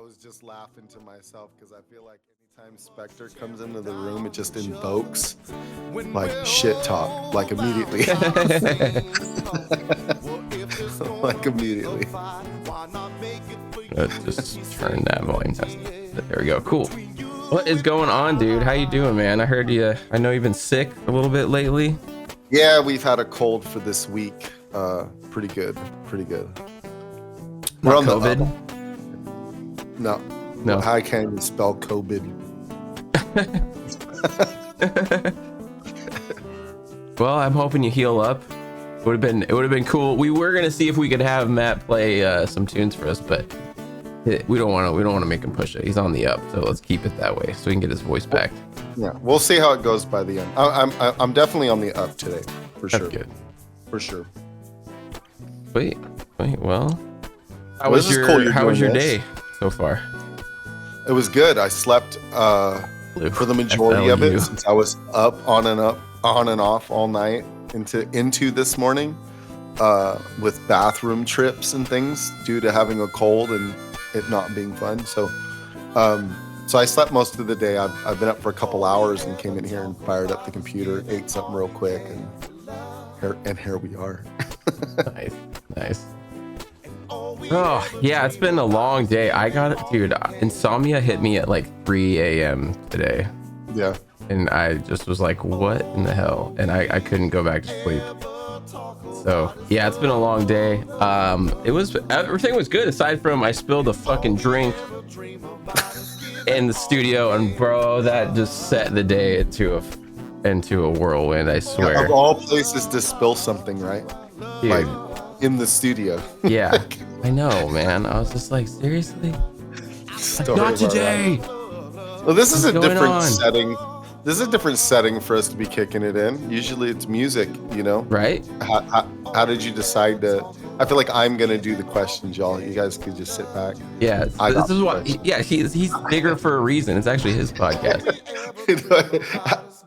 was just laughing to myself because I feel like anytime Spectre comes into the room, it just invokes like shit talk, like immediately. Like immediately. Let's just turn that volume test. There we go. Cool. What is going on, dude? How you doing, man? I heard you. I know you've been sick a little bit lately. Yeah, we've had a cold for this week. Pretty good. We're on COVID. No. How can you spell COVID? Well, I'm hoping you heal up. It would have been cool. We were gonna see if we could have Matt play some tunes for us, but we don't want to make him push it. He's on the up, so let's keep it that way so we can get his voice back. Yeah, we'll see how it goes by the end. I'm definitely on the up today, for sure. That's good. For sure. Wait. Well, how was your day so far? It was good. I slept for the majority of it since I was up on and off all night into this morning with bathroom trips and things due to having a cold and it not being fun. So I slept most of the day. I've been up for a couple hours and came in here and fired up the computer, ate something real quick, and here we are. Nice. Oh yeah, it's been a long day. I got it, dude. Insomnia hit me at like 3 a.m. today. Yeah. And I just was like, what in the hell? And I couldn't go back to sleep. So yeah, it's been a long day. Everything was good aside from I spilled a fucking drink in the studio, and bro, that just set the day into a whirlwind, I swear. Yeah, of all places to spill something, right? Dude. Like in the studio. Yeah. I know, man. I was just like, seriously? Like, not today. Well, this is a different setting. This is a different setting for us to be kicking it in. Usually it's music, you know? Right? How did you decide to... I feel like I'm going to do the questions, y'all. You guys could just sit back. Yeah. This is what... Yeah, he's bigger for a reason. It's actually his podcast.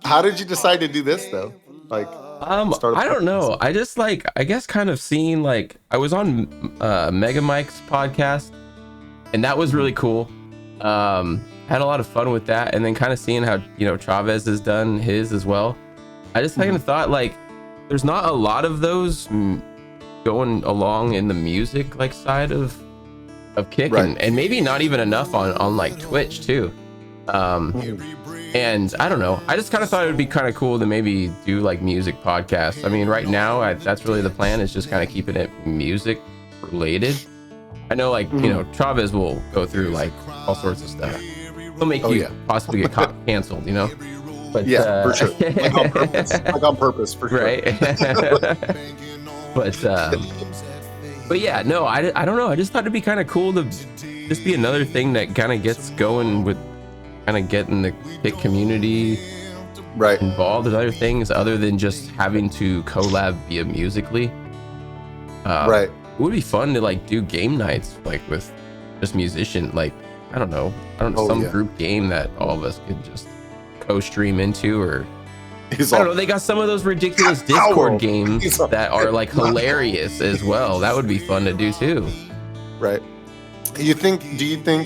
How did you decide to do this, though? Like... I don't know. I just I guess kind of seeing I was on Mega Mike's podcast, and that was really cool. Had a lot of fun with that, and then kind of seeing how Chavez has done his as well. I just kind of thought there's not a lot of those going along in the music side of Kick, right. and maybe not even enough on Twitch too. And I don't know. I just kind of thought it would be kind of cool to maybe do music podcasts. I mean, right now, that's really the plan, is just kind of keeping it music related. I know, Chavez will go through all sorts of stuff. He'll make possibly get canceled, But yeah, for sure. On purpose, for sure. Right. But yeah, no, I don't know. I just thought it'd be kind of cool to just be another thing that kind of gets going with kind of getting the Kick community involved in other things other than just having to collab via Musically. It would be fun to do game nights with just musician, I don't know, some group game that all of us could just co-stream into, or I don't know, they got some of those ridiculous Discord games that are hilarious as well. That would be fun to do too. Right. Do you think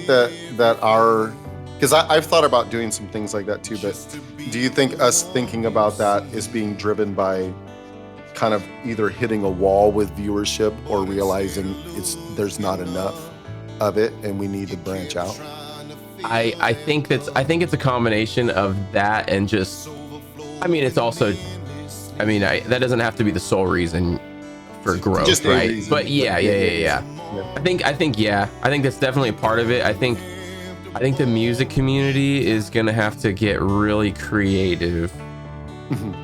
that our, because I've thought about doing some things like that too, but do you think us thinking about that is being driven by kind of either hitting a wall with viewership or realizing there's not enough of it and we need to branch out? I think it's a combination of that and just, I mean, it's also, I mean, that doesn't have to be the sole reason for growth, just right? But yeah. I think that's definitely a part of it. I think the music community is gonna have to get really creative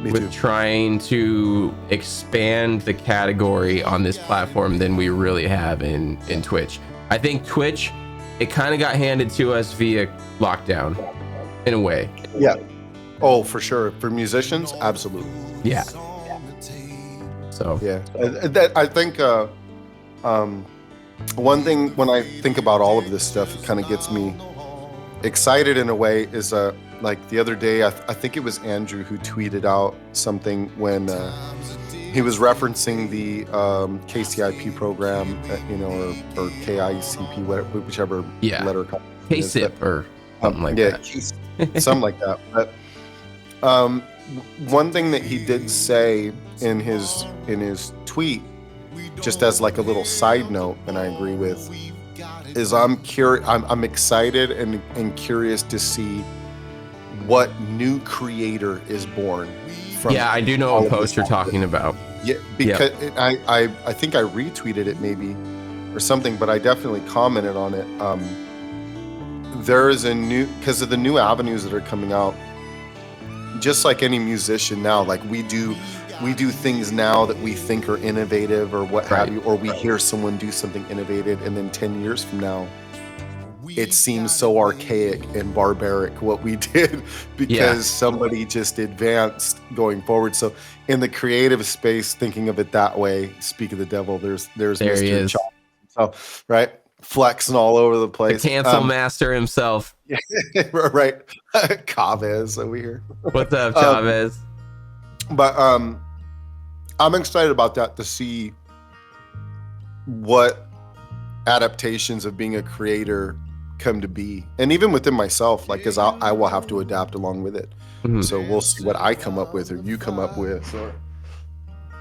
with trying to expand the category on this platform than we really have in Twitch. I think Twitch, it kind of got handed to us via lockdown in a way. Yeah. Oh, for sure. For musicians, absolutely. Yeah. So yeah, I think one thing when I think about all of this stuff, it kind of gets me excited in a way, is the other day, I think it was Andrew who tweeted out something when he was referencing the KCIP program, or KICP, whichever letter KCIP or something like that. Something like that. But one thing that he did say in his tweet, just as like a little side note, and I agree with, is I'm excited and curious to see what new creator is born from. Yeah, I do know a post you're talking about. Yeah, because I think I retweeted it maybe or something, but I definitely commented on it. There is because of the new avenues that are coming out, just like any musician now, like we do things now that we think are innovative or what have you, or we hear someone do something innovative, and then 10 years from now it seems so archaic and barbaric what we did because somebody just advanced going forward. So in the creative space, thinking of it that way, speak of the devil, there's Mr. Chop. So right, flexing all over the place. The cancel master himself. Right. Chavez over here. What's up, Chavez? But I'm excited about that, to see what adaptations of being a creator come to be, and even within myself, like, because I will have to adapt along with it. Mm-hmm. So we'll see what I come up with, or you come up with, or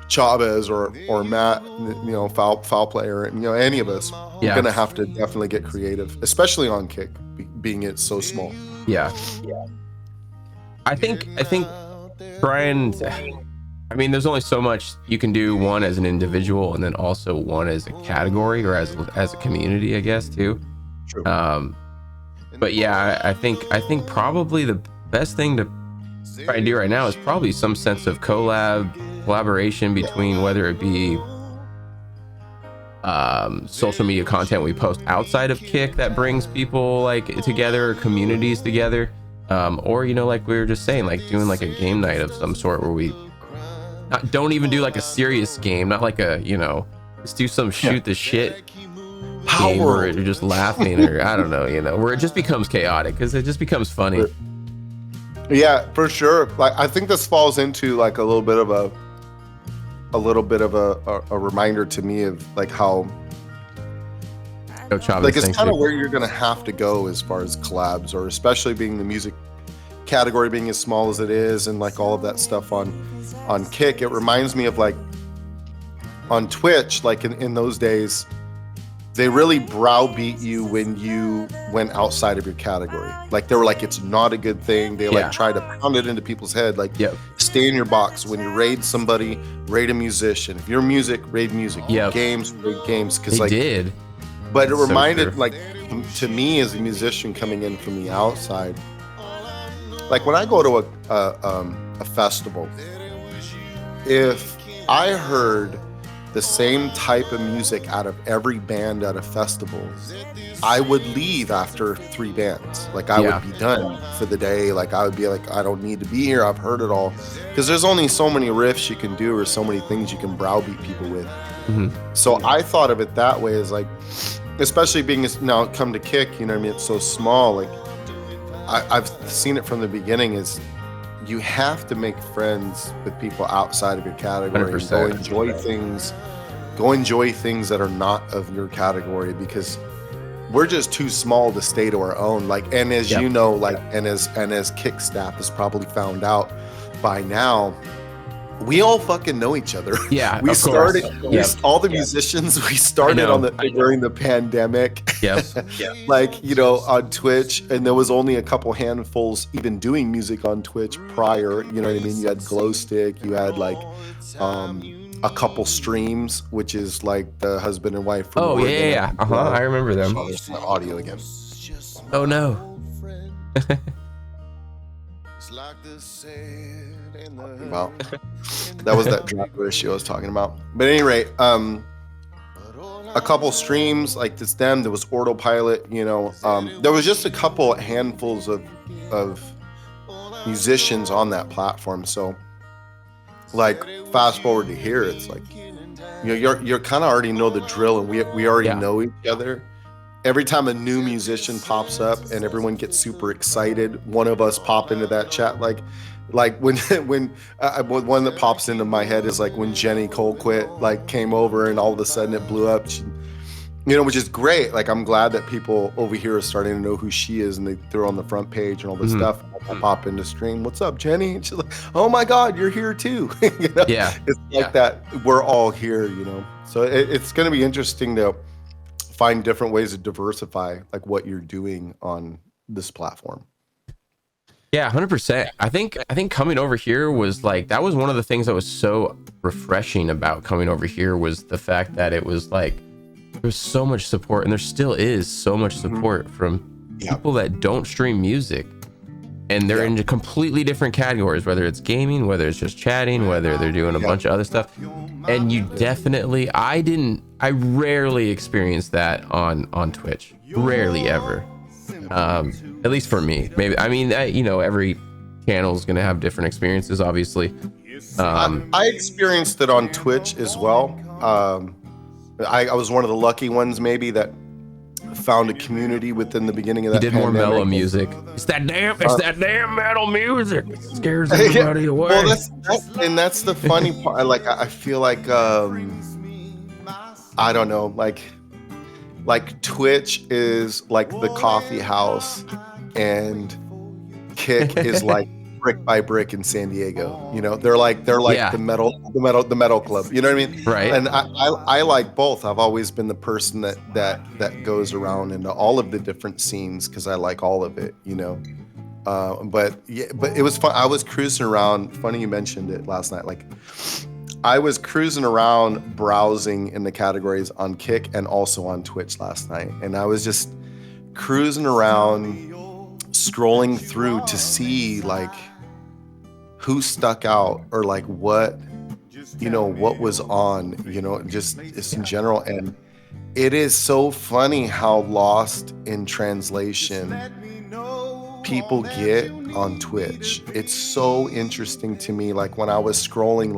Chavez, or Matt, foul player, and any of us. We're gonna have to definitely get creative, especially on Kick, being it so small. Yeah. I think Brian, I mean, there's only so much you can do, one as an individual, and then also one as a category, or as a community, I guess, too. True. But yeah, I think probably the best thing to try and do right now is probably some sense of collaboration between, whether it be social media content we post outside of Kick that brings people like together, or communities together, or like we were just saying, like doing like a game night of some sort where we don't even do like a serious game, not like a just do some shoot the shit game where you're just laughing, or I don't know, where it just becomes chaotic, because it just becomes funny. Yeah, for sure. Like, I think this falls into like a little bit of a reminder to me of like how like it's kind of where you're gonna have to go as far as collabs, or especially being the music category being as small as it is, and like all of that stuff on Kick. It reminds me of like on Twitch, like in those days, they really browbeat you when you went outside of your category. Like, they were like, it's not a good thing. They like try to pound it into people's head. Like, stay in your box. When you raid somebody, raid a musician. If you're music, raid music. Games, raid games. Because like, did. But it reminded, like, to me as a musician coming in from the outside, like when I go to a festival, if I heard the same type of music out of every band at a festival, I would leave after 3 bands. Like, I would be done for the day. Like, I would be like, I don't need to be here. I've heard it all. Because there's only so many riffs you can do, or so many things you can browbeat people with. Mm-hmm. So I thought of it that way, as like, especially being now come to Kick, what I mean? It's so small. Like, I've seen it from the beginning, is you have to make friends with people outside of your category. 100%. Go enjoy things that are not of your category, because we're just too small to stay to our own. Like, and as you know, like, and as Kick staff has probably found out by now, we all fucking know each other. Yeah, we started all the musicians. We started during the pandemic. Like, on Twitch, and there was only a couple handfuls even doing music on Twitch prior. You know what I mean? You had Glowstick. You had like a couple streams, which is like the husband and wife. From I remember them. Audio again. Oh no. Well, that was that Dracula issue I was talking about. But at any rate, a couple streams, like this them, there was Autopilot, there was just a couple handfuls of musicians on that platform. So like, fast forward to here, it's like, you're kind of already know the drill, and we already know each other. Every time a new musician pops up and everyone gets super excited, one of us pop into that chat like, Like when one that pops into my head is like when Jenny Colquitt like came over and all of a sudden it blew up. She, which is great. Like I'm glad that people over here are starting to know who she is and they throw her on the front page and all this stuff. I pop into stream. What's up, Jenny? And she's like, oh my God, you're here too. Yeah. It's like that. We're all here, So it's going to be interesting to find different ways to diversify like what you're doing on this platform. Yeah, 100%. I think coming over here was like, that was one of the things that was so refreshing about coming over here was the fact that it was like, there's so much support, and there still is so much support from people that don't stream music, and they're in completely different categories, whether it's gaming, whether it's just chatting, whether they're doing a bunch of other stuff. And you definitely, I rarely experienced that on Twitch, rarely ever. At least for me. Maybe, I mean, every channel is going to have different experiences, obviously. I experienced it on Twitch as well. I was one of the lucky ones maybe that found a community within the beginning of that. You did more mellow music. It's that damn metal music. It scares everybody away. Well, that's the funny part. I feel like I don't know, like Twitch is like the coffee house and Kick is like Brick by Brick in San Diego. They're like the metal club. You know what I mean? Right. And I like both. I've always been the person that goes around into all of the different scenes because I like all of it. But it was fun. I was cruising around. Funny you mentioned it last night. Like I was cruising around browsing in the categories on Kick and also on Twitch last night, and I was just cruising around, scrolling through to see like who stuck out or like what was on, just in general. And it is so funny how lost in translation people get on Twitch. It's so interesting to me. Like when I was scrolling,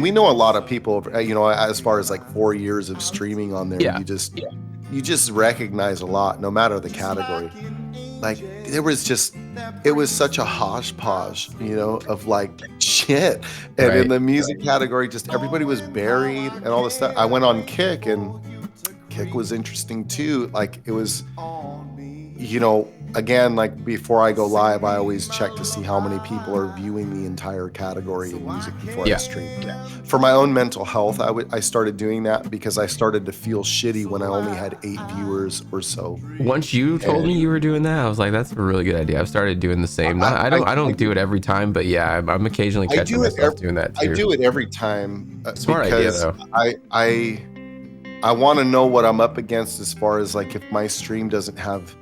we know a lot of people, as far as like 4 years of streaming on there, you just recognize a lot, no matter the category. Like it was such a hodgepodge, of like shit. And in the music category, just everybody was buried and all this stuff. I went on Kick and Kick was interesting too. Like it was, again, like before I go live, I always check to see how many people are viewing the entire category of music before I stream. For my own mental health, I started doing that because I started to feel shitty when I only had 8 viewers or so. Once you told me you were doing that, I was like, that's a really good idea. I've started doing the same. I don't do it every time, but yeah, I'm occasionally catching myself doing that too. I do it every time. Smart idea though. I want to know what I'm up against as far as like if my stream doesn't have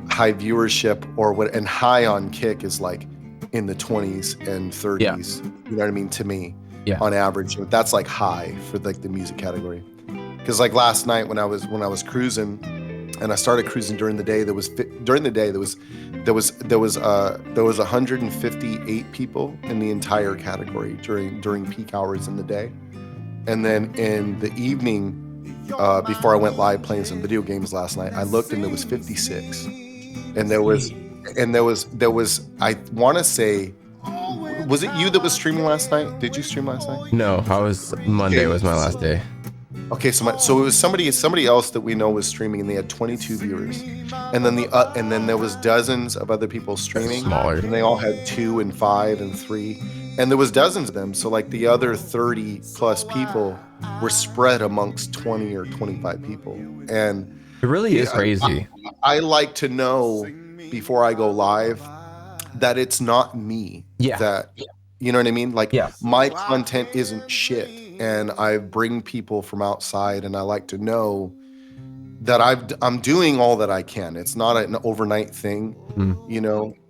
high viewership or what, and high on Kick is like in the 20s and 30s. You know what I mean? To me, on average, that's like high for like the music category. Because like last night when I was cruising, and I started cruising during the day, there was 158 people in the entire category during peak hours in the day, and then in the evening, before I went live playing some video games last night, I looked and there was 56. And there was, I want to say, was it you that was streaming last night? Did you stream last night? No, Monday was my last day. Okay, so it was somebody else that we know was streaming, and they had 22 viewers, and then there was dozens of other people streaming, smaller, and they all had 2 and 5 and 3, and there was dozens of them. So like the other 30 plus people were spread amongst 20 or 25 people, and it really is crazy. I like to know before I go live that it's not me. That, you know what I mean? Like my content isn't shit, and I bring people from outside, and I like to know that I'm doing all that I can. It's not an overnight thing,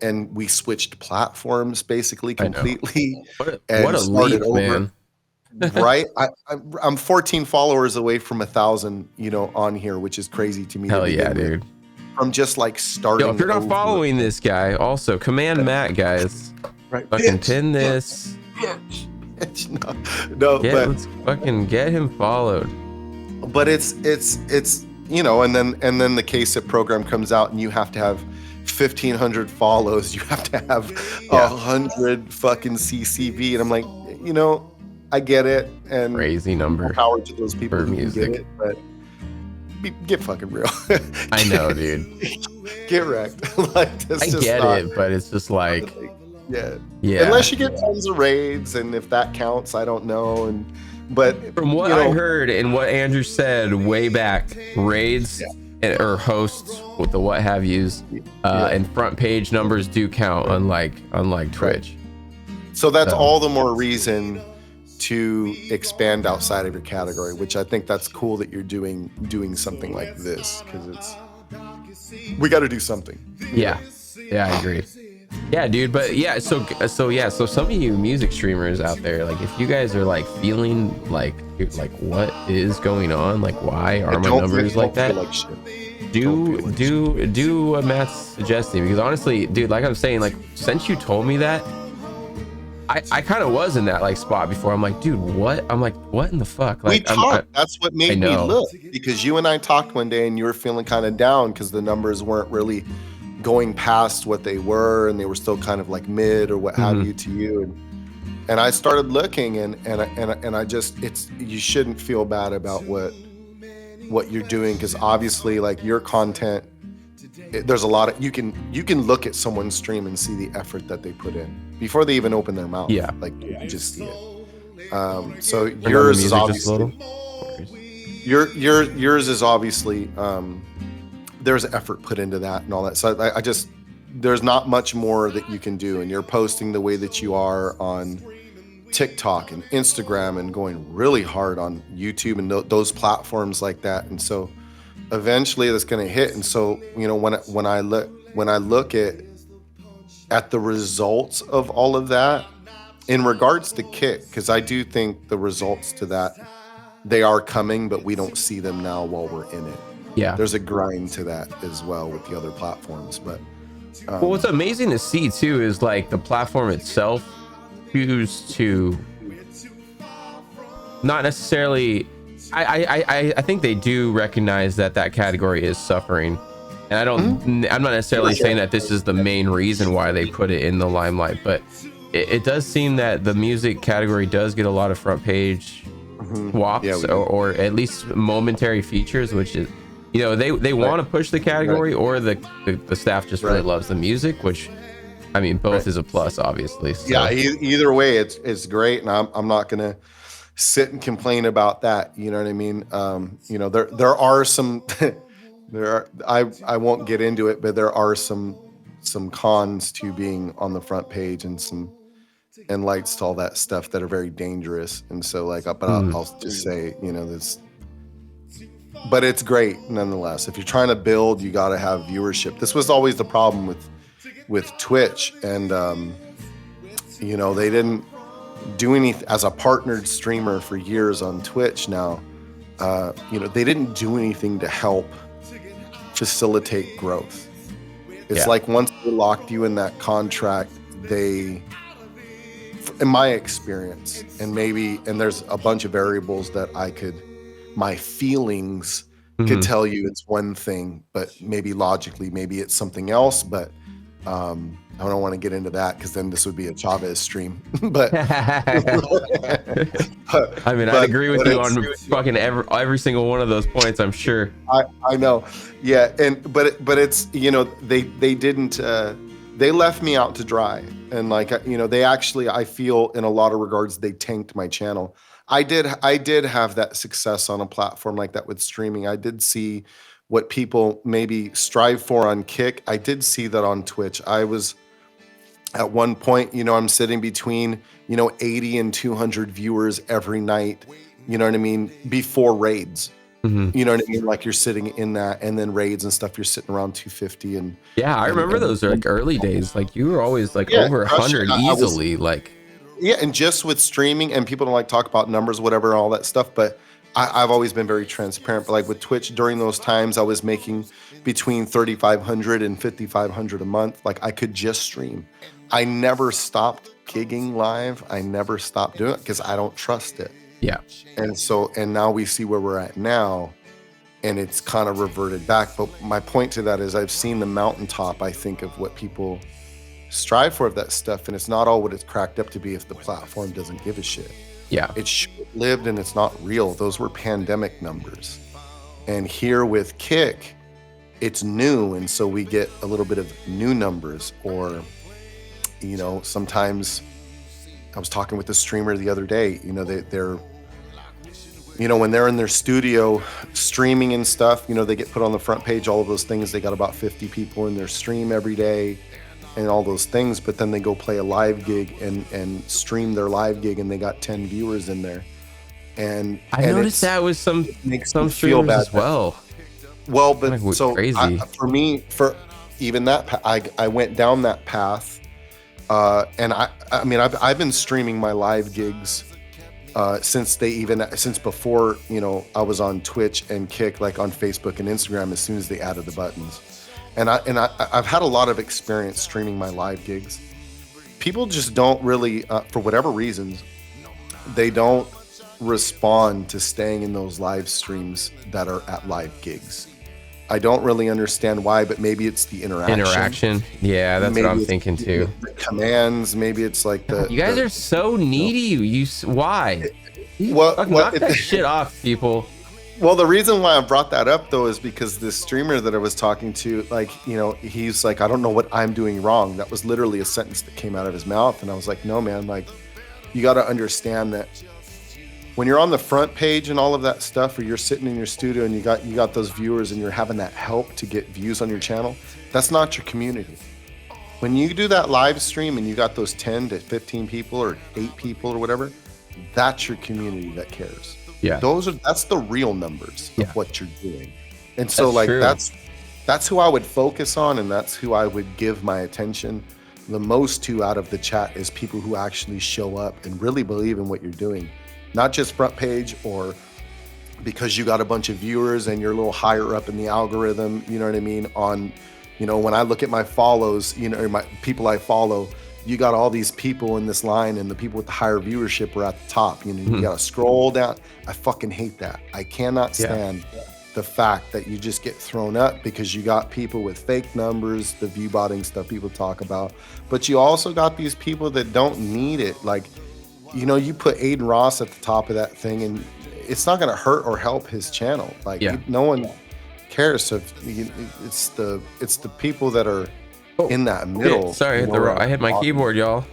and we switched platforms basically completely. What a leap, man. Right, I'm 14 followers away from 1,000, on here, which is crazy to me. Hell yeah, dude! From just like starting. Yo, if you're not following this guy, also command Matt, guys. Right, fucking pin this. No, but let's fucking get him followed. But it's and then the KSIP program comes out, and you have to have 1,500 follows, you have to have 100 fucking CCV, and I'm like, I get it, and crazy number. Power to those people who can get it, but get fucking real. I know, dude. Get wrecked. Like, I get it, but it's just like, yeah. Unless you get tons of raids, and if that counts, I don't know. But from what I heard and what Andrew said way back, raids or hosts with the what have yous, and front page numbers do count, unlike Twitch. So that's all the more reason to expand outside of your category, which I think that's cool that you're doing something like this, because we got to do something. Yeah, I agree. Yeah, dude, but so some of you music streamers out there, like, if you guys are like feeling like what is going on, like, why are my numbers like that? Do what Matt's suggesting, because honestly, dude, like I'm saying, like, since you told me that, I kind of was in that like spot before. I'm like, dude, what? I'm like, what in the fuck? Like, we talked. That's what made me look, because you and I talked one day, and you were feeling kind of down because the numbers weren't really going past what they were, and they were still kind of like mid or what have you to you. And I started looking, and I just, you shouldn't feel bad about what you're doing, because obviously, like, your content, there's a lot of, you can look at someone's stream and see the effort that they put in before they even open their mouth. Like, you can just see it. So yours is obviously yours is obviously there's effort put into that and all that. So I just, there's not much more that you can do, and you're posting the way that you are on TikTok and Instagram, and going really hard on YouTube and those platforms like that. And so eventually that's going to hit. And so, when I look at the results of all of that in regards to Kick, because I do think the results to that, they are coming, but we don't see them now while we're in it. There's a grind to that as well with the other platforms. But well, what's amazing to see too is, like, the platform itself choose to not necessarily, I think they do recognize that category is suffering, and I'm not necessarily saying that this is the main reason why they put it in the limelight, but it does seem that the music category does get a lot of front page swaps, or at least momentary features, which is, they want to push the category, or the staff just really loves the music, which, I mean, both is a plus, obviously. So. Yeah, either way, it's great, and I'm not gonna sit and complain about that. You know what I mean? There are some I won't get into it, but there are some cons to being on the front page, and lights to all that stuff that are very dangerous. And so, like, I'll just say, this. But it's great nonetheless. If you're trying to build, you got to have viewership. This was always the problem with Twitch, and they didn't do anything as a partnered streamer for years on Twitch. Now, they didn't do anything to help facilitate growth. It's like, once they locked you in that contract, they, in my experience, and there's a bunch of variables that my feelings could tell you it's one thing, but maybe logically, maybe it's something else. But I don't want to get into that, because then this would be a Chavez stream. But I mean, I'd agree with you on fucking every single one of those points, I'm sure. I know. Yeah. But it's, they didn't, they left me out to dry. And, like, they actually, I feel in a lot of regards, they tanked my channel. I did have that success on a platform like that with streaming. I did see what people maybe strive for on Kick. I did see that on Twitch. I was at one point, I'm sitting between, 80 and 200 viewers every night, you know what I mean, before raids. You know what I mean? Like, you're sitting in that, and then raids and stuff, you're sitting around 250. And I remember those are like early days. Like, you were always like over 100 easily. And just with streaming, and people don't like talk about numbers, whatever, all that stuff, but I've always been very transparent. But, like, with Twitch, during those times, I was making between 3,500 and 5,500 a month. Like, I could just stream. I never stopped gigging live. I never stopped doing it, because I don't trust it. Yeah. And now we see where we're at now. and it's kind of reverted back. But my point to that is I've seen the mountaintop, I think, of what people strive for of that stuff, and it's not all what it's cracked up to be if the platform doesn't give a shit. Yeah. It's short-lived and it's not real. Those were pandemic numbers. And here with Kick, it's new, and so we get a little bit of new numbers. Or, you know, sometimes I was talking with a streamer the other day, you know, they're you know, when they're in their studio streaming and stuff, you know, they get put on the front page, all of those things. They got about 50 people in their stream every day and all those things. But then they go play a live gig and stream their live gig, and they got 10 viewers in there. And I noticed that with some streamers as well. Well, but so crazy. For me, for even that, I went down that path. And I mean, I've been streaming my live gigs since before, you know, I was on Twitch and Kick, like on Facebook and Instagram, as soon as they added the buttons. And I've had a lot of experience streaming my live gigs. People just don't really, for whatever reasons, they don't respond to staying in those live streams that are at live gigs. I don't really understand why, but maybe it's the interaction. Yeah, that's maybe what I'm thinking too. The commands, maybe it's like you guys are so needy. Why? Knock that shit off, people. Well, the reason why I brought that up though is because this streamer that I was talking to, like, you know, he's like, I don't know what I'm doing wrong. That was literally a sentence that came out of his mouth, and I was like, no, man, like, you got to understand that when you're on the front page and all of that stuff, or you're sitting in your studio and you got those viewers and you're having that help to get views on your channel, that's not your community. When you do that live stream and you got those 10 to 15 people or 8 people or whatever, that's your community that cares. Yeah. That's the real numbers of what you're doing. And so that's who I would focus on, and that's who I would give my attention the most to out of the chat, is people who actually show up and really believe in what you're doing. Not just front page, or because you got a bunch of viewers and you're a little higher up in the algorithm, you know what I mean? On, you know, when I look at my follows, you know, my people I follow, you got all these people in this line, and the people with the higher viewership are at the top. You know, you gotta scroll down. I fucking hate that. I cannot stand the fact that you just get thrown up because you got people with fake numbers, the view botting stuff people talk about, but you also got these people that don't need it. Like, you know, you put Aiden Ross at the top of that thing, and it's not going to hurt or help his channel. Like, no one cares. So it's the people that are in that middle. Sorry, I hit my keyboard, y'all.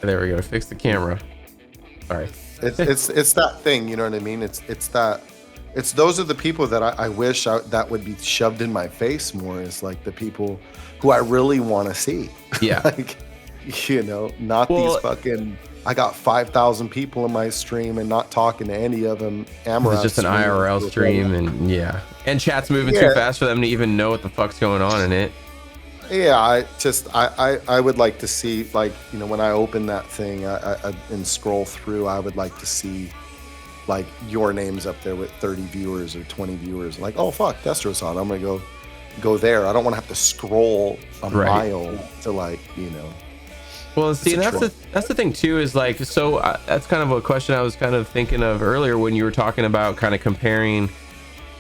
There we go. Fix the camera. Sorry. It's that thing. You know what I mean? It's those are the people that I wish that would be shoved in my face more. Is like the people who I really want to see. Yeah. Like, you know, not these fucking. I got 5,000 people in my stream and not talking to any of them. It's just an IRL stream, and chat's moving too fast for them to even know what the fuck's going on in it. Yeah, I would like to see, like, you know, when I open that thing and scroll through, I would like to see, like, your name's up there with 30 viewers or 20 viewers. Like, oh fuck, Destro's on. I'm gonna go there. I don't want to have to scroll a mile to, like, you know. Well, see, that's the thing too, is like, so that's kind of a question I was kind of thinking of earlier when you were talking about kind of comparing,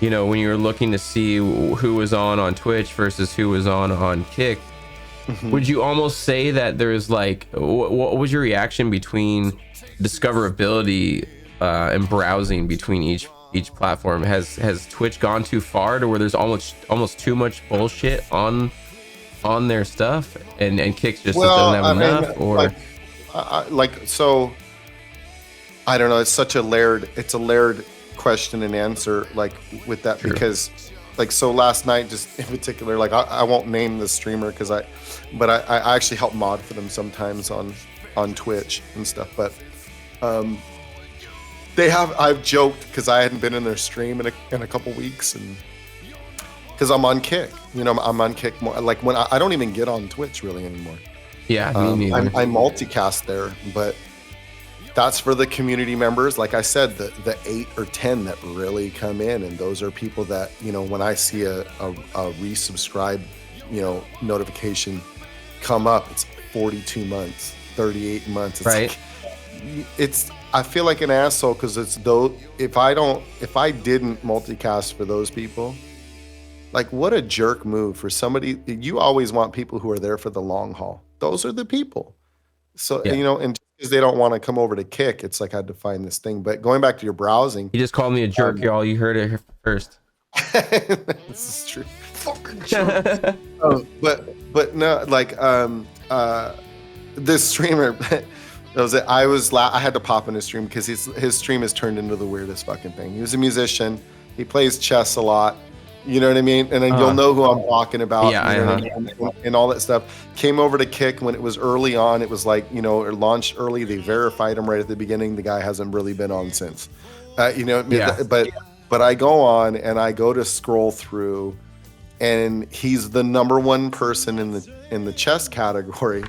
you know, when you were looking to see who was on Twitch versus who was on Kick. Would you almost say that there's like, what was your reaction between discoverability and browsing between each platform? Has Twitch gone too far to where there's almost too much bullshit on their stuff, and Kick just doesn't have enough? Or so I don't know. It's a layered question and answer, like, with that. True. Because, like, so last night, just in particular, like, I won't name the streamer but I actually help mod for them sometimes on Twitch and stuff. But I've joked because I hadn't been in their stream in a couple weeks, and because I'm on Kick, you know, I'm on Kick more. Like, when I don't even get on Twitch really anymore. Yeah, me neither. I multicast there, but that's for the community members. Like I said, the 8 or 10 that really come in, and those are people that, you know, when I see a resubscribe, you know, notification come up, it's 42 months, 38 months. It's right. Like, I feel like an asshole because it's though if I didn't multicast for those people, like what a jerk move for somebody. You always want people who are there for the long haul. Those are the people. So and because they don't want to come over to kick, it's like I had to find this thing. But going back to your browsing, you just called me a jerk, y'all. You heard it here first. This is true. Fucking jerk. But no, like this streamer. I had to pop in his stream because his stream has turned into the weirdest fucking thing. He was a musician. He plays chess a lot. You know what I mean? And then you'll know who I'm talking about. Yeah, and all that stuff. Came over to kick when it was early on. It was like, it launched early. They verified him right at the beginning. The guy hasn't really been on since. But I go on and I go to scroll through, and he's the number one person in the chess category.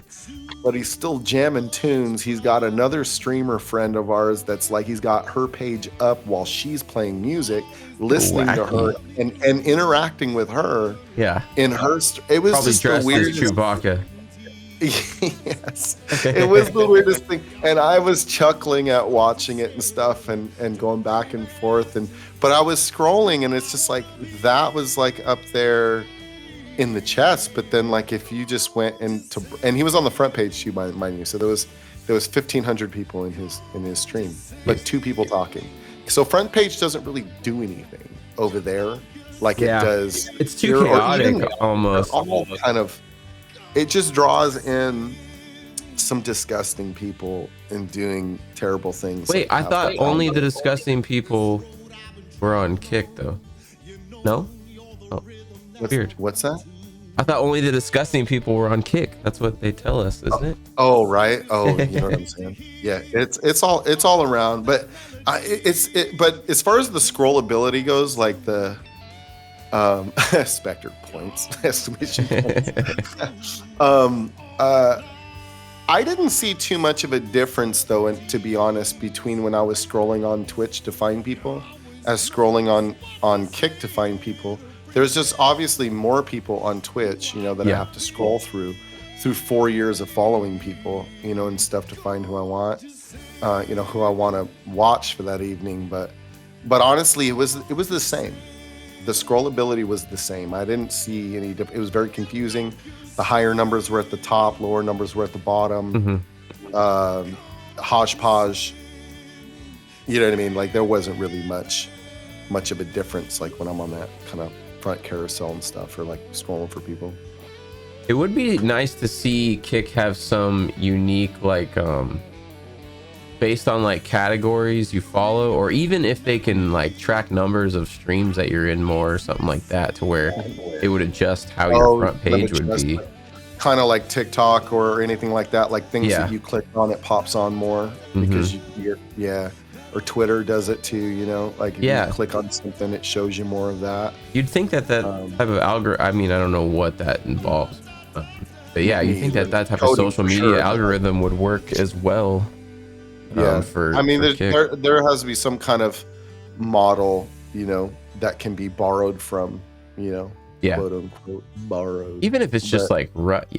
But he's still jamming tunes. He's got another streamer friend of ours that's like he's got her page up while she's playing music, listening to her and interacting with her. Yeah. In her, it was probably just the weirdest. Chewbacca. Yes, it was the weirdest thing, and I was chuckling at watching it and stuff, and going back and forth, but I was scrolling, and it's just like that was like up there in the chest. But then like if you just went into, and he was on the front page too, mind you, so there was 1,500 people in his stream, but 2 people talking. So front page doesn't really do anything over there like it does. It's too chaotic almost. Kind of, it just draws in some disgusting people and doing terrible things. Wait, I thought only the disgusting people were on Kick though. No? Oh. Weird. What's that? I thought only the disgusting people were on Kick. That's what they tell us, isn't it? Oh, right. Oh, you know what I'm saying? Yeah, it's all around. But but as far as the scrollability goes, like the Spectre points, estimation points. I didn't see too much of a difference though, and to be honest, between when I was scrolling on Twitch to find people as scrolling on Kick to find people. There's just obviously more people on Twitch, that I have to scroll through 4 years of following people, and stuff to find who I want, who I want to watch for that evening. But honestly, it was the same. The scrollability was the same. I didn't see any. It was very confusing. The higher numbers were at the top, lower numbers were at the bottom. Mm-hmm. Hodgepodge. You know what I mean? Like there wasn't really much of a difference. Like when I'm on that kind of front carousel and stuff, or like scrolling for people. It would be nice to see Kick have some unique, like based on like categories you follow, or even if they can like track numbers of streams that you're in more or something like that, to where it would adjust how your front page would be. Kind of like TikTok or anything like that, like things that you click on, it pops on more because you're or Twitter does it too, like if you click on something, it shows you more of that. You'd think that type of algorithm, I mean, I don't know what that involves, but yeah, you think that type of social media algorithm would work as well. There has to be some kind of model, that can be borrowed from, quote unquote borrowed. Even if it's just like,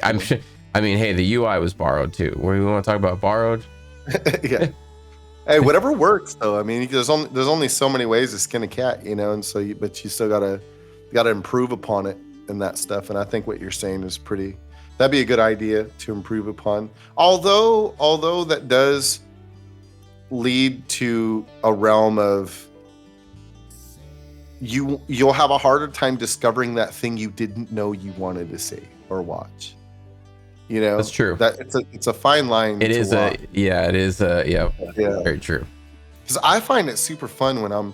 I'm sure, I mean, hey, the UI was borrowed too. What do we want to talk about borrowed? Yeah. Hey, whatever works though. I mean, there's only so many ways to skin a cat, and so but you still gotta improve upon it and that stuff. And I think what you're saying is that'd be a good idea to improve upon. Although that does lead to a realm of you'll have a harder time discovering that thing you didn't know you wanted to see or watch. That's true. That it's a fine line. It is very true. Because I find it super fun when I'm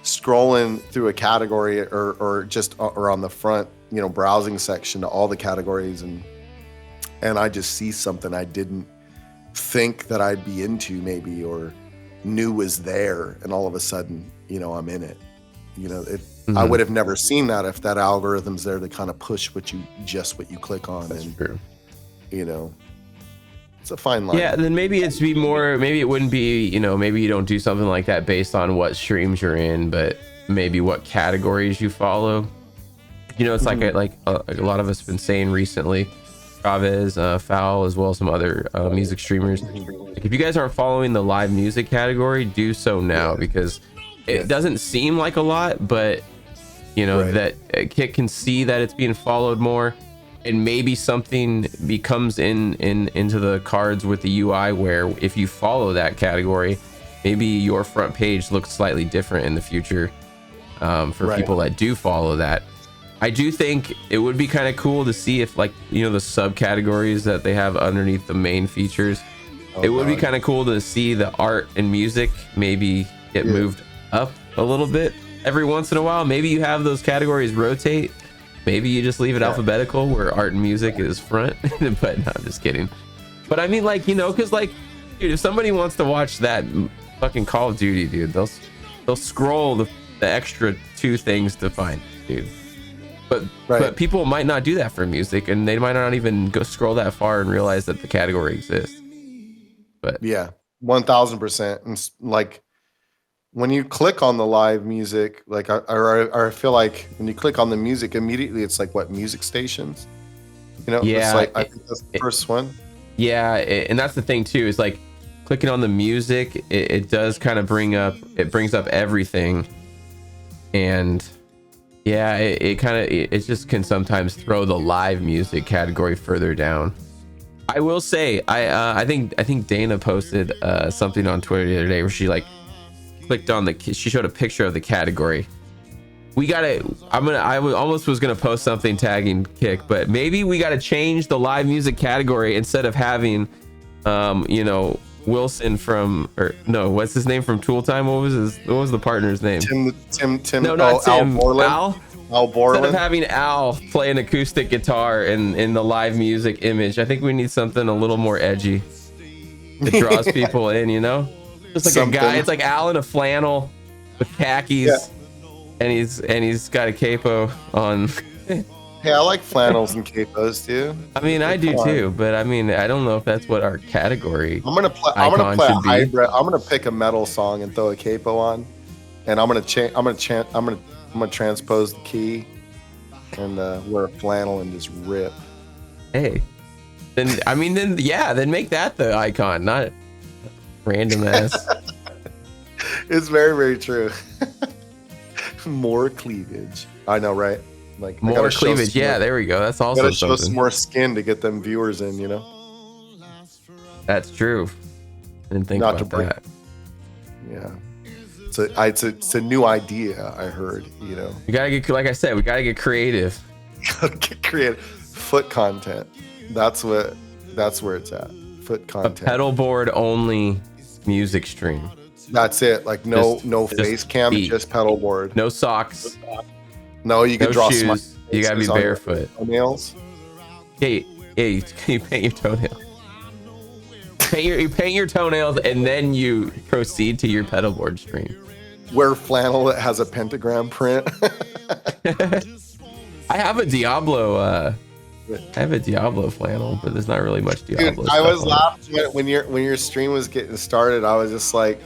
scrolling through a category or just or on the front, browsing section to all the categories, and I just see something I didn't think that I'd be into maybe, or knew was there, and all of a sudden, I'm in it. I would have never seen that if that algorithm's there to kind of push what you click on. That's true. It's a fine line. Yeah, then maybe maybe it wouldn't be, maybe you don't do something like that based on what streams you're in, but maybe what categories you follow. It's like a lot of us have been saying recently, Suarez, Foul, as well as some other music streamers. Like, if you guys aren't following the live music category, do so now, because it doesn't seem like a lot, but you know that Kit can see that it's being followed more, and maybe something becomes into the cards with the UI where if you follow that category, maybe your front page looks slightly different in the future for people that do follow that. I do think it would be kind of cool to see if, like, you know, the subcategories that they have underneath the main features, it would be kind of cool to see the art and music maybe get moved up a little bit every once in a while. Maybe you have those categories rotate. Maybe you just leave it alphabetical where art and music is front. But no, I'm just kidding. But I mean, like, you know, because, like, dude, if somebody wants to watch that fucking Call of Duty, dude, they'll scroll the extra 2 things to find, dude. But people might not do that for music, and they might not even go scroll that far and realize that the category exists. But 1000%. And like, when you click on the live music, like I feel like when you click on the music, immediately it's like, what, music stations? You know, it's like, I think that's the first one. Yeah, and that's the thing too, is like clicking on the music, it does kind of brings up everything, and it just can sometimes throw the live music category further down. I will say, I think Dana posted something on Twitter the other day where she like clicked on she showed a picture of the category. I almost was gonna post something tagging Kick, but maybe we gotta change the live music category. Instead of having you know, Wilson from, or no, what's his name from Tool Time? What was the partner's name? Tim. No, not Tim. Al Borland. Instead of having Al play an acoustic guitar in the live music image, I think we need something a little more edgy that draws people in, you know? Just like a guy, it's like Al in a flannel with khakis, and he's got a capo on. Hey, I like flannels and capos too. I mean, I do too, but I mean, I don't know if that's what our category. I'm gonna play a hybrid. I'm gonna pick a metal song and throw a capo on, and I'm gonna transpose the key and wear a flannel and just rip. Hey, then make that the icon, not random ass. It's very, very true. More cleavage. I know, right? Like, more cleavage. Yeah, there we go. That's also gotta show some more skin to get them viewers in, you know? That's true. Didn't think about that. Yeah. It's a new idea, I heard, you know. We gotta get, like I said, we gotta get creative. Get creative. Foot content. That's where it's at. Foot content. A pedal board only music stream. That's it. Like no face cam, just pedal board. No socks. No, you can draw shoes. You gotta be barefoot. Toenails. Hey, you paint your toenails. You paint your toenails, and then you proceed to your pedal board stream. Wear flannel that has a pentagram print. I have a Diablo flannel, but there's not really much Diablo. Dude, I was laughing when your stream was getting started. I was just like,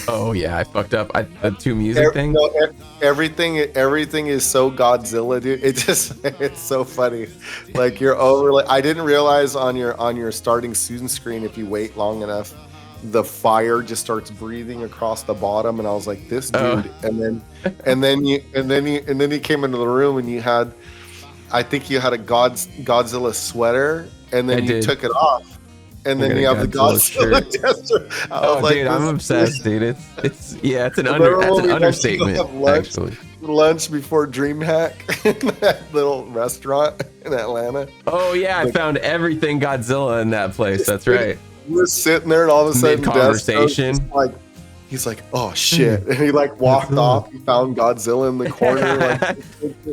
oh yeah, I fucked up. The 2 music thing. No, everything is so Godzilla, dude. It's so funny. Like, you're over. Like, I didn't realize on your starting student screen, if you wait long enough, the fire just starts breathing across the bottom, and I was like, this dude. And then you came into the room, and you had, I think you had a Godzilla sweater, and then you took it off. And then you have the Godzilla Destro. Oh, like, dude, I'm obsessed, dude. It's an understatement. Actually, lunch before DreamHack in that little restaurant in Atlanta. Oh yeah, I found everything Godzilla in that place. That's right. We're sitting there, and all of a sudden, conversation. He's like, oh shit, and he like walked off. He found Godzilla in the corner.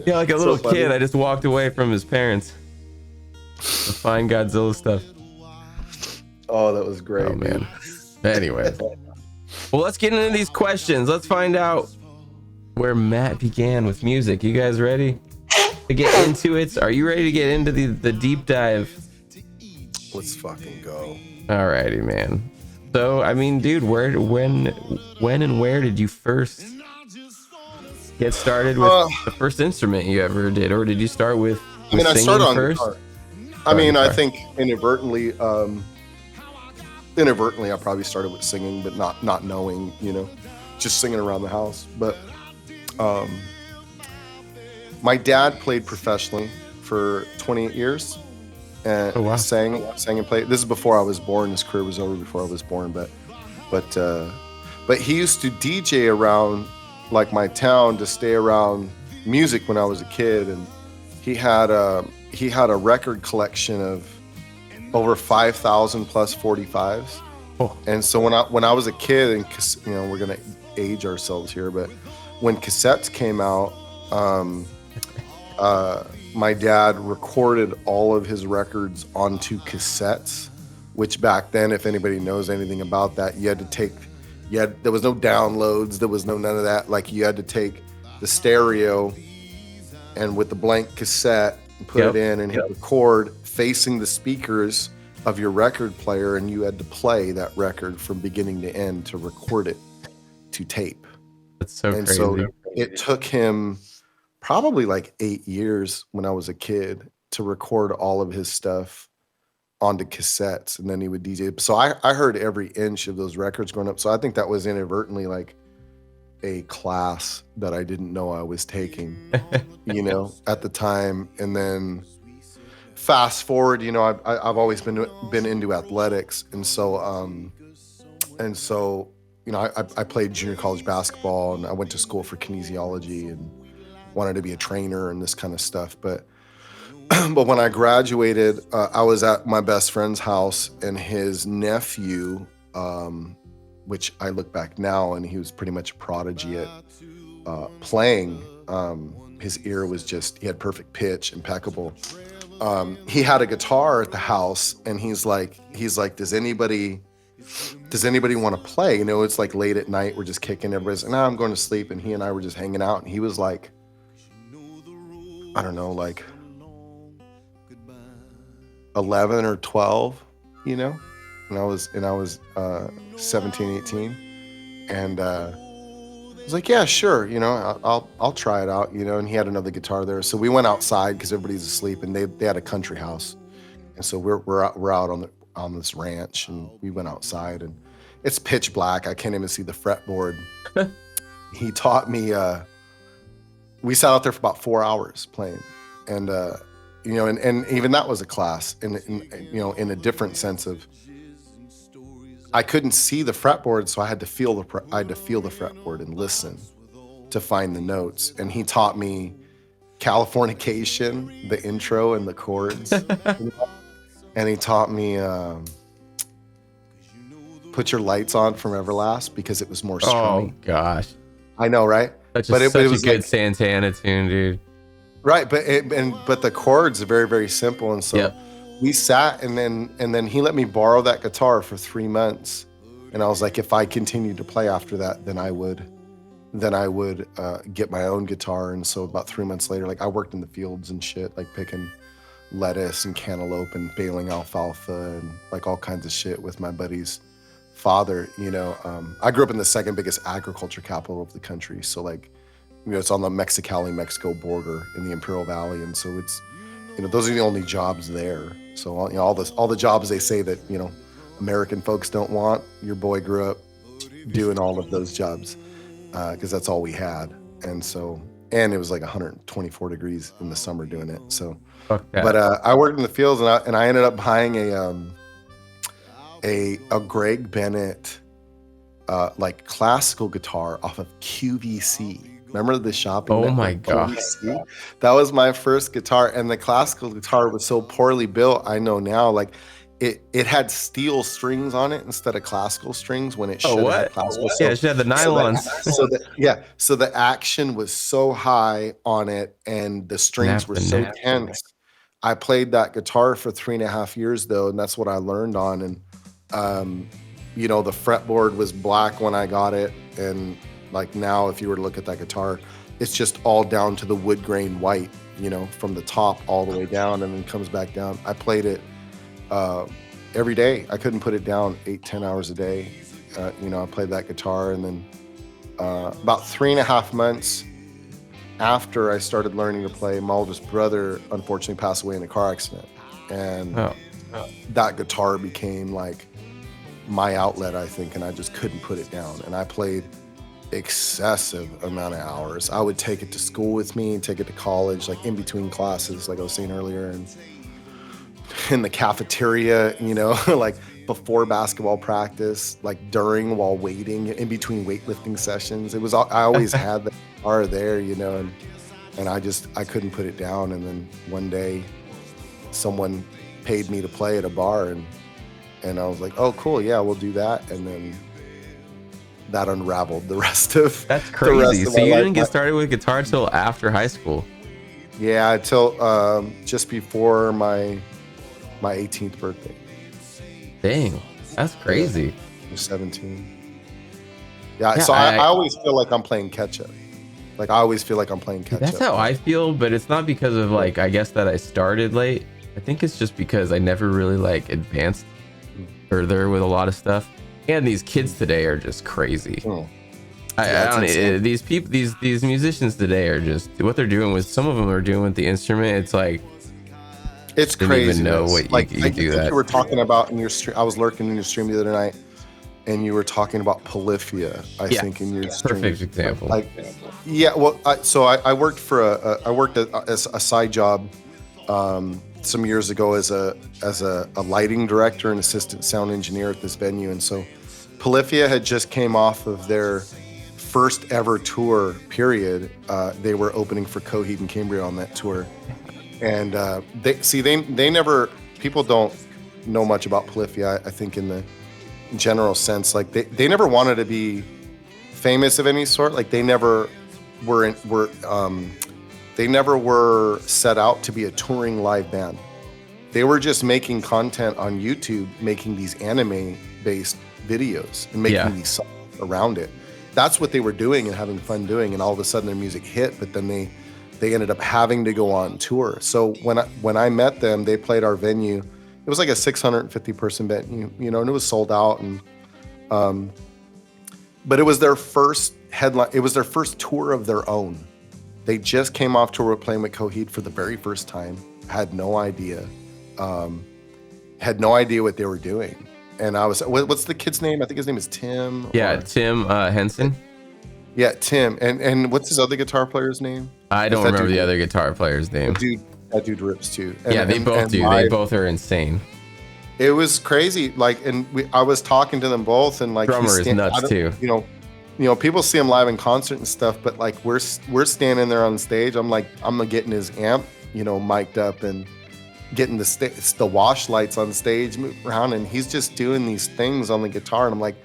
Like a little kid. I just walked away from his parents to find Godzilla stuff. Oh, that was great. Oh man. Anyway, well, let's get into these questions. Let's find out where Matt began with music. You guys ready to get into it? Are you ready to get into the deep dive? Let's fucking go. Alrighty, man. So, I mean, dude, when and where did you first get started with the first instrument you ever did, or did you start with I started on first? guitar. I mean, I think inadvertently, I probably started with singing, but not knowing, just singing around the house. But my dad played professionally for 28 years and sang and played. This is before I was born. His career was over before I was born, but he used to DJ around like my town to stay around music when I was a kid, and he had a record collection of over 5,000 plus 45s. Oh. And so when I was a kid, and we're gonna age ourselves here, but when cassettes came out, my dad recorded all of his records onto cassettes, which back then, if anybody knows anything about that, there was no downloads, there was none of that. Like, you had to take the stereo and with the blank cassette put it in and hit record facing the speakers of your record player, and you had to play that record from beginning to end to record it to tape. That's so crazy. So it took him probably like 8 years when I was a kid to record all of his stuff onto cassettes, and then he would DJ. So I heard every inch of those records growing up. So I think that was inadvertently like a class that I didn't know I was taking, at the time. And then fast forward, I've always been into athletics, and so I played junior college basketball, and I went to school for kinesiology and wanted to be a trainer and this kind of stuff. But when I graduated, I was at my best friend's house, and his nephew, which I look back now, and he was pretty much a prodigy at playing. His ear was he had perfect pitch, impeccable. He had a guitar at the house, and he's like, does anybody want to play? It's like late at night, we're just kicking, everybody's like, nah, I'm going to sleep. And he and I were just hanging out, and he was like, I don't know, like 11 or 12, and I was 17, 18, and I was like, yeah, sure, I'll try it out, and he had another guitar there. So we went outside because everybody's asleep, and they had a country house, and so we're out on this ranch, and we went outside, and it's pitch black. I can't even see the fretboard. He taught me. We sat out there for about 4 hours playing, and and even that was a class in a different sense of, I couldn't see the fretboard, so I had to feel the fretboard and listen to find the notes. And he taught me Californication, the intro and the chords, and he taught me Put Your Lights On from Everlast, because it was more strummy. Oh gosh, I know, right? That's such a good Santana tune, dude. Right, but the chords are very, very simple, and so we sat, and then he let me borrow that guitar for 3 months, and I was like, if I continued to play after that, then I would get my own guitar. And so about 3 months later, like, I worked in the fields and shit, like picking lettuce and cantaloupe and baling alfalfa and like all kinds of shit with my buddy's father. I grew up in the second biggest agriculture capital of the country, so like, it's on the Mexicali-Mexico border in the Imperial Valley, and so it's, those are the only jobs there. So all the jobs they say that American folks don't want, your boy grew up doing all of those jobs, because that's all we had. And so, and it was like 124 degrees in the summer doing it. So, but I worked in the fields, and I ended up buying a Greg Bennett like classical guitar off of QVC. Remember the shopping? Oh my gosh. That was my first guitar, and the classical guitar was so poorly built. I know now, like it had steel strings on it instead of classical strings when it should have classical. Yeah, it should have the nylons. So the action was so high on it, and the strings were so tense. I played that guitar for 3.5 years though, and that's what I learned on. And the fretboard was black when I got it, and like now, if you were to look at that guitar, it's just all down to the wood grain white, from the top all the way down, and then comes back down. I played it every day. I couldn't put it down 8-10 hours a day. I played that guitar, and then about 3.5 months after I started learning to play, my oldest brother unfortunately passed away in a car accident. and that guitar became like my outlet, I think, and I just couldn't put it down. And I played excessive amount of hours. I would take it to school with me, take it to college, like in between classes, like I was saying earlier, and in the cafeteria, you know, like before basketball practice, like during, while waiting, in between weightlifting sessions. It was, I always had the guitar there, you know, and I couldn't put it down. And then one day someone paid me to play at a bar, and I was like, oh, cool, yeah, we'll do that. And then that unraveled the rest of that's crazy. So you didn't get started with guitar until after high school? Yeah, until just before my 18th birthday. Dang, that's crazy. I was 17. Yeah, so I always feel like I'm playing catch up. Like I always feel like I'm playing catch up. That's how I feel, but it's not because of like, I guess that I started late. I think it's just because I never really like advanced further with a lot of stuff. And these kids today are just crazy. I don't. These people, these musicians today are just, what they're doing with, some of them are doing with the instrument. It's like, it's crazy. Even know what like you do that. You were talking about in your stream. I was lurking in your stream the other night, and you were talking about polyphia. I think in your stream. Perfect example. Like, yeah. Well, I worked for I worked as a side job some years ago as a lighting director and assistant sound engineer at this venue, and so Polyphia had just came off of their first ever tour. Period. They were opening for Coheed and Cambria on that tour, and they never, people don't know much about Polyphia. I think in the general sense, like they never wanted to be famous of any sort. Like they never they never were set out to be a touring live band. They were just making content on YouTube, making these anime-based videos and making these songs around it. That's what they were doing and having fun doing. And all of a sudden their music hit, but then they ended up having to go on tour. So when I met them, they played our venue. It was like a 650 person venue, you know, and it was sold out. And but it was their first headline. It was their first tour of their own. They just came off tour playing with Coheed for the very first time. Had no idea what they were doing. And I was, what's the kid's name? I think his name is Tim. Yeah, Tim Henson. Yeah, Tim. And what's his other guitar player's name? I don't remember the other guitar player's name. That dude rips too. They both do. They both are insane. It was crazy. Like, I was talking to them both, and like, drummer is nuts too. You know, people see him live in concert and stuff, but like we're standing there on stage. I'm getting his amp, you know, mic'd up and getting the wash lights on stage, moving around, and he's just doing these things on the guitar, and I'm like,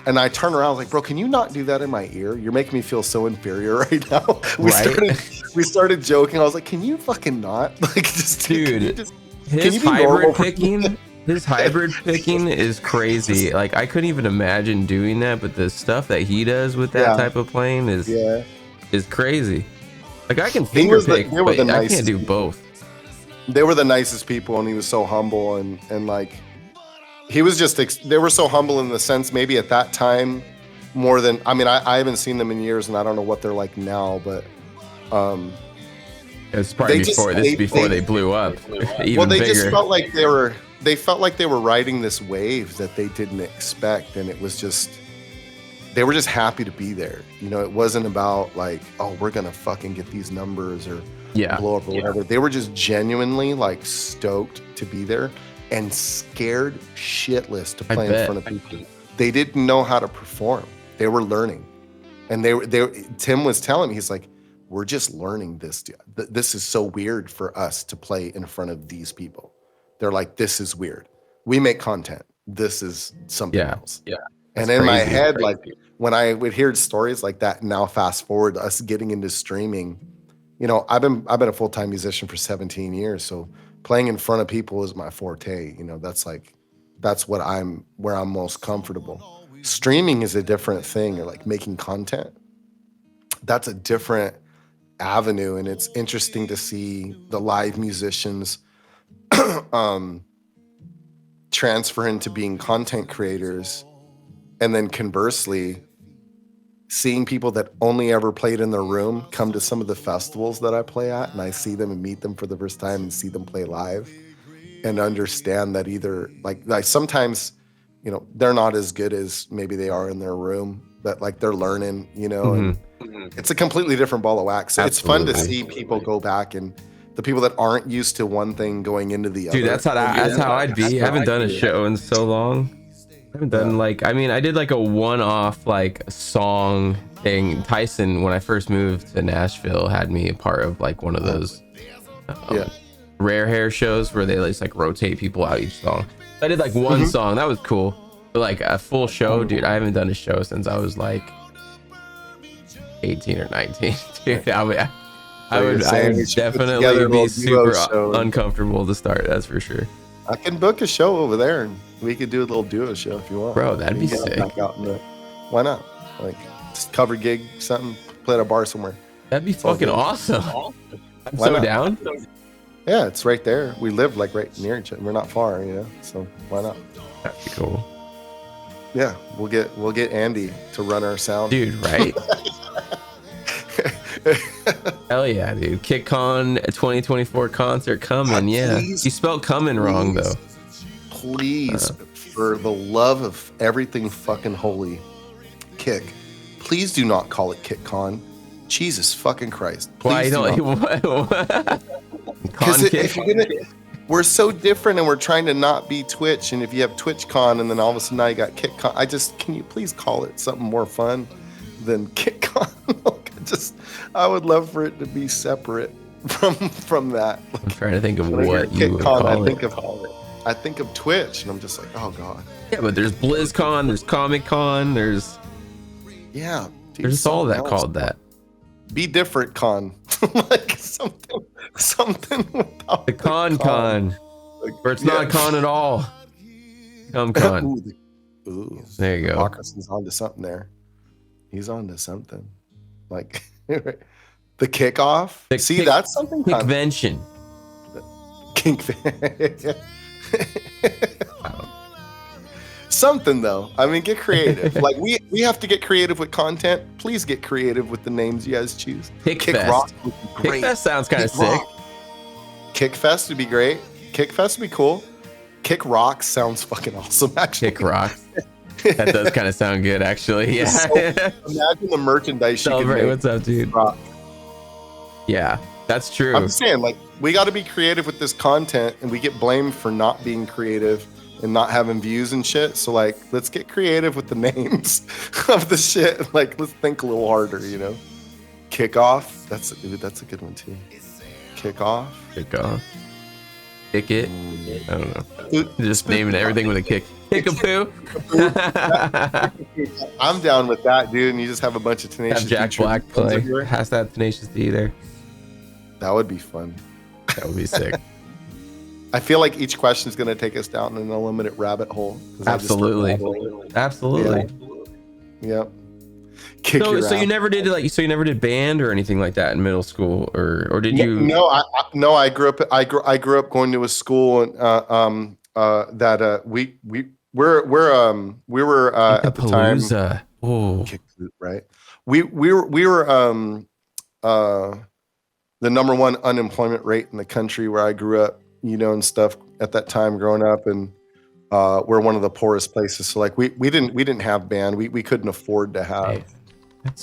and I turn around, I was like, bro, can you not do that in my ear? You're making me feel so inferior right now. We started joking. I was like, can you fucking not? Like, just dude, his hybrid picking. His hybrid picking is crazy. Like, I couldn't even imagine doing that, but the stuff that he does with that type of playing is crazy. Like, I can finger pick, but I can't do both. They were the nicest people, and he was so humble, and like, he was just, they were so humble in the sense, maybe at that time, more than, I mean, I haven't seen them in years, and I don't know what they're like now, but it was probably before they blew up. Well, they just felt like they were riding this wave that they didn't expect, and it was just, they were just happy to be there. You know, it wasn't about like, oh, we're gonna fucking get these numbers or blow up or whatever. They were just genuinely like stoked to be there and scared shitless to play in front of people. They didn't know how to perform. They were learning, and Tim was telling me, he's like, we're just learning this. This is so weird for us to play in front of these people. They're like, this is weird. We make content. This is something else. Yeah. And in my head, like when I would hear stories like that, now fast forward us getting into streaming, you know, I've been a full-time musician for 17 years. So playing in front of people is my forte. You know, that's where I'm most comfortable. Streaming is a different thing, or like making content. That's a different avenue. And it's interesting to see the live musicians transfer into being content creators, and then conversely seeing people that only ever played in their room come to some of the festivals that I play at, and I see them and meet them for the first time and see them play live. and understand that either like sometimes, you know, they're not as good as maybe they are in their room, but like they're learning, you know, and it's a completely different ball of wax. So it's fun to see people go back, and the people that aren't used to one thing going into the other. Dude, that's how I'd be. I haven't done a show in so long. I haven't done like, I mean, I did like a one-off like song thing. Tyson, when I first moved to Nashville, had me a part of like one of those rare hair shows where they just like rotate people out each song. I did like one song, that was cool. But like a full show, dude, I haven't done a show since I was like 18 or 19. Dude, I would definitely be super uncomfortable to start, that's for sure. I can book a show over there and we could do a little duo show if you want. Bro, that'd be sick. Why not? Like, just cover gig, something, play at a bar somewhere. That'd be fucking awesome. I'm so down. Yeah, it's right there. We live like right near each other. We're not far, you know, so why not? That'd be cool. Yeah, we'll get Andy to run our sound. Dude, right? Hell yeah, dude. KickCon 2024 concert coming. Yeah, you spelled coming wrong though. Please, for the love of everything fucking holy, Kick, please do not call it KickCon. Jesus fucking Christ. Why don't you? Because if you're gonna, we're so different, and we're trying to not be Twitch. And if you have TwitchCon, and then all of a sudden now you got KickCon, can you please call it something more fun than KickCon? I would love for it to be separate from that. I'm trying to think of what you would call it. I think of Twitch, and I'm just like, oh god. Yeah, but there's BlizzCon, there's Comic Con, there's there's all that called that. Be different con, like something without the con. Like, where it's not a con at all. Con. Ooh, there you go. Moccason's onto something there. He's onto something. Like the kickoff. That's something. Convention. Something though. I mean, get creative. Like we have to get creative with content. Please get creative with the names you guys choose. Kickfest. Kickfest sounds kind of sick. Kickfest would be great. Kickfest would be cool. Kick Rocks sounds fucking awesome. Actually, Kick Rocks. That does kind of sound good, actually. Yeah. So, imagine the merchandise. Celebrate. What's up, dude? Rock. Yeah, that's true. I'm saying, like, we got to be creative with this content, and we get blamed for not being creative and not having views and shit. So, like, let's get creative with the names of the shit. Like, let's think a little harder, you know? Kickoff. That's a good one too. Kickoff. Kickoff. Kick it. I don't know. Just naming everything with a kick. Kick-a-poo. I'm down with that, dude. And you just have a bunch of Tenacious D. Have Jack Black play. Has that Tenacious D there. That would be fun. That would be sick. I feel like each question is going to take us down an unlimited rabbit hole. Absolutely. Yep. So you never did band or anything like that in middle school, or did you? No, I grew up. I grew up going to a school and that we were at the time. Oh, right. We were the number one unemployment rate in the country where I grew up, you know, and stuff at that time growing up, and we're one of the poorest places. So like we didn't have band. We couldn't afford to have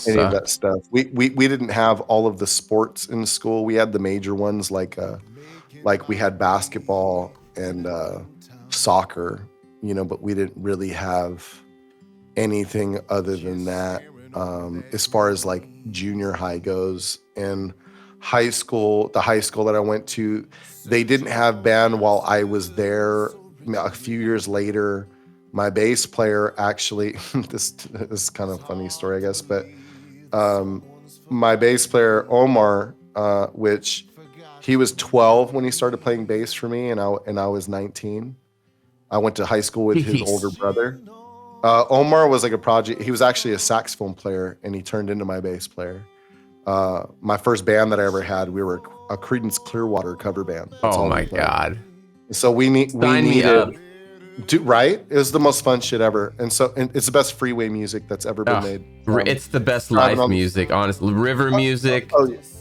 any of that stuff. We didn't have all of the sports in school. We had the major ones like we had basketball and soccer, you know, but we didn't really have anything other than that as far as like junior high goes. And high school, the high school that I went to, they didn't have band while I was there. A few years later, my bass player actually, this is kind of a funny story, I guess, but my bass player, Omar, which he was 12 when he started playing bass for me, and I was 19. I went to high school with his older brother. Omar was like a project. He was actually a saxophone player, and he turned into my bass player. My first band that I ever had, we were a Creedence Clearwater cover band. Oh my God. So we needed, right? It was the most fun shit ever. And it's the best freeway music that's ever been made. It's the best life music, honestly. River music,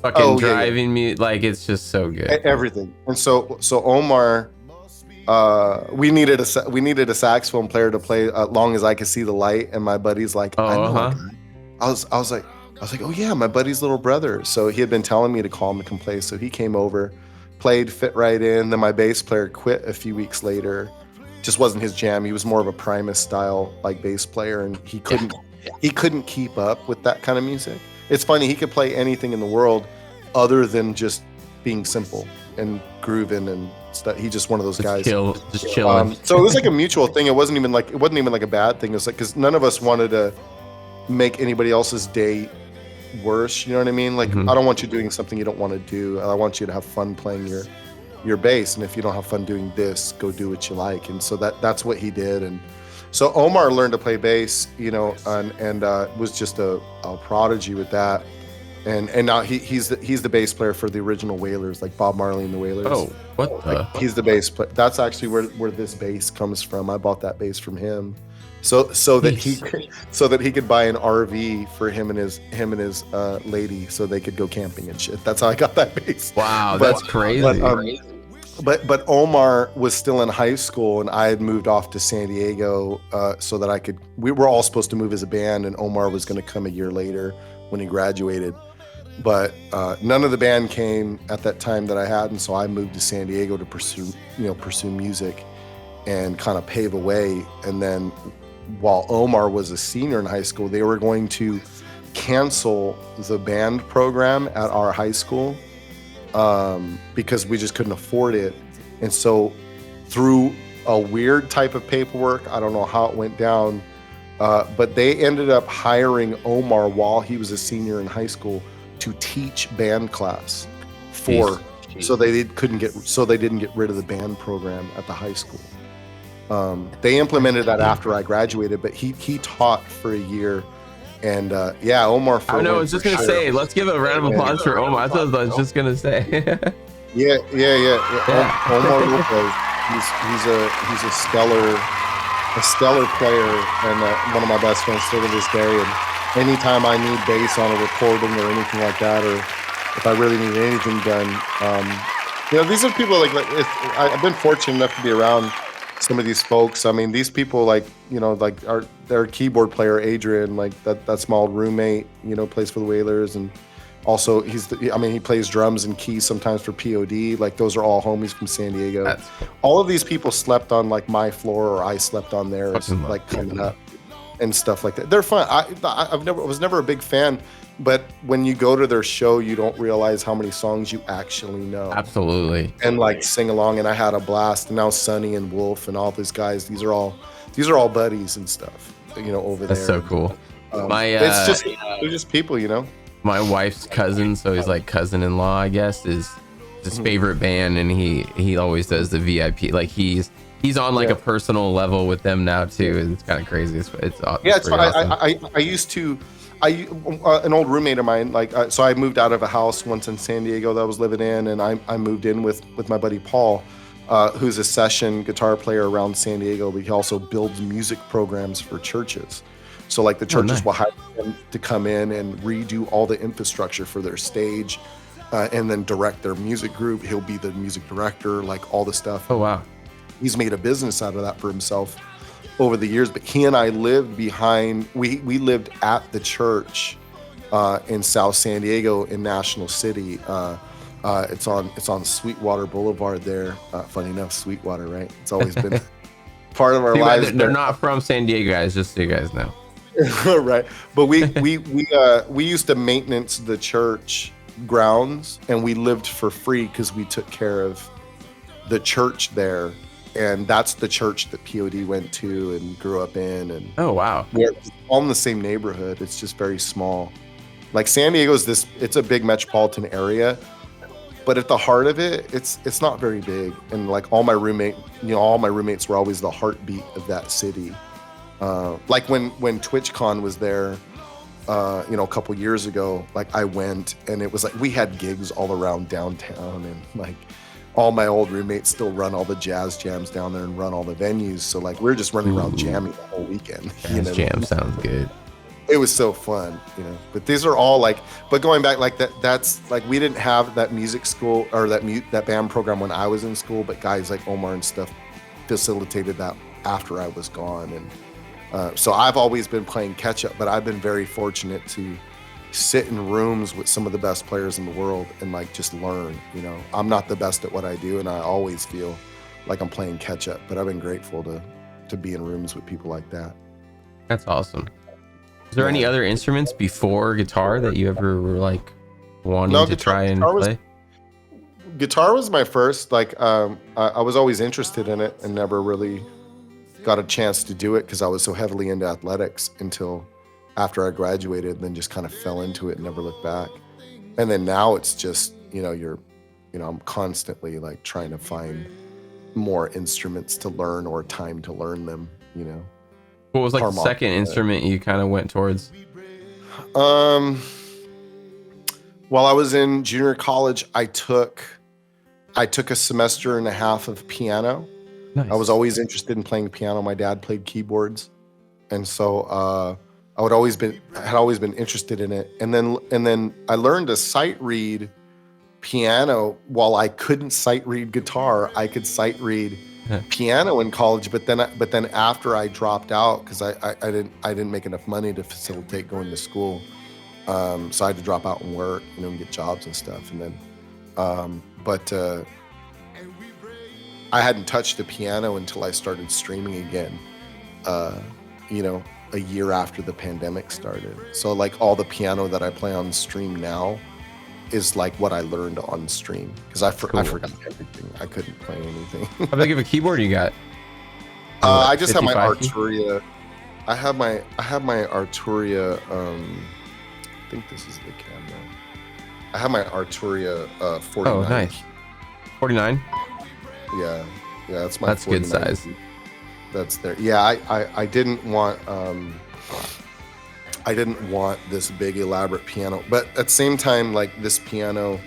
driving music. Like, it's just so good. Everything. And so Omar, we needed a saxophone player to play Long as I Could See the Light, and my buddy's like, I know a guy. I was like, oh yeah, my buddy's little brother. So he had been telling me to call him to come play. So he came over, played, fit right in. Then my bass player quit a few weeks later. Just wasn't his jam. He was more of a Primus style like bass player, and he couldn't keep up with that kind of music. It's funny, he could play anything in the world other than just being simple and grooving and stuff. He's just one of those guys. Just chilling. So it was like a mutual thing. It wasn't even like a bad thing. It was like, because none of us wanted to make anybody else's day worse. You know what I mean? Like, I don't want you doing something you don't want to do. I want you to have fun playing your bass. And if you don't have fun doing this, go do what you like. And so that's what he did. And so Omar learned to play bass, you know, and was just a prodigy with that. And now he's the bass player for the original Wailers, like Bob Marley and the Wailers. Oh, what the? Like, he's the bass player. That's actually where this bass comes from. I bought that bass from him, so that he could buy an RV for him and his lady, so they could go camping and shit. That's how I got that bass. Wow, that's crazy. But Omar was still in high school, and I had moved off to San Diego so that we were all supposed to move as a band, and Omar was going to come a year later when he graduated. But none of the band came at that time that I had, and so I moved to San Diego to pursue music and kind of pave a way. And then while Omar was a senior in high school, they were going to cancel the band program at our high school because we just couldn't afford it. And so through a weird type of paperwork, I don't know how it went down, but they ended up hiring Omar while he was a senior in high school to teach band class so they didn't get rid of the band program at the high school. They implemented that after I graduated, but he taught for a year. And Omar. I know. I was just gonna say, let's give a round of applause for Omar. That's what I was just gonna say. Yeah. Omar Lopez. He's a stellar player, and one of my best friends still to this day. And anytime I need bass on a recording or anything like that, or if I really need anything done, these are people I've been fortunate enough to be around some of these folks. I mean, these people their keyboard player Adrian, like that's my old roommate, plays for the Wailers, and also he plays drums and keys sometimes for POD. Like, those are all homies from San Diego. All of these people slept on like my floor, or I slept on theirs, like coming up and stuff like that. They're fun. I was never a big fan, but when you go to their show, you don't realize how many songs you actually know. Absolutely. And like sing along, and I had a blast. And now Sonny and Wolf and all these guys, these are all buddies and stuff, over there. That's so cool. They're just people, My wife's cousin, so he's like cousin-in-law, I guess, is his favorite band, and he always does the VIP. Like, he's on like a personal level with them now too, and it's kind of crazy. It's awesome. I used to. An old roommate of mine, so I moved out of a house once in San Diego that I was living in, and I moved in with my buddy Paul, who's a session guitar player around San Diego, but he also builds music programs for churches. So like the churches will hire him to come in and redo all the infrastructure for their stage, and then direct their music group. He'll be the music director, like all the stuff. Oh, wow. He's made a business out of that for himself over the years. But he and I lived we lived at the church in South San Diego in National City. It's on Sweetwater Boulevard there. Funny enough, Sweetwater, right? It's always been part of our lives. They're not from San Diego, guys, just so you guys know. Right. But we used to maintenance the church grounds, and we lived for free because we took care of the church there. And that's the church that POD went to and grew up in. And oh, wow. We're all in the same neighborhood. It's just very small. Like, San Diego's it's a big metropolitan area, but at the heart of it, it's not very big. And like all my roommates were always the heartbeat of that city. Like when TwitchCon was there, a couple years ago, like I went, and it was like we had gigs all around downtown, and like all my old roommates still run all the jazz jams down there and run all the venues. So like we're just running around jamming the whole weekend. Jazz jam sounds good. It was so fun, But these are all but going back like that's like we didn't have that music school or that band program when I was in school, but guys like Omar and stuff facilitated that after I was gone. And so I've always been playing catch up, but I've been very fortunate to sit in rooms with some of the best players in the world and like just learn. You know, I'm not the best at what I do, and I always feel like I'm playing catch up, but I've been grateful to be in rooms with people like that. That's awesome. Is there any other instruments before guitar that you ever were like wanting to try and play? Guitar was my first. Like, I was always interested in it and never really got a chance to do it because I was so heavily into athletics until after I graduated, and then just kind of fell into it and never looked back. And then now it's just, I'm constantly like trying to find more instruments to learn or time to learn them, What was like the second instrument you kind of went towards? While I was in junior college, I took a semester and a half of piano. Nice. I was always interested in playing piano. My dad played keyboards, and so I had always been interested in it. And then I learned to sight read piano. While I couldn't sight read guitar, I could sight read piano in college. But then after I dropped out because I didn't make enough money to facilitate going to school, so I had to drop out and work, and get jobs and stuff. And then, but I hadn't touched a piano until I started streaming again. A year after the pandemic started. So like all the piano that I play on stream now is like what I learned on stream because I forgot everything. I couldn't play anything. How big of a keyboard you got? I just have my Arturia. I have my Arturia. I think this is the camera. I have my Arturia 49. Oh, nice. 49. Yeah, that's my. That's 49. Good size. That's there. Yeah, I didn't want this big elaborate piano, but at the same time, like this piano,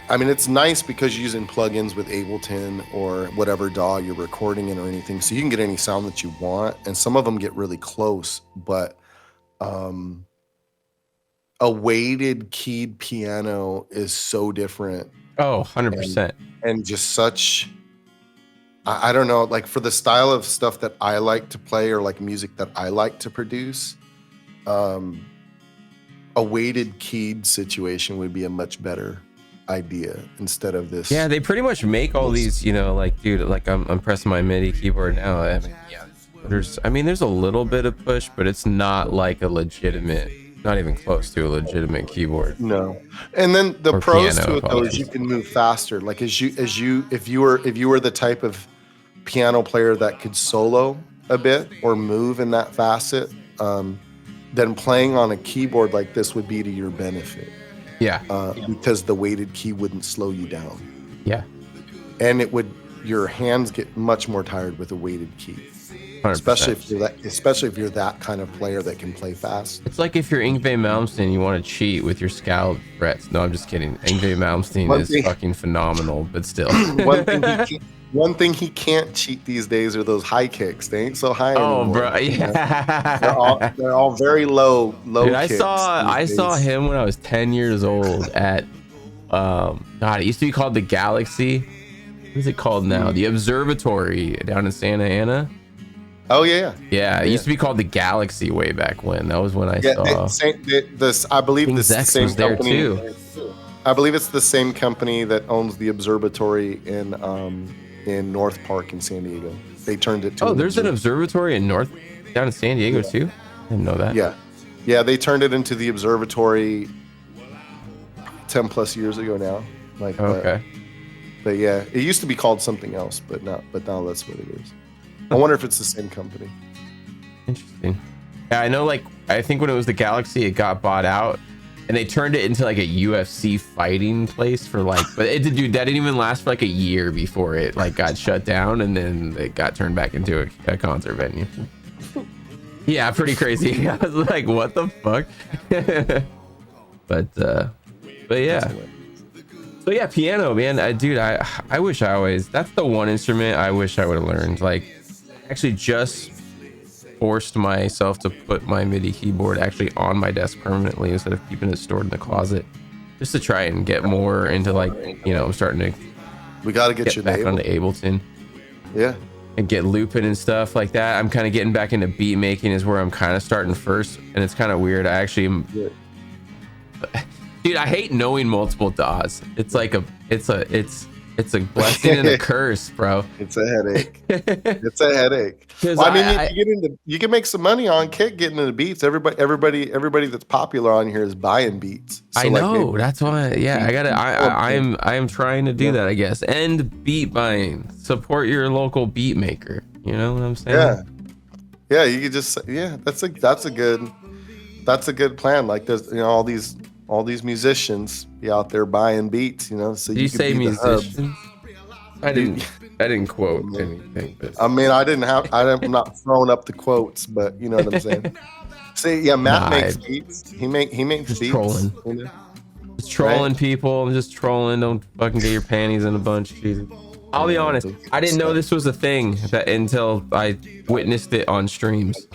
I mean, it's nice because you're using plugins with Ableton or whatever DAW you're recording in or anything, so you can get any sound that you want, and some of them get really close, but a weighted keyed piano is so different. Oh, 100%. And just such, I don't know, like for the style of stuff that I like to play or like music that I like to produce, a weighted keyed situation would be a much better idea instead of this. Yeah, they pretty much make all these, like, dude, like I'm pressing my MIDI keyboard now. I mean, yeah, there's a little bit of push, but it's not like a legitimate, not even close to a legitimate keyboard. No. And then the pros to it though is you can move faster. Like if you were the type of piano player that could solo a bit or move in that facet, then playing on a keyboard like this would be to your benefit. Yeah. Because the weighted key wouldn't slow you down. Yeah. And your hands get much more tired with a weighted key. 100%. Especially if you're that kind of player that can play fast. It's like if you're Yngwie Malmsteen, you want to cheat with your scallop frets. No, I'm just kidding. Yngwie Malmsteen is fucking phenomenal, but still. One thing he can't cheat these days are those high kicks. They ain't so high anymore. Oh, bro, yeah. They're all very low Dude, kicks. I saw him when I was 10 years old at it used to be called the Galaxy. What is it called now? The Observatory down in Santa Ana. Oh yeah. Yeah, it used to be called the Galaxy way back when. That was when I saw. I believe King the Zex same was there company. Too. I believe it's the same company that owns the Observatory in North Park in San Diego. They turned it to. Oh, there's an observatory down in San Diego too. I didn't know that. Yeah, they turned it into the Observatory 10 plus years ago now. Like, okay. But yeah, it used to be called something else, but now that's what it is. I wonder if it's the same company. Interesting. Yeah, I know. Like, I think when it was the Galaxy, it got bought out, and they turned it into like a UFC fighting place for like. But that didn't even last for like a year before it like got shut down, and then it got turned back into a concert venue. Yeah, pretty crazy. I was like, what the fuck? but yeah. So yeah, piano, man. Dude, I wish that's the one instrument I wish I would have learned. Like, actually just forced myself to put my MIDI keyboard actually on my desk permanently instead of keeping it stored in the closet, just to try and get more into like, I'm starting to we got to get you back onto Ableton. Yeah. And get looping and stuff like that. I'm kind of getting back into beat making is where I'm kind of starting first, and it's kind of weird. I actually am, dude, I hate knowing multiple DAWs. It's like it's a blessing and a curse, bro. It's a headache. It's a headache. Well, I mean, you can make some money on Kick getting into beats. Everybody that's popular on here is buying beats. So I know, that's why. Yeah, I am trying to do that, I guess. And beat buying. Support your local beat maker. You know what I'm saying? Yeah. You could just that's a good plan. Like there's all these musicians be out there buying beats. So you say musicians. I didn't quote anything. But. I mean, I'm not throwing up the quotes, but you know what I'm saying. See, yeah, Matt makes beats. He makes beats. Trolling. Just trolling people. I'm just trolling. Don't fucking get your panties in a bunch. Jesus. I'll be honest. I didn't know this was a thing until I witnessed it on streams.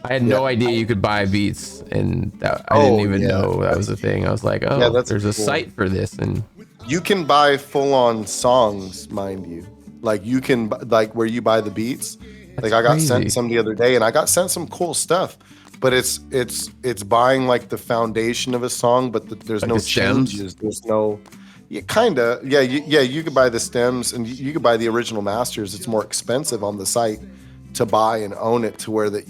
I had no idea you could buy beats, and I didn't even know that was a thing. I was like, there's a site for this, and you can buy full-on songs, mind you. Like you can where you buy the beats. Like I got sent some the other day, and I got sent some cool stuff. But it's buying like the foundation of a song, but there's like no changes. There's no, you could buy the stems, and you could buy the original masters. It's more expensive on the site to buy and own it to where that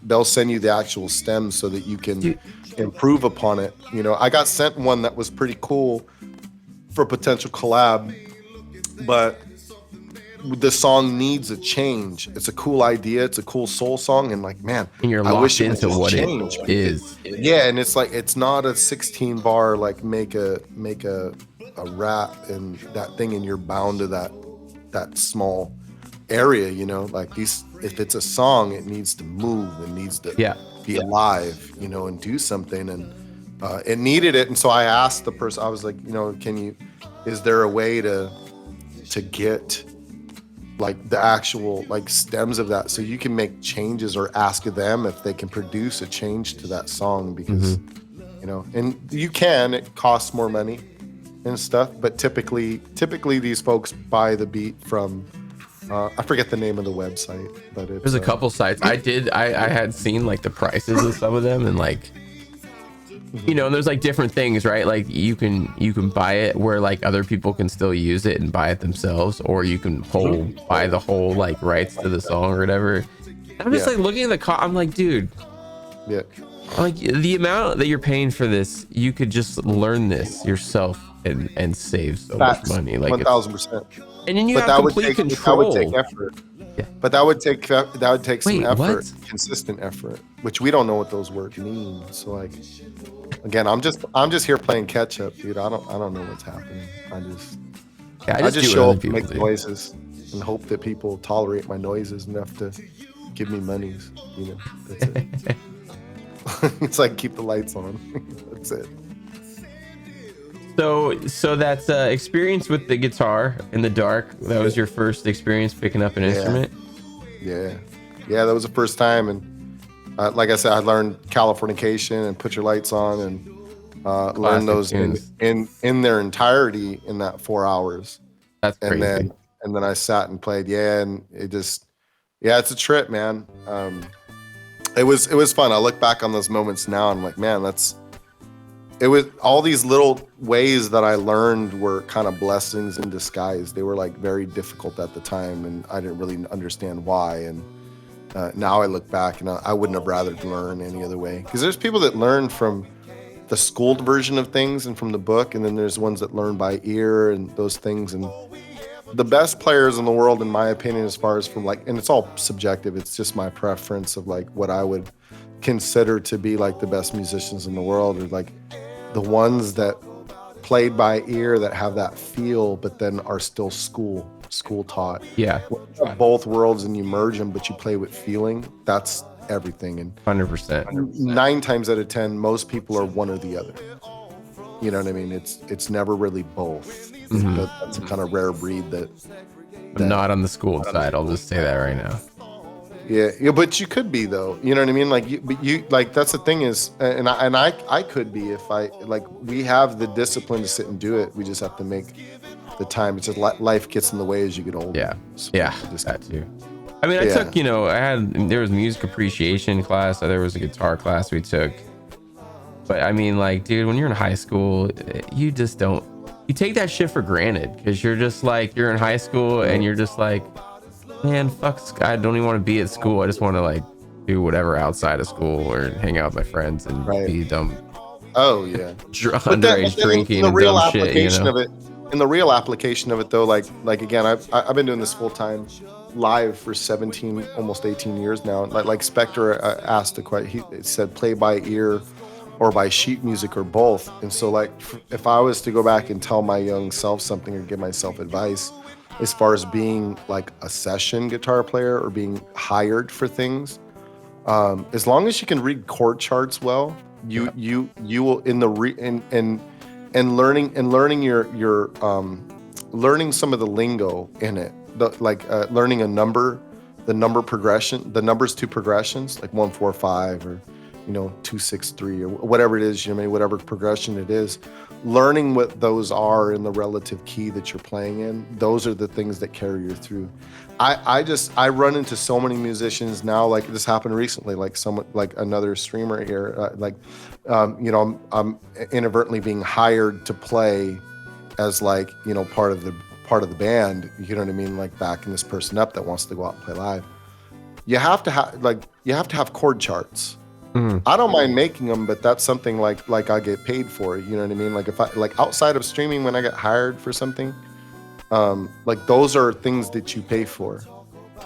they'll send you the actual stems so that you can improve upon it. I got sent one that was pretty cool for potential collab, but the song needs a change. It's a cool idea. It's a cool soul song. And like, man, and you're locked into what it is. Yeah. And it's like, it's not a 16 bar, like make a rap and that thing. And you're bound to that small area, like if it's a song, it needs to move. It needs to be alive, and do something. And it needed it. And so I asked the person, I was like, is there a way to get like the actual like stems of that so you can make changes, or ask them if they can produce a change to that song? Because and you can, it costs more money and stuff, but typically these folks buy the beat from I forget the name of the website, but there's a couple sites. I had seen like the prices of some of them, and like and there's like different things, right? Like you can buy it where like other people can still use it and buy it themselves, or you can buy the whole like rights to the song or whatever. I'm just like looking at I'm like, dude, like the amount that you're paying for this, you could just learn this yourself and save so much money, like 1,000%. And then you have complete control. That would take effort. Yeah. But that would take some effort, consistent effort, which we don't know what those words mean. So like, again, I'm just here playing catch up, dude. I don't know what's happening. I just show up, make noises, and hope that people tolerate my noises enough to give me monies. That's it. It's like keep the lights on. That's it. So that's experience with the guitar in the dark. That was your first experience picking up an instrument? Yeah, that was the first time. And like I said, I learned Californication and Put Your Lights On, and learned those in their entirety in that 4 hours. That's crazy. And then I sat and played. And it just, it's a trip, man. It was fun. I look back on those moments now, and I'm like, man, it was all these little ways that I learned were kind of blessings in disguise. They were like very difficult at the time, and I didn't really understand why. And now I look back, and I wouldn't have rather learn any other way. Because there's people that learn from the schooled version of things and from the book, and then there's ones that learn by ear and those things. And the best players in the world, in my opinion, as far as from like, and it's all subjective. It's just my preference of like what I would consider to be like the best musicians in the world, are like the ones that played by ear, that have that feel, but then are still school taught. Yeah. Both worlds, and you merge them, but you play with feeling. That's everything. And 100%. 9 times out of 10, most people are one or the other. You know what I mean? It's never really both. Mm-hmm. That's a kind of rare breed that I'm not on the school side. I'll just say that right now. Yeah, but you could be though. You know what I mean? Like you like that's the thing is, and I could be if I like. We have the discipline to sit and do it. We just have to make the time. It's just life gets in the way as you get older. Yeah, so just that too. I mean, I took, there was music appreciation class, there was a guitar class we took. But I mean, like, dude, when you're in high school, you just don't, you take that shit for granted because you're just like, you're in high school and you're just like, man, fuck, I don't even want to be at school. I just want to like do whatever outside of school or hang out with my friends and be dumb. Oh yeah, underage drinking and dumb shit. In the real application of it, though, like again, I've been doing this full time, live for 17, almost 18 years now. Like Spectre asked the question. He said, play by ear or by sheet music or both. And so, like, if I was to go back and tell my young self something or give myself advice, as far as being like a session guitar player or being hired for things, as long as you can read chord charts well, you will learning your learning some of the lingo in it, learning the number progression, the numbers to progressions, like 1 4 5 or 2 6 3 or whatever it is, whatever progression it is, learning what those are in the relative key that you're playing in. Those are the things that carry you through. I run into so many musicians now, like this happened recently, like someone, like another streamer here, I'm inadvertently being hired to play as like, part of the band, you know what I mean? Like backing this person up that wants to go out and play live. You have to have chord charts. Mm-hmm. I don't mind making them, but that's something like I get paid for, you know what I mean? Like if I, like outside of streaming, when I get hired for something, like those are things that you pay for,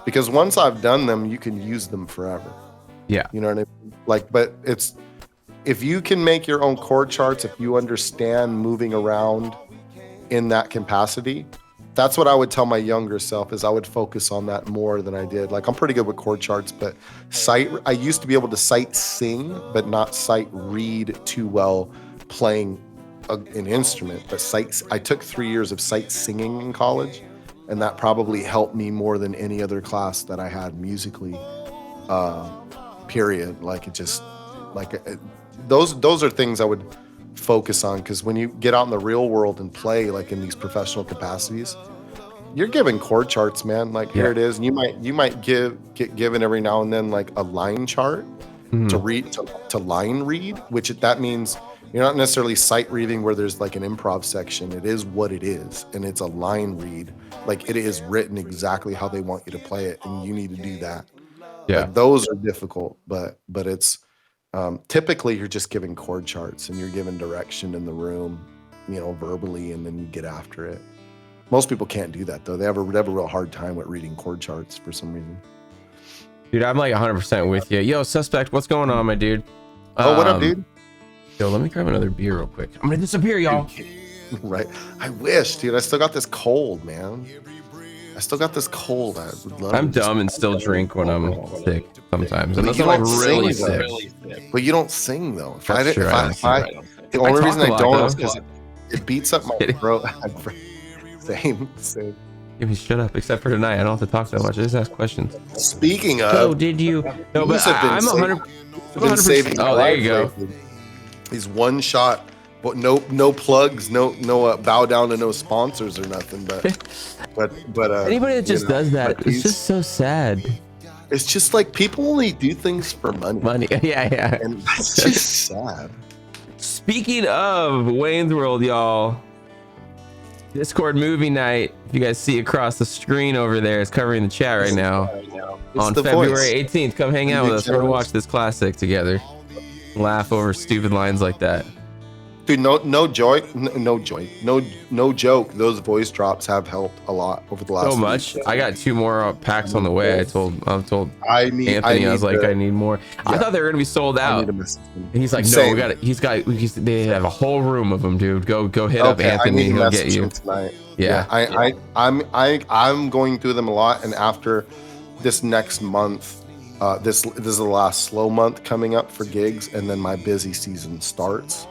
because once I've done them, you can use them forever. Yeah. You know what I mean? Like, but it's, if you can make your own chord charts, if you understand moving around in that capacity, that's what I would tell my younger self, is I would focus on that more than I did. Like, I'm pretty good with chord charts, but I used to be able to sight sing, but not sight read too well playing an instrument. But I took 3 years of sight singing in college, and that probably helped me more than any other class that I had musically, period. Like, it just, like, those are things I would focus on, because when you get out in the real world and play like in these professional capacities, you're given chord charts, man. Like, here it is, and you might get given every now and then like a line chart to read, to line read, which that means you're not necessarily sight reading where there's like an improv section. It is what it is, and it's a line read. Like, it is written exactly how they want you to play it, and you need to do that. Like, those are difficult, but it's typically you're just giving chord charts and you're given direction in the room, verbally, and then you get after it. Most people can't do that, though. They have a real hard time with reading chord charts for some reason. Dude, I'm like 100% with you. Yo, Suspect, what's going on, my dude? Oh, what up, dude? Yo, let me grab another beer real quick. I'm gonna disappear, y'all. Right. I wish, dude. I still got this cold, man. I still got this cold. I would love. I'm dumb and still drink when I'm sick sometimes. Unless I'm like really sick. But you don't sing though. That's true. The only reason I don't is because it beats up my throat. Same. Give me shut up. Except for tonight, I don't have to talk that much. I just ask questions. Speaking of, oh, did you? No, but I'm 100%. Oh, there you go. He's one shot. But no plugs, no bow down to no sponsors or nothing. But anybody that just does that, it's just so sad. It's just like, people only do things for money. Yeah. And that's just sad. Speaking of Wayne's World, y'all, Discord movie night. If you guys see across the screen over there, it's covering the chat right now. On February 18th, come hang out with us. We're gonna watch this classic together. Laugh over stupid lines like that. Dude, no joke. Those voice drops have helped a lot over the last. So much. Week. I got 2 more packs on the way. I told Anthony, I need more. Yeah. I thought they were gonna be sold out. He's like, no, we got it. They have a whole room of them, dude. Go hit up Anthony. He'll get you tonight. Yeah. I'm going through them a lot, and after this next month, this is the last slow month coming up for gigs, and then my busy season starts.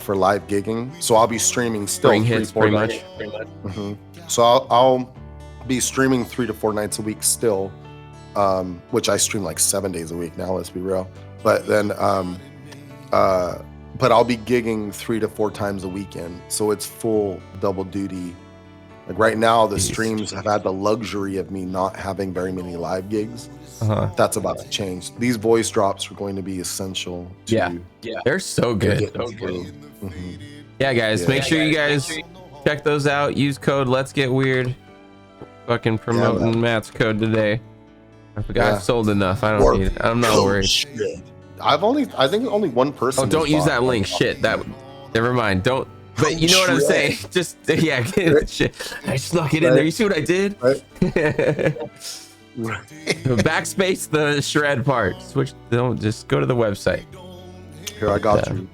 For live gigging, so I'll be streaming still. Spring hits pretty much. Mm-hmm. So I'll be streaming 3 to 4 nights a week still, which I stream like 7 days a week now. Let's be real. But then, but I'll be gigging 3 to 4 times a weekend. So it's full double duty Like right now, the streams have had the luxury of me not having very many live gigs. That's about to change. These voice drops are going to be essential to they're so good. Yeah, guys, make sure you guys check those out. Use code Let's Get Weird. Fucking promoting Matt's code today. I forgot I sold enough. I don't need it. I'm not worried. I think only one person. Oh, don't use that link. Shit, never mind. Don't. But you know what I'm saying? Just shit. I snuck it in there. You see what I did? Backspace the shred part. Don't just go to the website. Here, I got you.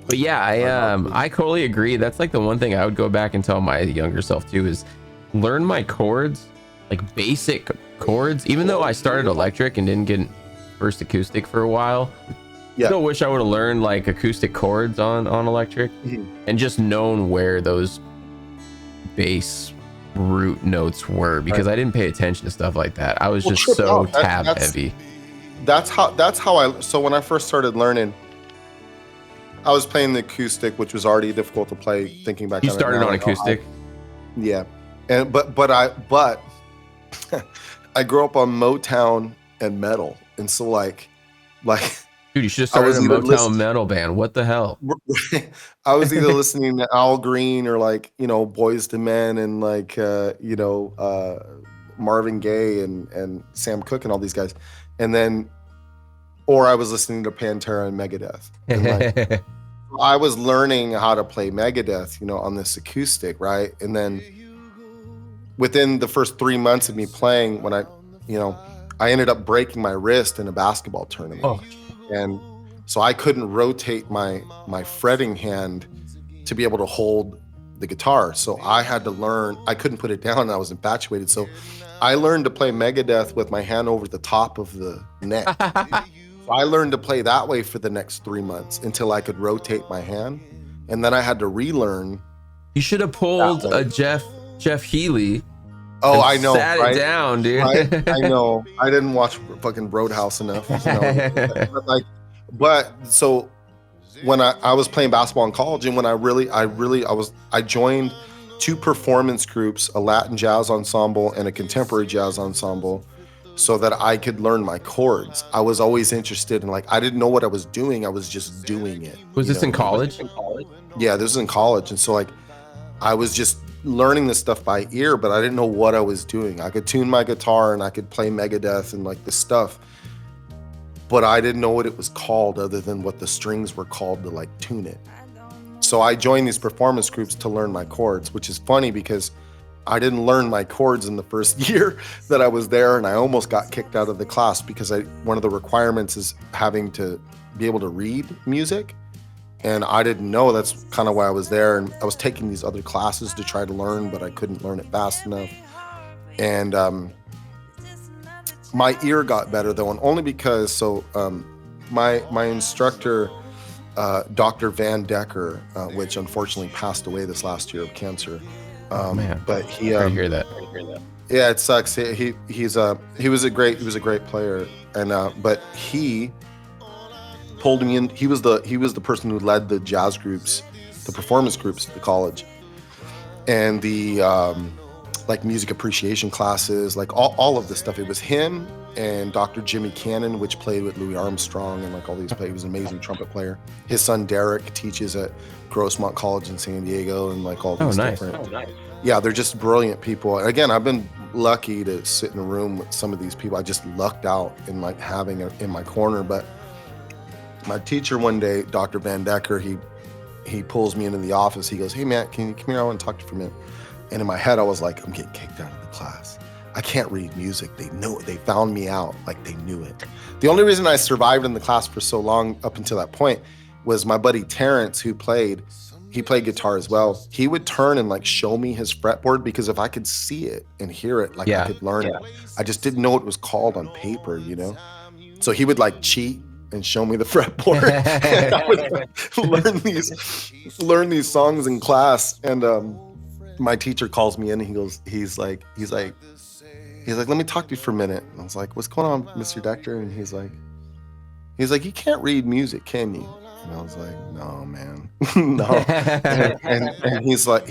But yeah, I totally agree. That's like the one thing I would go back and tell my younger self too is learn my chords, like basic chords. Even though I started electric and didn't get first acoustic for a while, still wish I would have learned like acoustic chords on electric and just known where those bass root notes were, because I didn't pay attention to stuff like that. I was just so tab heavy. That's how so when I first started learning, I was playing the acoustic, which was already difficult to play. Thinking back, you started on acoustic. But I grew up on Motown and metal, and so like dude, you should have started a Motown metal band. What the hell? I was either listening to Al Green or like, Boyz II Men and like Marvin Gaye and Sam Cooke and all these guys, and then or I was listening to Pantera and Megadeth. And like, I was learning how to play Megadeth, on this acoustic, right? And then within the first 3 months of me playing, when I ended up breaking my wrist in a basketball tournament. And so I couldn't rotate my fretting hand to be able to hold the guitar. So I had to learn, I couldn't put it down, and I was infatuated. So I learned to play Megadeth with my hand over the top of the neck. I learned to play that way for the next 3 months until I could rotate my hand. And then I had to relearn. You should have pulled a Jeff Healey. Oh, I know. Sat it down, dude. I know. I didn't watch fucking Roadhouse enough. But so when I was playing basketball in college, and when I joined 2 performance groups, a Latin jazz ensemble and a contemporary jazz ensemble, so that I could learn my chords. I was always interested in, I didn't know what I was doing. I was just doing it. Was this in college? Yeah, this was in college. And so I was just learning this stuff by ear, but I didn't know what I was doing. I could tune my guitar and I could play Megadeth and this stuff, but I didn't know what it was called other than what the strings were called to tune it. So I joined these performance groups to learn my chords, which is funny because I didn't learn my chords in the first year that I was there, and I almost got kicked out of the class because one of the requirements is having to be able to read music. And I didn't know. That's kind of why I was there. And I was taking these other classes to try to learn, but I couldn't learn it fast enough. And my ear got better though, and only because my instructor, Dr. Van Decker, which unfortunately passed away this last year of cancer. Man, but he I hear that. Yeah, it sucks. He was a great player, and but he pulled me in. He was the person who led the jazz groups, the performance groups at the college, and the music appreciation classes, all of this stuff. It was him and Dr. Jimmy Cannon, which played with Louis Armstrong and all these players. He was an amazing trumpet player. His son Derek teaches at Grossmont College in San Diego, and all these different. Nice. Yeah, they're just brilliant people. And again, I've been lucky to sit in a room with some of these people. I just lucked out in having it in my corner. But my teacher one day, Dr. Van Decker, he pulls me into the office. He goes, "Hey, Matt, can you come here? I want to talk to you for a minute." And in my head, I was like, I'm getting kicked out of the class. I can't read music. They know it. They found me out. They knew it. The only reason I survived in the class for so long up until that point was my buddy Terrence, who played guitar as well. He would turn and show me his fretboard, because if I could see it and hear it, I could learn it. I just didn't know what it was called on paper, So he would cheat and show me the fretboard. And I would learn these songs in class. And my teacher calls me in, and he's like, "Let me talk to you for a minute." And I was like, "What's going on, Mr. Dector?" And he's like, "You can't read music, can you?" And I was like, "No, man, no." And he's like,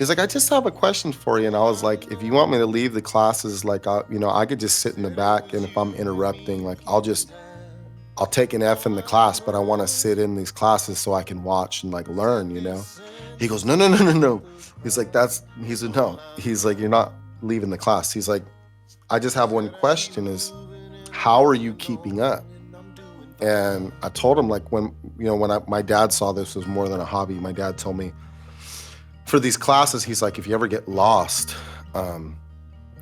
He's like, I just have a question for you. And I was like, if you want me to leave the classes, like, I could just sit in the back. And if I'm interrupting, like, I'll take an F in the class, but I want to sit in these classes so I can watch and like learn, He goes, no. He's like, no. He's like, you're not leaving the class. He's like, I just have one question is, how are you keeping up? And I told him, like, when my dad saw this was more than a hobby, my dad told me for these classes, he's like, if you ever get lost,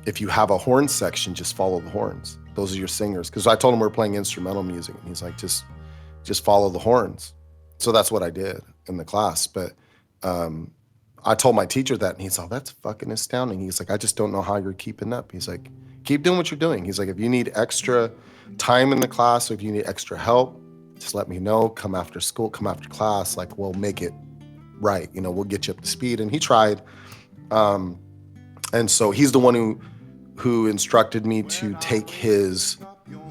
if you have a horn section, just follow the horns. Those are your singers. Because I told him we're playing instrumental music, and he's like, just follow the horns. So that's what I did in the class. But I told my teacher that, and he's like, that's fucking astounding. He's like, I just don't know how you're keeping up. He's like, keep doing what you're doing. He's like, if you need extra time in the class, or if you need extra help, just let me know. Come after school, come after class. Like, we'll make it right. We'll get you up to speed. And he tried. And so he's the one who instructed me to take his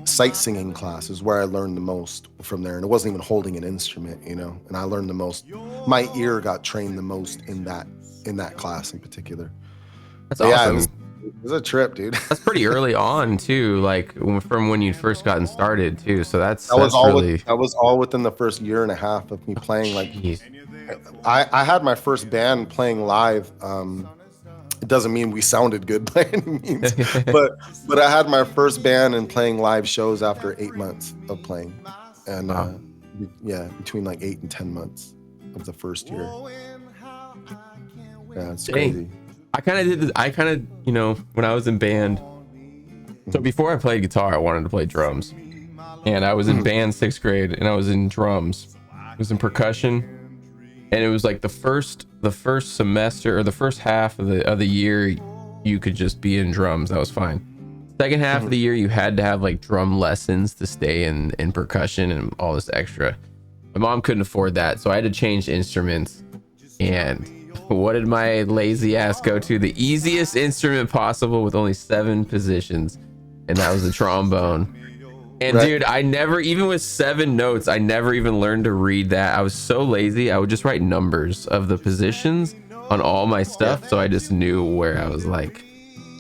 sight singing classes, where I learned the most from there. And it wasn't even holding an instrument, and I learned the most. My ear got trained the most in that class in particular. That's awesome. Yeah, it was a trip, dude. That's pretty early on too, like from when you first gotten started too. So that was all within the first year and a half of me playing. Like, I had my first band playing live. It doesn't mean we sounded good by any means, but I had my first band and playing live shows after 8 months of playing, and wow. Between like 8 and 10 months of the first year. Yeah, it's crazy. I kind of when I was in band. So before I played guitar, I wanted to play drums, and I was in band 6th grade, and I was in drums. I was in percussion, and it was like the first semester or the first half of the year, you could just be in drums. That was fine. Second half of the year, you had to have like drum lessons to stay in percussion and all this extra. My mom couldn't afford that, so I had to change instruments. And what did my lazy ass go to? The easiest instrument possible with only 7 positions, and that was the trombone. And right. Dude, I never, even with 7 notes, I never even learned to read that. I was so lazy. I would just write numbers of the positions on all my stuff, so I just knew where I was like.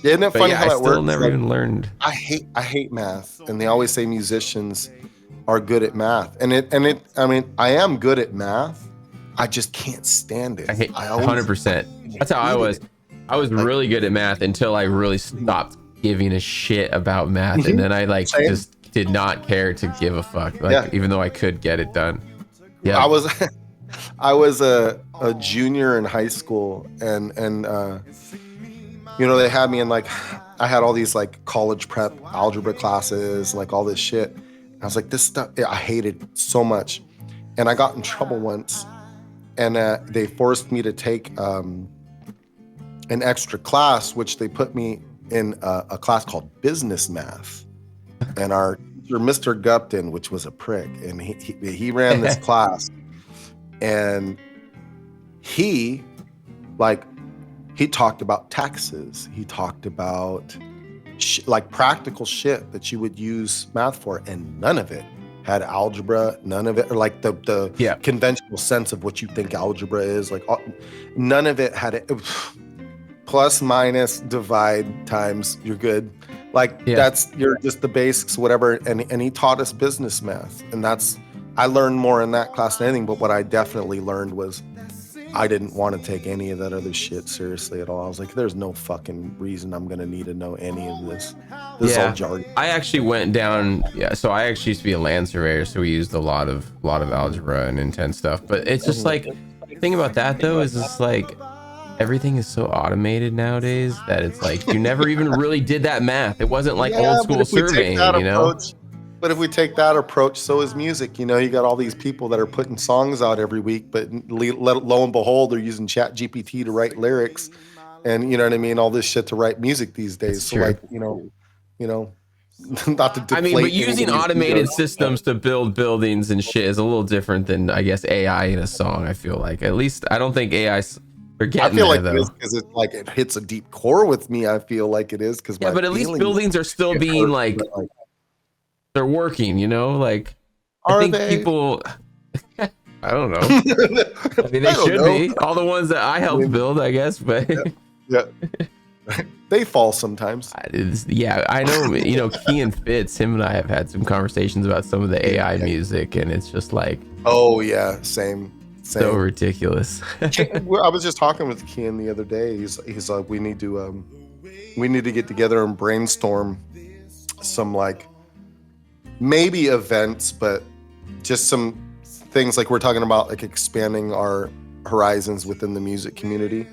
Yeah, isn't it funny how that works? I still never even learned. I hate math, and they always say musicians are good at math, and I mean, I am good at math. I just can't stand it. I hate 100%. That's how I was. I was really good at math until I really stopped giving a shit about math, and then I just did not care to give a fuck, even though I could get it done. Yeah, I was a junior in high school, and they had me in I had all these college prep algebra classes, all this shit. I was like, this stuff I hated so much, and I got in trouble once, and they forced me to take an extra class, which they put me in a class called business math, and our teacher, Mr. Gupton, which was a prick, and he ran this class, and he talked about taxes, he talked about practical shit that you would use math for, and none of it had algebra, none of it, or the conventional sense of what you think algebra is, none of it had it. Plus, minus, divide, times, you're good. You're just the basics, whatever. And he taught us business math. And I learned more in that class than anything. But what I definitely learned was I didn't want to take any of that other shit seriously at all. I was like, there's no fucking reason I'm going to need to know any of this. This is all jargon. I actually went down. Yeah. So I actually used to be a land surveyor. So we used a lot of algebra and intense stuff. But it's just the thing about that, though, is it's everything is so automated nowadays that it's you never even really did that math. It wasn't old school surveying, But if we take that approach, so is music. You got all these people that are putting songs out every week, but lo and behold, they're using Chat GPT to write lyrics, and you know what I mean, all this shit to write music these days. That's so not to deflate. But using automated systems to build buildings and shit is a little different than, I guess, AI in a song. I feel at least I don't think AI. I feel it is because it hits a deep core with me. I feel like it is because but at least buildings are still being they're working. I think they? people. I don't know. I mean, they should be. All the ones that I helped build, I guess, but yeah. They fall sometimes. Yeah, I know. You know, Key and Fitz, him and I have had some conversations about some of the AI music, and it's just like, oh yeah, same. So ridiculous. I was just talking with Kian the other day. He's like, we need to get together and brainstorm some like maybe events, but just some things like we're talking about, like expanding our horizons within the music community.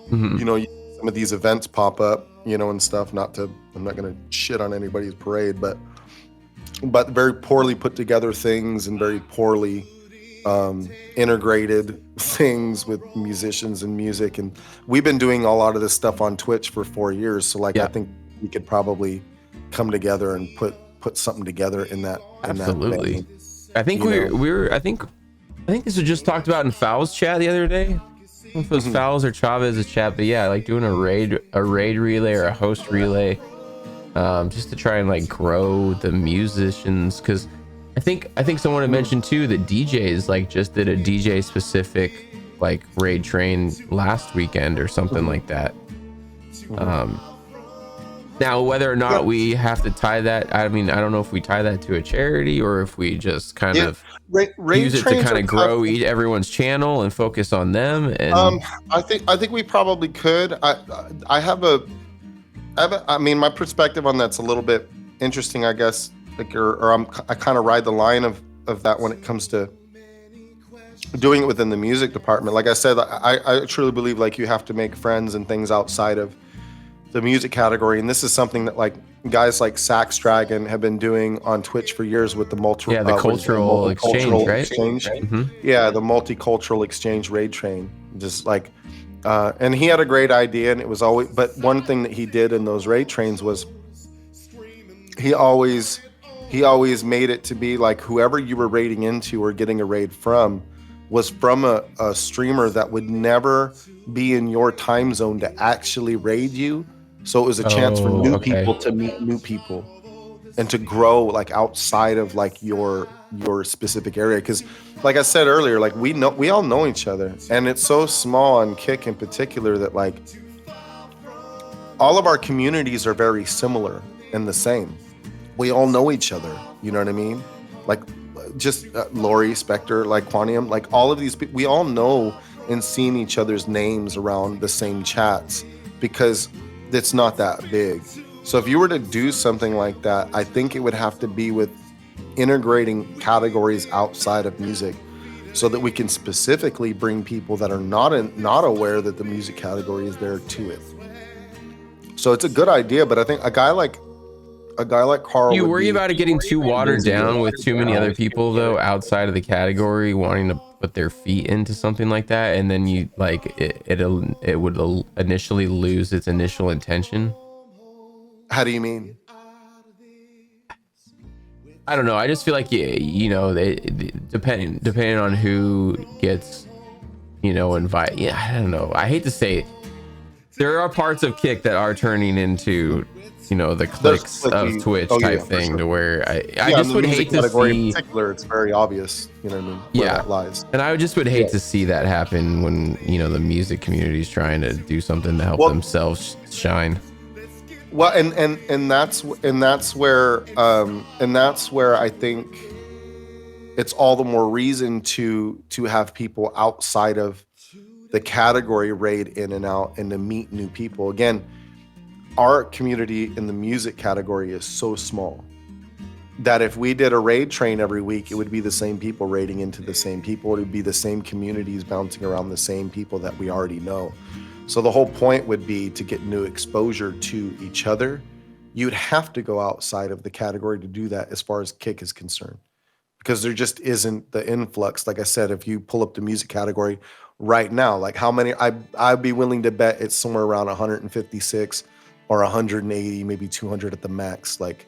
Mm-hmm. You know, some of these events pop up, you know, and stuff. I'm not gonna shit on anybody's parade, but very poorly put together things and very poorly integrated things with musicians and music. And we've been doing a lot of this stuff on Twitch for 4 years. So like, I think we could probably come together and put something together in that. Absolutely. In that vein. I think I think this was just talked about in Fowl's chat the other day. I don't know if it was Fowl's or Chavez's chat, but yeah, like doing a raid relay or a host relay, just to try and like grow the musicians. Cause I think someone had mentioned too that DJs like just did a DJ specific like raid train last weekend or something like that. Now whether or not we have to tie that, I mean, I don't know if we tie that to a charity or if we just kind of use it to kind of grow everyone's channel and focus on them. And I think we probably could. I mean, my perspective on that's a little bit interesting, I guess. Like, I kind of ride the line of that when it comes to doing it within the music department. Like I said, I truly believe like you have to make friends and things outside of the music category, and this is something that like guys like Sax Dragon have been doing on Twitch for years with the multicultural exchange, right? Mm-hmm. Yeah, the multicultural exchange raid train. Just like, and he had a great idea, and it was always. But one thing that he did in those raid trains was he always made it to be like whoever you were raiding into or getting a raid from was from a streamer that would never be in your time zone to actually raid you. So it was a chance for new people to meet new people and to grow like outside of like your specific area. Because like I said earlier, like we all know each other, and it's so small on Kick in particular that like all of our communities are very similar and the same. We all know each other, you know what I mean? Like just Lori, Spectre, like Quantium, like all of these people, we all know and seen each other's names around the same chats because it's not that big. So if you were to do something like that, I think it would have to be with integrating categories outside of music so that we can specifically bring people that are not aware that the music category is there to it. So it's a good idea, but I think a guy like Carl. You worry about it getting too watered down with too many other people though outside of the category wanting to put their feet into something like that, and then you like it would initially lose its initial intention. How do you mean? I don't know. I just feel like you know, depending on who gets, you know, invite. Yeah, I don't know. I hate to say it. There are parts of Kick that are turning into, you know, the clicks of Twitch type thing, sure. To where I just would hate to see. In particular, it's very obvious, you know what I mean? Where that lies. And I just would hate to see that happen when, you know, the music community is trying to do something to help themselves shine. Well, and that's where I think it's all the more reason to have people outside of the category raid in and out and to meet new people. Again, our community in the music category is so small that if we did a raid train every week, it would be the same people raiding into the same people. It would be the same communities bouncing around the same people that we already know. So the whole point would be to get new exposure to each other. You'd have to go outside of the category to do that as far as Kick is concerned, because there just isn't the influx. Like I said, if you pull up the music category right now, like how many, I'd be willing to bet it's somewhere around 156 or 180, maybe 200 at the max, like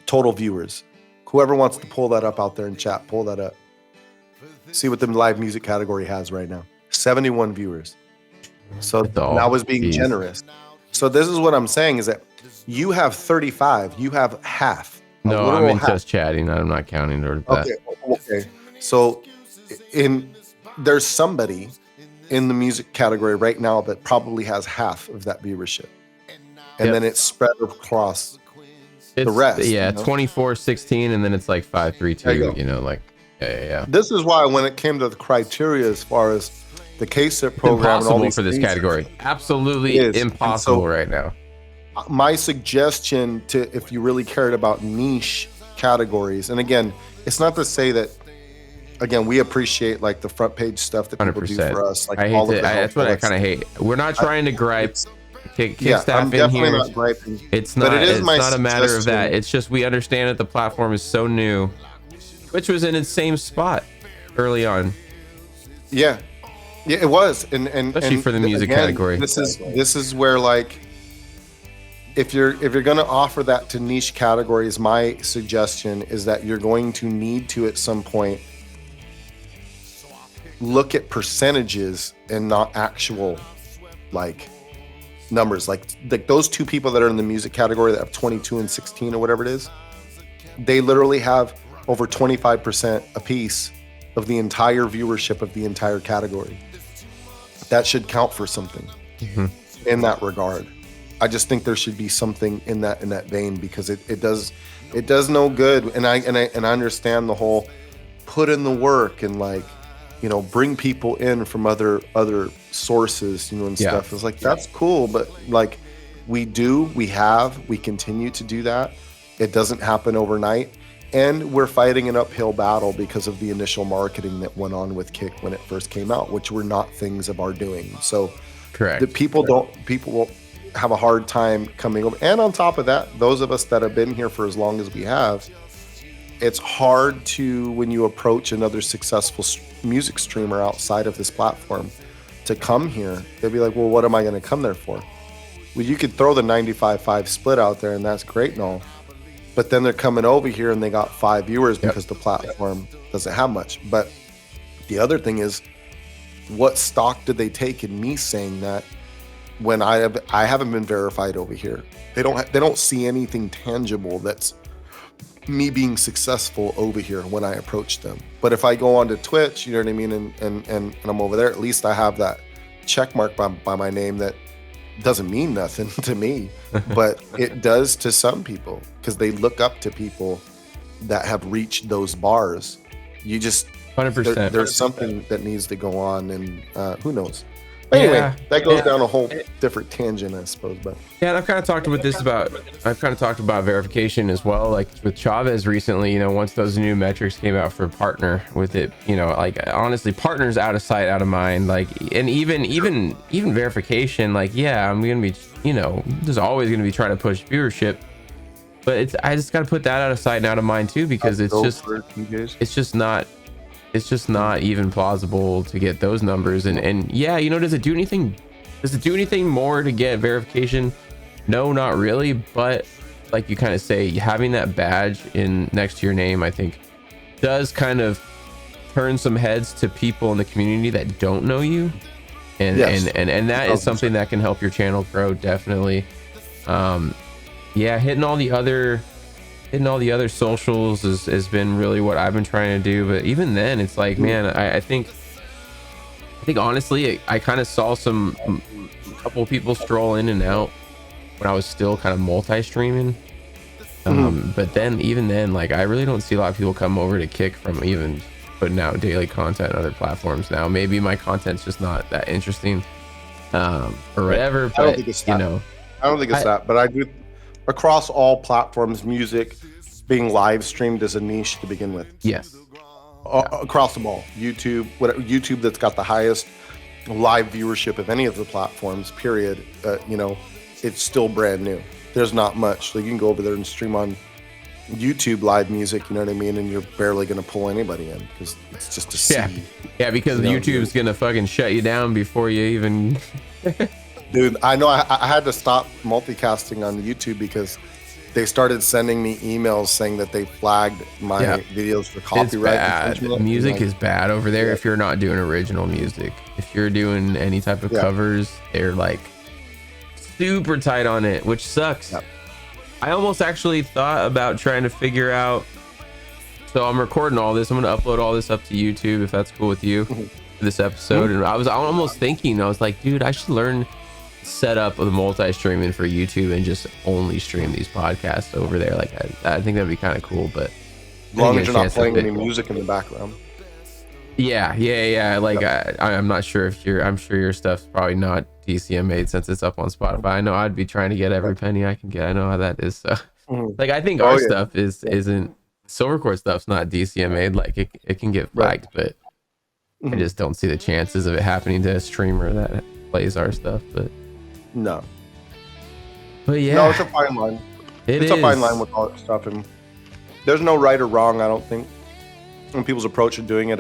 total viewers. Whoever wants to pull that up out there in chat, pull that up. See what the live music category has right now. 71 viewers. So I was being generous. So this is what I'm saying is that you have 35, you have half. No, I'm just chatting. I'm not counting or that. Okay. So there's somebody in the music category right now that probably has half of that viewership, and then it's spread across the rest. Yeah, 24-16, and then it's like 5-3-2. You know, like yeah. This is why when it came to the criteria as far as the KSIP program, impossible and all these for this things, category. Absolutely impossible right now. My suggestion to, if you really cared about niche categories, and again, it's not to say that. Again, we appreciate like the front page stuff that people 100%. Do for us. Like that's what I kind of hate. We're not trying to gripe. Kick staff I'm in here. Not griping. It's not. But it's not a matter of that. It's just we understand that the platform is so new, which was in its same spot early on. Yeah, it was, and especially for the music category. This is where like if you're gonna offer that to niche categories, my suggestion is that you're going to need to at some point look at percentages and not actual like numbers. Like those two people that are in the music category that have 22 and 16 or whatever it is, they literally have over 25% apiece of the entire viewership of the entire category. That should count for something in that regard. I just think there should be something in that vein, because it does no good. And I understand the whole put in the work and like, you know, bring people in from other sources, you know, and stuff. It's like, that's cool, but like we continue to do that. It doesn't happen overnight, and we're fighting an uphill battle because of the initial marketing that went on with Kick when it first came out, which were not things of our doing. So correct. The people will have a hard time coming over. And on top of that, those of us that have been here for as long as we have, it's hard to, when you approach another successful music streamer outside of this platform, to come here. They'll be like, well, what am I going to come there for? Well, you could throw the 95-5 split out there, and that's great and all. But then they're coming over here and they got 5 viewers because the platform doesn't have much. But the other thing is, what stock did they take in me saying that when I haven't been verified over here? They don't see anything tangible that's me being successful over here when I approach them. But if I go onto Twitch, you know what I mean, and I'm over there, at least I have that check mark by my name that doesn't mean nothing to me, but it does to some people, because they look up to people that have reached those bars. You just 100%. There's something that needs to go on, and who knows. But anyway, that goes down a whole different tangent, I suppose. But and I've kind of talked about verification as well, like with Chavez recently. You know, once those new metrics came out for partner with it, you know, like honestly, partner's out of sight, out of mind. Like, and even verification, like, yeah, I'm gonna be, you know, there's always gonna be trying to push viewership, but I just got to put that out of sight and out of mind too, because it's just not even plausible to get those numbers. And yeah, you know, does it do anything more to get verification? No, not really. But like you kind of say, having that badge next to your name, I think does kind of turn some heads to people in the community that don't know you, and that is something that can help your channel grow, definitely. Hitting all the other socials has been really what I've been trying to do. But even then, it's like, man, I think honestly, I kind of saw a couple people stroll in and out when I was still kind of multi-streaming. But then, even then, like, I really don't see a lot of people come over to Kick from even putting out daily content on other platforms now. Maybe my content's just not that interesting, or whatever. But, I don't think it's that. But I do. Across all platforms, music being live streamed as a niche to begin with. Yes. Across them all. YouTube that's got the highest live viewership of any of the platforms, period. You know, it's still brand new. There's not much. So you can go over there and stream on YouTube live music, you know what I mean? And you're barely going to pull anybody in, because it's just a seed. Yeah, because YouTube's going to fucking shut you down before you even... Dude, I know I had to stop multicasting on YouTube because they started sending me emails saying that they flagged my videos for copyright. It's bad. Music is bad over there if you're not doing original music. If you're doing any type of covers, they're like super tight on it, which sucks. I almost actually thought about trying to figure out So I'm recording all this. I'm gonna upload all this up to YouTube if that's cool with you. This episode, and I was almost thinking, I was like, dude, I should learn set up the multi-streaming for YouTube and just only stream these podcasts over there. Like I think that'd be kind of cool, but as long as you're not playing any music in the background. Yeah. Like I'm not sure if I'm sure your stuff's probably not DCM made since it's up on Spotify. I know I'd be trying to get every penny I can get. I know how that is. So like I think our stuff isn't Silvercore stuff's not DCM made. Like it can get flagged, but I just don't see the chances of it happening to a streamer that plays our stuff. But no, yeah, it's a fine line. It's a fine line with all that stuff, and there's no right or wrong. I don't think when people's approach of doing it,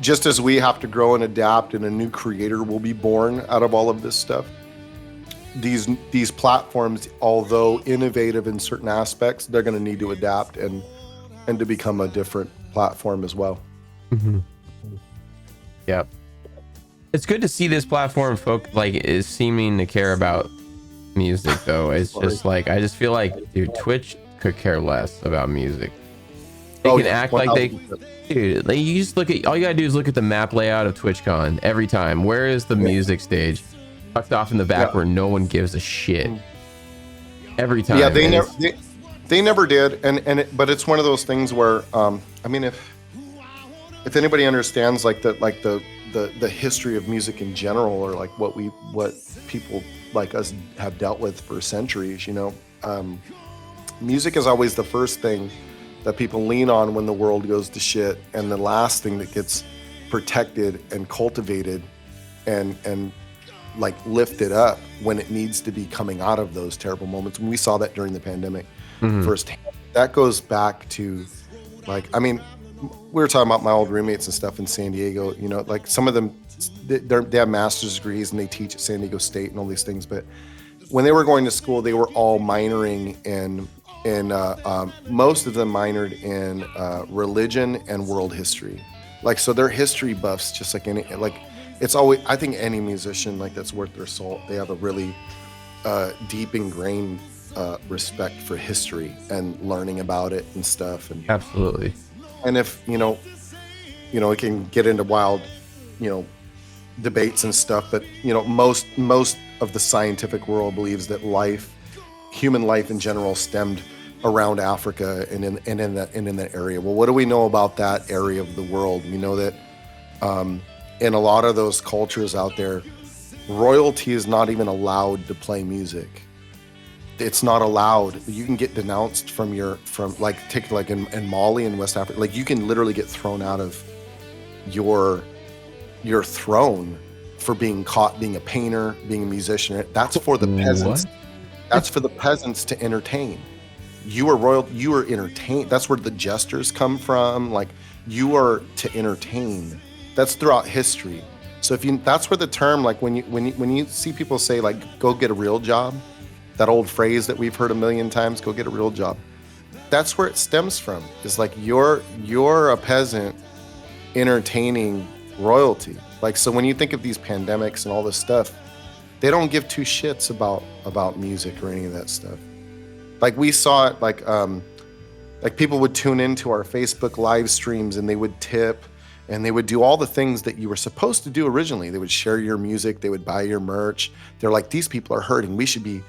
just as we have to grow and adapt, and a new creator will be born out of all of this stuff. These platforms, although innovative in certain aspects, they're going to need to adapt and to become a different platform as well. Yeah, it's good to see this platform is seeming to care about music though. It's just like I just feel like, dude, Twitch could care less about music. They can act 100%. Like dude, like you just all you gotta do is look at the map layout of TwitchCon every time. Where is the music stage? Tucked off in the back where no one gives a shit. Every time. Yeah, they never did, but it's one of those things where I mean, if anybody understands like the history of music in general, or like what people like us have dealt with for centuries, music is always the first thing that people lean on when the world goes to shit, and the last thing that gets protected and cultivated and like lifted up when it needs to be coming out of those terrible moments. When we saw that during the pandemic firsthand. That goes back to like, I mean, we were talking about my old roommates and stuff in San Diego, like some of them, they have master's degrees and they teach at San Diego State and all these things. But when they were going to school, they were all minoring in most of them minored in religion and world history. Like, so they're history buffs, just like any, like it's always, I think any musician like that's worth their salt, they have a really deep ingrained respect for history and learning about it and stuff. And absolutely. And if, it can get into wild, debates and stuff, but, most of the scientific world believes that human life in general stemmed around Africa and in that area. Well, what do we know about that area of the world? We know that in a lot of those cultures out there, royalty is not even allowed to play music. It's not allowed. You can get denounced from in Mali and West Africa. Like you can literally get thrown out of your throne for being caught being a painter, being a musician. That's for the peasants. What? That's for the peasants to entertain. You are royal. You are entertained. That's where the jesters come from. Like you are to entertain. That's throughout history. So that's where the term, like when you see people say like, go get a real job. That old phrase that we've heard a million times, go get a real job. That's where it stems from. It's like you're a peasant entertaining royalty. Like, so when you think of these pandemics and all this stuff, they don't give two shits about music or any of that stuff. Like we saw it, like people would tune into our Facebook live streams and they would tip and they would do all the things that you were supposed to do originally. They would share your music, they would buy your merch. They're like, these people are hurting. We should be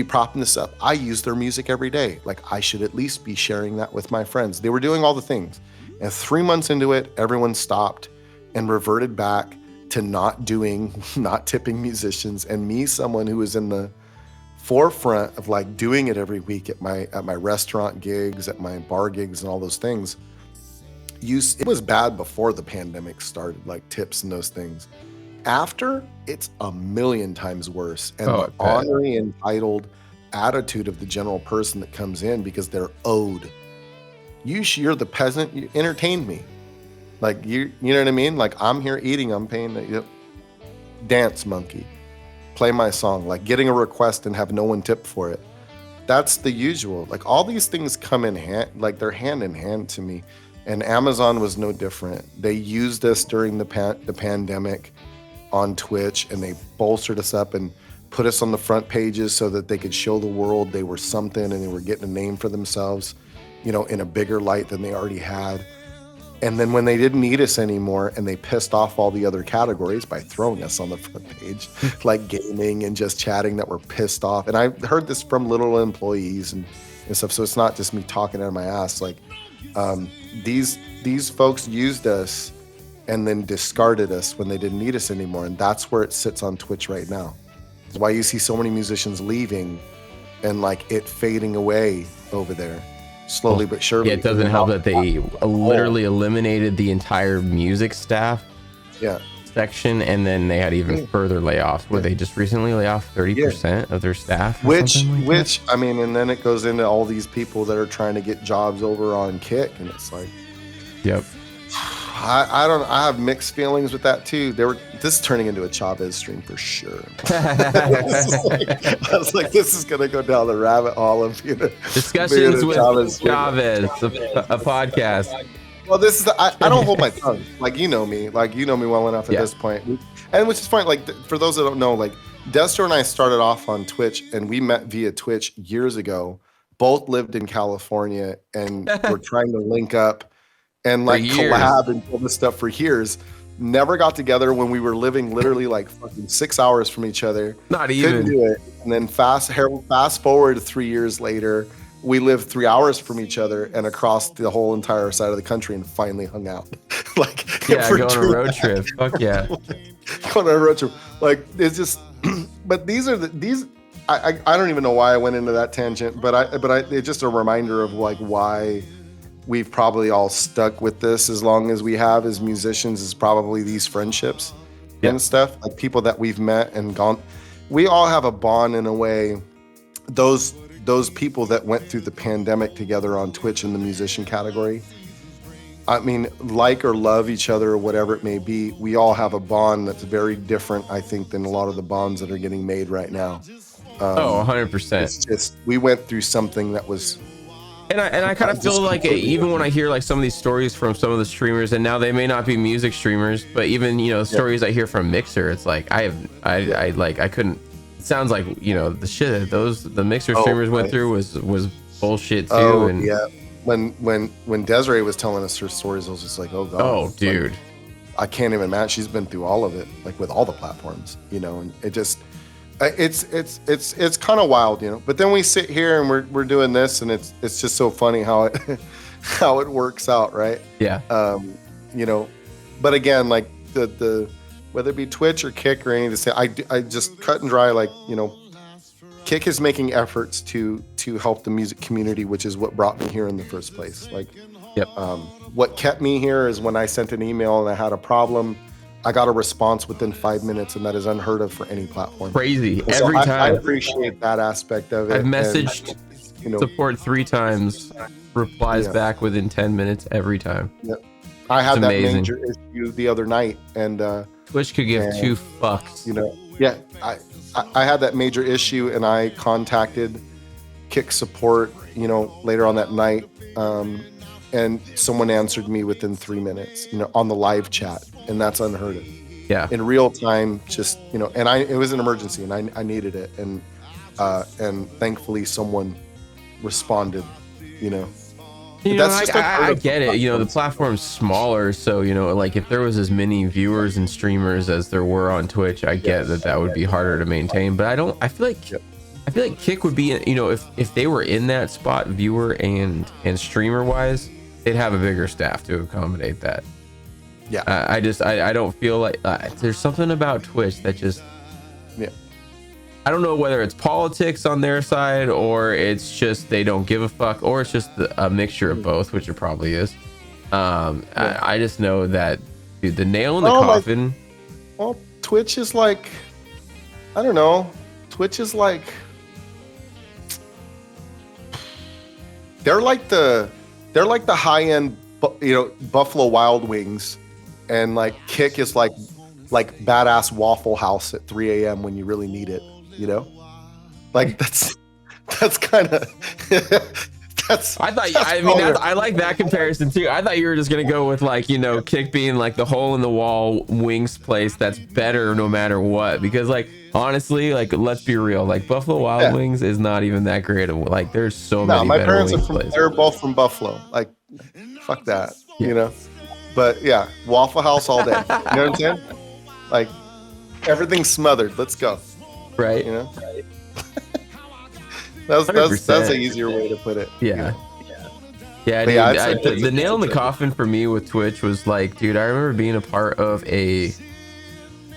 propping this up. I use their music every day. Like I should at least be sharing that with my friends. They were doing all the things. And 3 months into it, everyone stopped and reverted back to not tipping musicians. And me, someone who was in the forefront of like doing it every week at my restaurant gigs, at my bar gigs and all those things. It was bad before the pandemic started, like tips and those things. After, it's a million times worse. And the honorary, entitled attitude of the general person that comes in because they're owed. You're the peasant, you entertained me. Like, you know what I mean? Like, I'm here eating, I'm paying, dance monkey, play my song. Like, getting a request and have no one tip for it. That's the usual. Like, all these things come in hand, like they're hand in hand to me. And Amazon was no different. They used us during the pandemic on Twitch, and they bolstered us up and put us on the front pages so that they could show the world they were something and they were getting a name for themselves. in a bigger light than they already had. And then when they didn't need us anymore and they pissed off all the other categories by throwing us on the front page, like gaming and just chatting, that were pissed off. And I heard this from little employees and stuff. So it's not just me talking out of my ass. Like these folks used us and then discarded us when they didn't need us anymore. And that's where it sits on Twitch right now. It's why you see so many musicians leaving and like it fading away over there. Slowly but surely. Yeah, it doesn't help that they literally eliminated the entire music staff section, and then they had even further layoffs. Where they just recently lay off 30% of their staff, which I mean, and then it goes into all these people that are trying to get jobs over on Kick, and it's like, yep. I have mixed feelings with that too. This is turning into a Chavez stream for sure. I was like, this is gonna go down the rabbit hole of discussions with Chavez, a podcast. Well, this is I don't hold my tongue. Like you know me well enough at this point, and which is fine. Like for those that don't know, like Destro and I started off on Twitch, and we met via Twitch years ago. Both lived in California, and we're trying to link up and like collab and all this stuff for years. Never got together when we were living literally like fucking 6 hours from each other. Not even. Couldn't do it. And then fast forward 3 years later, we lived 3 hours from each other and across the whole entire side of the country, and finally hung out. Like going on a road trip. Fuck yeah. Going on a road trip. Like it's just, but these. I don't even know why I went into that tangent, but it's just a reminder of like why we've probably all stuck with this as long as we have as musicians, is probably these friendships and stuff, like people that we've met and gone. We all have a bond in a way. Those people that went through the pandemic together on Twitch in the musician category, I mean, like or love each other or whatever it may be, we all have a bond that's very different, I think, than a lot of the bonds that are getting made right now. 100%. It's just, we went through something that was. And I kind of feel like even when I hear like some of these stories from some of the streamers, and now they may not be music streamers, but even stories I hear from Mixer, it's like I couldn't. It sounds like the shit that the Mixer streamers went through was bullshit too. And when Desiree was telling us her stories, I was just like, oh god. Oh dude, like, I can't even imagine. She's been through all of it, like with all the platforms, and it just. It's kind of wild, But then we sit here and we're doing this, and it's just so funny how it works out, right? Yeah. But again, like the whether it be Twitch or Kick or any of this, I just cut and dry, like Kick is making efforts to help the music community, which is what brought me here in the first place. Like, what kept me here is when I sent an email and I had a problem. I got a response within 5 minutes, and that is unheard of for any platform. Crazy. Every time. I appreciate that aspect of it. I've messaged support 3 times, replies back within 10 minutes every time. Yep. I had that major issue the other night, and Twitch could give 2 fucks. I had that major issue, and I contacted Kick support, later on that night, and someone answered me within 3 minutes, on the live chat. And that's unheard of. Yeah. In real time, just and it was an emergency, and I needed it, and thankfully someone responded. I get it. The platform's smaller, so like if there was as many viewers and streamers as there were on Twitch, I get that would be harder to maintain. But I feel like Kick would be, if they were in that spot, viewer and streamer wise, they'd have a bigger staff to accommodate that. Yeah, I don't feel like there's something about Twitch that just I don't know whether it's politics on their side or it's just they don't give a fuck, or it's just a mixture of both, which it probably is. I just know that, dude, the nail in the coffin. Well, Twitch is like, I don't know. Twitch is like, they're like the high end, Buffalo Wild Wings. And like Kick is like badass Waffle House at 3 a.m. when you really need it, Like that's kind of I thought, I mean, I like that comparison too. I thought you were just gonna go with like, you know, Kick being like the hole in the wall wings place that's better no matter what. Because like honestly, like let's be real, like Buffalo Wild Wings is not even that great. Like there's so many. My better parents wing are from. places. They're both from Buffalo. Like, fuck that, you know. But yeah, Waffle House all day. You know what I'm saying? Like everything's smothered. Let's go. Right. You know. That's an easier way to put it. Yeah. Yeah, dude, the nail in the coffin for me with Twitch was like, dude, I remember being a part of we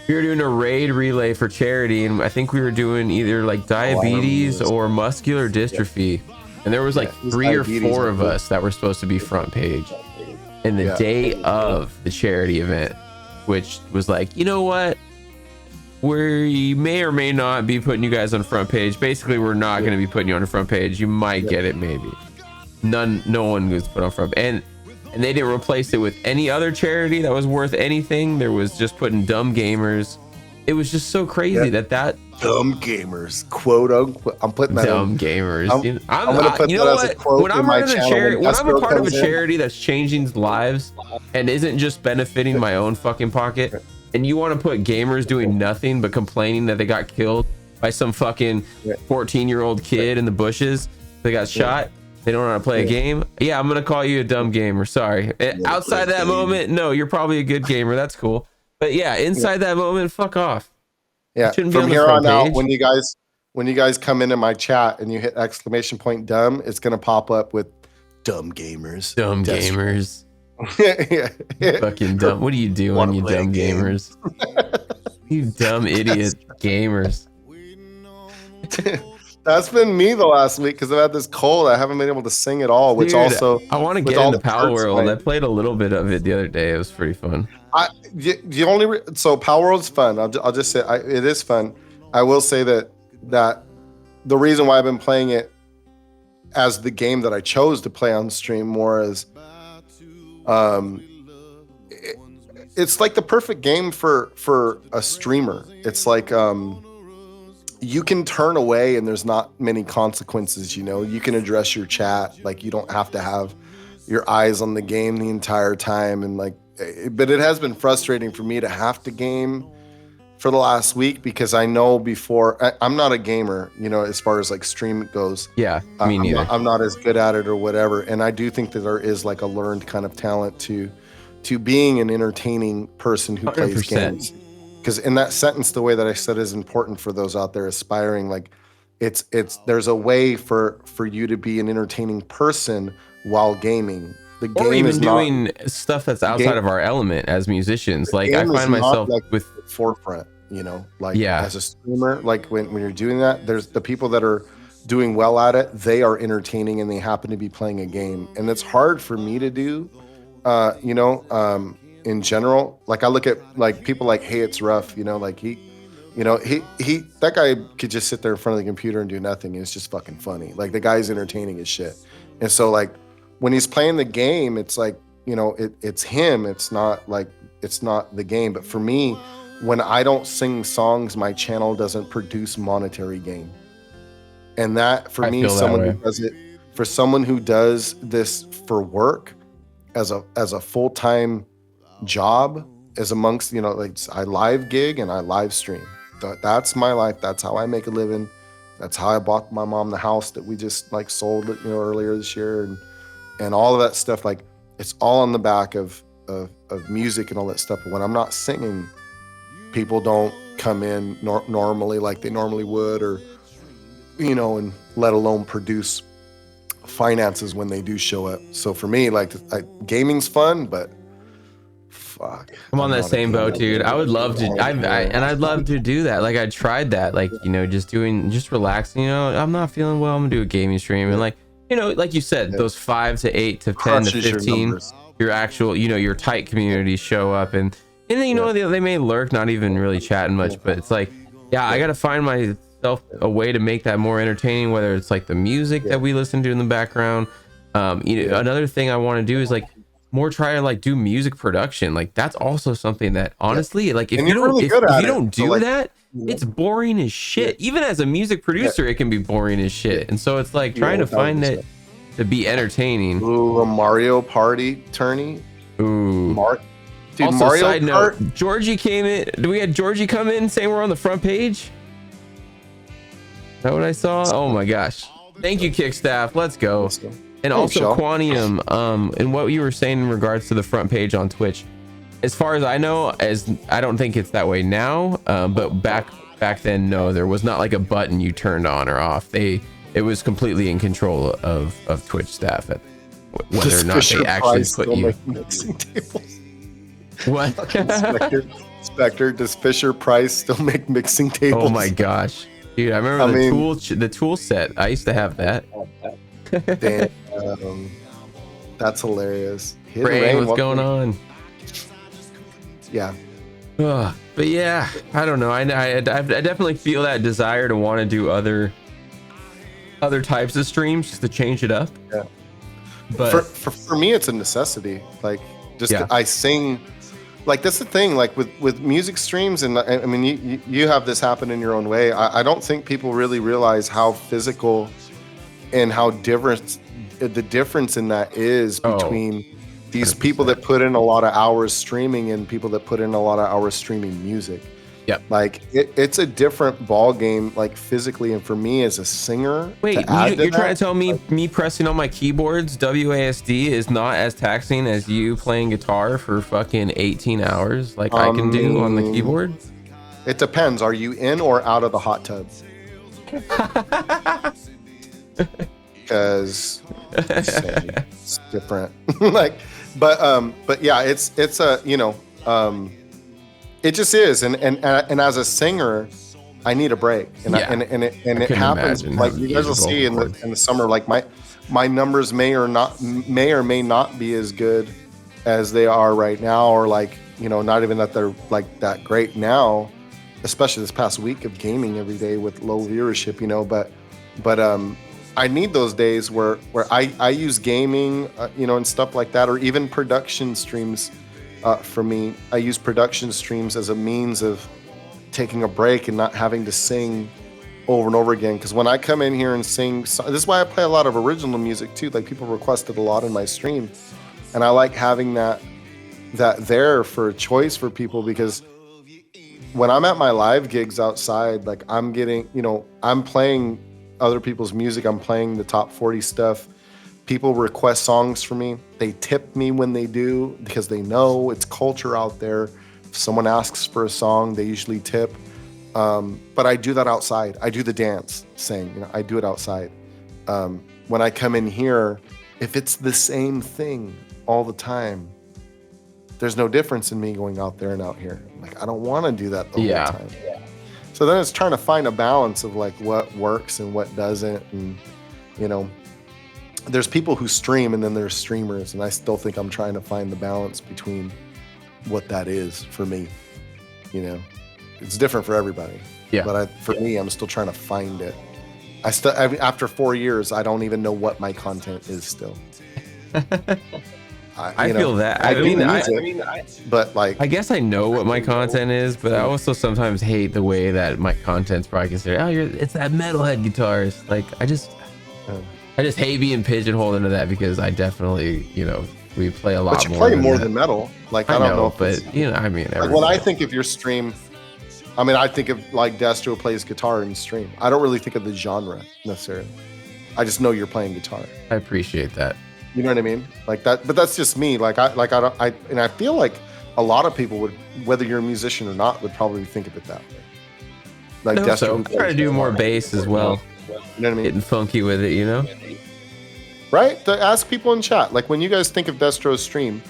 were doing a raid relay for charity, and I think we were doing either like diabetes or muscular dystrophy, and there was like 3 or 4 of us that were supposed to be front page. And the day of the charity event, which was like, you know what? We may or may not be putting you guys on front page. Basically, we're not going to be putting you on the front page. You might get it, maybe. No one was put on front. And they didn't replace it with any other charity that was worth anything. There was just putting dumb gamers. It was just so crazy that dumb gamers, quote unquote. I'm putting that dumb gamers. I'm gonna put that as a quote when I'm running a charity, when I'm a part of a charity that's changing lives and isn't just benefiting my own fucking pocket, and you want to put gamers doing nothing but complaining that they got killed by some fucking 14-year-old kid in the bushes, they got shot, they don't know how to play a game. Yeah, I'm gonna call you a dumb gamer. Sorry. Outside that moment, no, you're probably a good gamer. That's cool. But yeah, inside that moment, fuck off. Yeah. From here on out, when you guys come into my chat and you hit ! dumb, it's gonna pop up with dumb gamers. Dumb gamers. Fucking dumb. What are you doing, you dumb gamers? You dumb idiot gamers. That's been me the last week because I've had this cold. I haven't been able to sing at all, which also I want to get into Power World. I played a little bit of it the other day. It was pretty fun. So Power World's fun. I'll just say it is fun. I will say that the reason why I've been playing it as the game that I chose to play on stream more is it's like the perfect game for a streamer. It's like you can turn away and there's not many consequences, you know. You can address your chat, like you don't have to have your eyes on the game the entire time. And like, but it has been frustrating for me to have to game for the last week because I know I'm not a gamer, you know, as far as like stream goes. Yeah, me neither. I'm not as good at it or whatever. And I do think that there is like a learned kind of talent to being an entertaining person who 100%. Plays games. Because in that sentence, the way that I said is important for those out there aspiring. Like, it's there's a way for you to be an entertaining person while gaming. The game or even is doing stuff that's outside of our element as musicians. Like I find myself like with the forefront, you know, like as a streamer, like when you're doing that, there's the people that are doing well at it. They are entertaining and they happen to be playing a game, and it's hard for me to do. You know. In general, like I look at like people like Hey It's Rough, you know, like he that guy could just sit there in front of the computer and do nothing, and it's just fucking funny. Like the guy's entertaining as shit. And so like when he's playing the game, it's like, you know, it's him. It's not the game. But for me, when I don't sing songs, my channel doesn't produce monetary gain. And that for me, someone who does it, for someone who does this for work as a full-time job, is amongst, you know, like I live gig and I live stream. That's my life. That's how I make a living. That's how I bought my mom the house that we just like sold, you know, earlier this year, and all of that stuff. Like it's all on the back of music and all that stuff. But when I'm not singing, people don't come in normally like they normally would, or you know, and let alone produce finances when they do show up. So for me, like gaming's fun, but fuck, I'm on that same boat, dude. I would love to, I'd love to do that. Like I tried that, like, you know, just relaxing. You know, I'm not feeling well. I'm gonna do a gaming stream, and like, you know, like you said, those 5 to 8 to 10 to 15, your actual, you know, your tight community show up, and then you know they may lurk, not even really chatting much, but it's like, yeah, I gotta find myself a way to make that more entertaining. Whether it's like the music that we listen to in the background. You know, another thing I want to do is like more try to like do music production. Like that's also something that honestly, like if you don't do that, it's boring as shit. Even as a music producer, it can be boring as shit. And so it's like trying to find that to be entertaining. Ooh, a Mario Party tourney. Ooh. Dude, also, Mario side Kart? note, Georgie came in. Do we had Georgie come in saying we're on the front page? Is that what I saw? Oh my gosh. Thank you, Kickstaff. Let's go. And also Quantium, and what you were saying in regards to the front page on Twitch. As far as I know, I don't think it's that way now, but back then, no, there was not like a button you turned on or off. It was completely in control of Twitch staff at whether or not they actually put you. What? Spectre, does Fisher Price still make mixing tables? Oh my gosh, dude! I remember the tool set. I used to have that. Damn, that's hilarious. Rain, what's going on? Yeah. But yeah, I don't know. I definitely feel that desire to want to do other types of streams just to change it up. Yeah. But for me, it's a necessity. Like, just I sing. Like, that's the thing. Like with music streams, and I mean, you have this happen in your own way. I don't think people really realize how physical and how different the difference in that is between these 100%. People that put in a lot of hours streaming and people that put in a lot of hours streaming music. Yep. Like it's a different ball game, like physically, and for me as a singer. Wait, you're trying to tell me me pressing on my keyboards WASD is not as taxing as you playing guitar for fucking 18 hours like I can do on the keyboard? It depends. Are you in or out of the hot tub? Because it's different. Like, but yeah, it's a it just is, and as a singer, I need a break, and it happens. Like you guys will see in the summer, like my numbers may or may not be as good as they are right now, or like not even that they're like that great now, especially this past week of gaming every day with low viewership, but I need those days where I use gaming, and stuff like that, or even production streams. For me, I use production streams as a means of taking a break and not having to sing over and over again. Because when I come in here and sing, this is why I play a lot of original music too. Like, people requested a lot in my stream, and I like having that there for a choice for people, because when I'm at my live gigs outside, like I'm getting, I'm playing other people's music. I'm playing the top 40 stuff. People request songs for me. They tip me when they do, because they know it's culture out there. If someone asks for a song, they usually tip. But I do that outside. I do the dance, sing. I do it outside. When I come in here, if it's the same thing all the time, there's no difference in me going out there and out here. Like, I don't want to do that the whole time. So then it's trying to find a balance of like what works and what doesn't, and there's people who stream and then there's streamers, and I still think I'm trying to find the balance between what that is for me. It's different for everybody. Yeah. But for me, I'm still trying to find it. After 4 years, I don't even know what my content is still. I feel that. I mean, but like, I guess I know what my content is, but I also sometimes hate the way that my content's probably considered. It's that metalhead guitarist. Like, I just hate being pigeonholed into that, because I definitely, we play a lot more. But you play more than metal. Like, I don't know, but I mean, like when I think of your stream, I think of like Destro plays guitar in stream. I don't really think of the genre necessarily. I just know you're playing guitar. I appreciate that. You know what I mean? Like that, but that's just me. Like I feel like a lot of people would, whether you're a musician or not, would probably think of it that way. Like Destro, so try to do more bass as well. You know what I mean? Getting funky with it, Right? To ask people in chat, like, when you guys think of Destro's stream,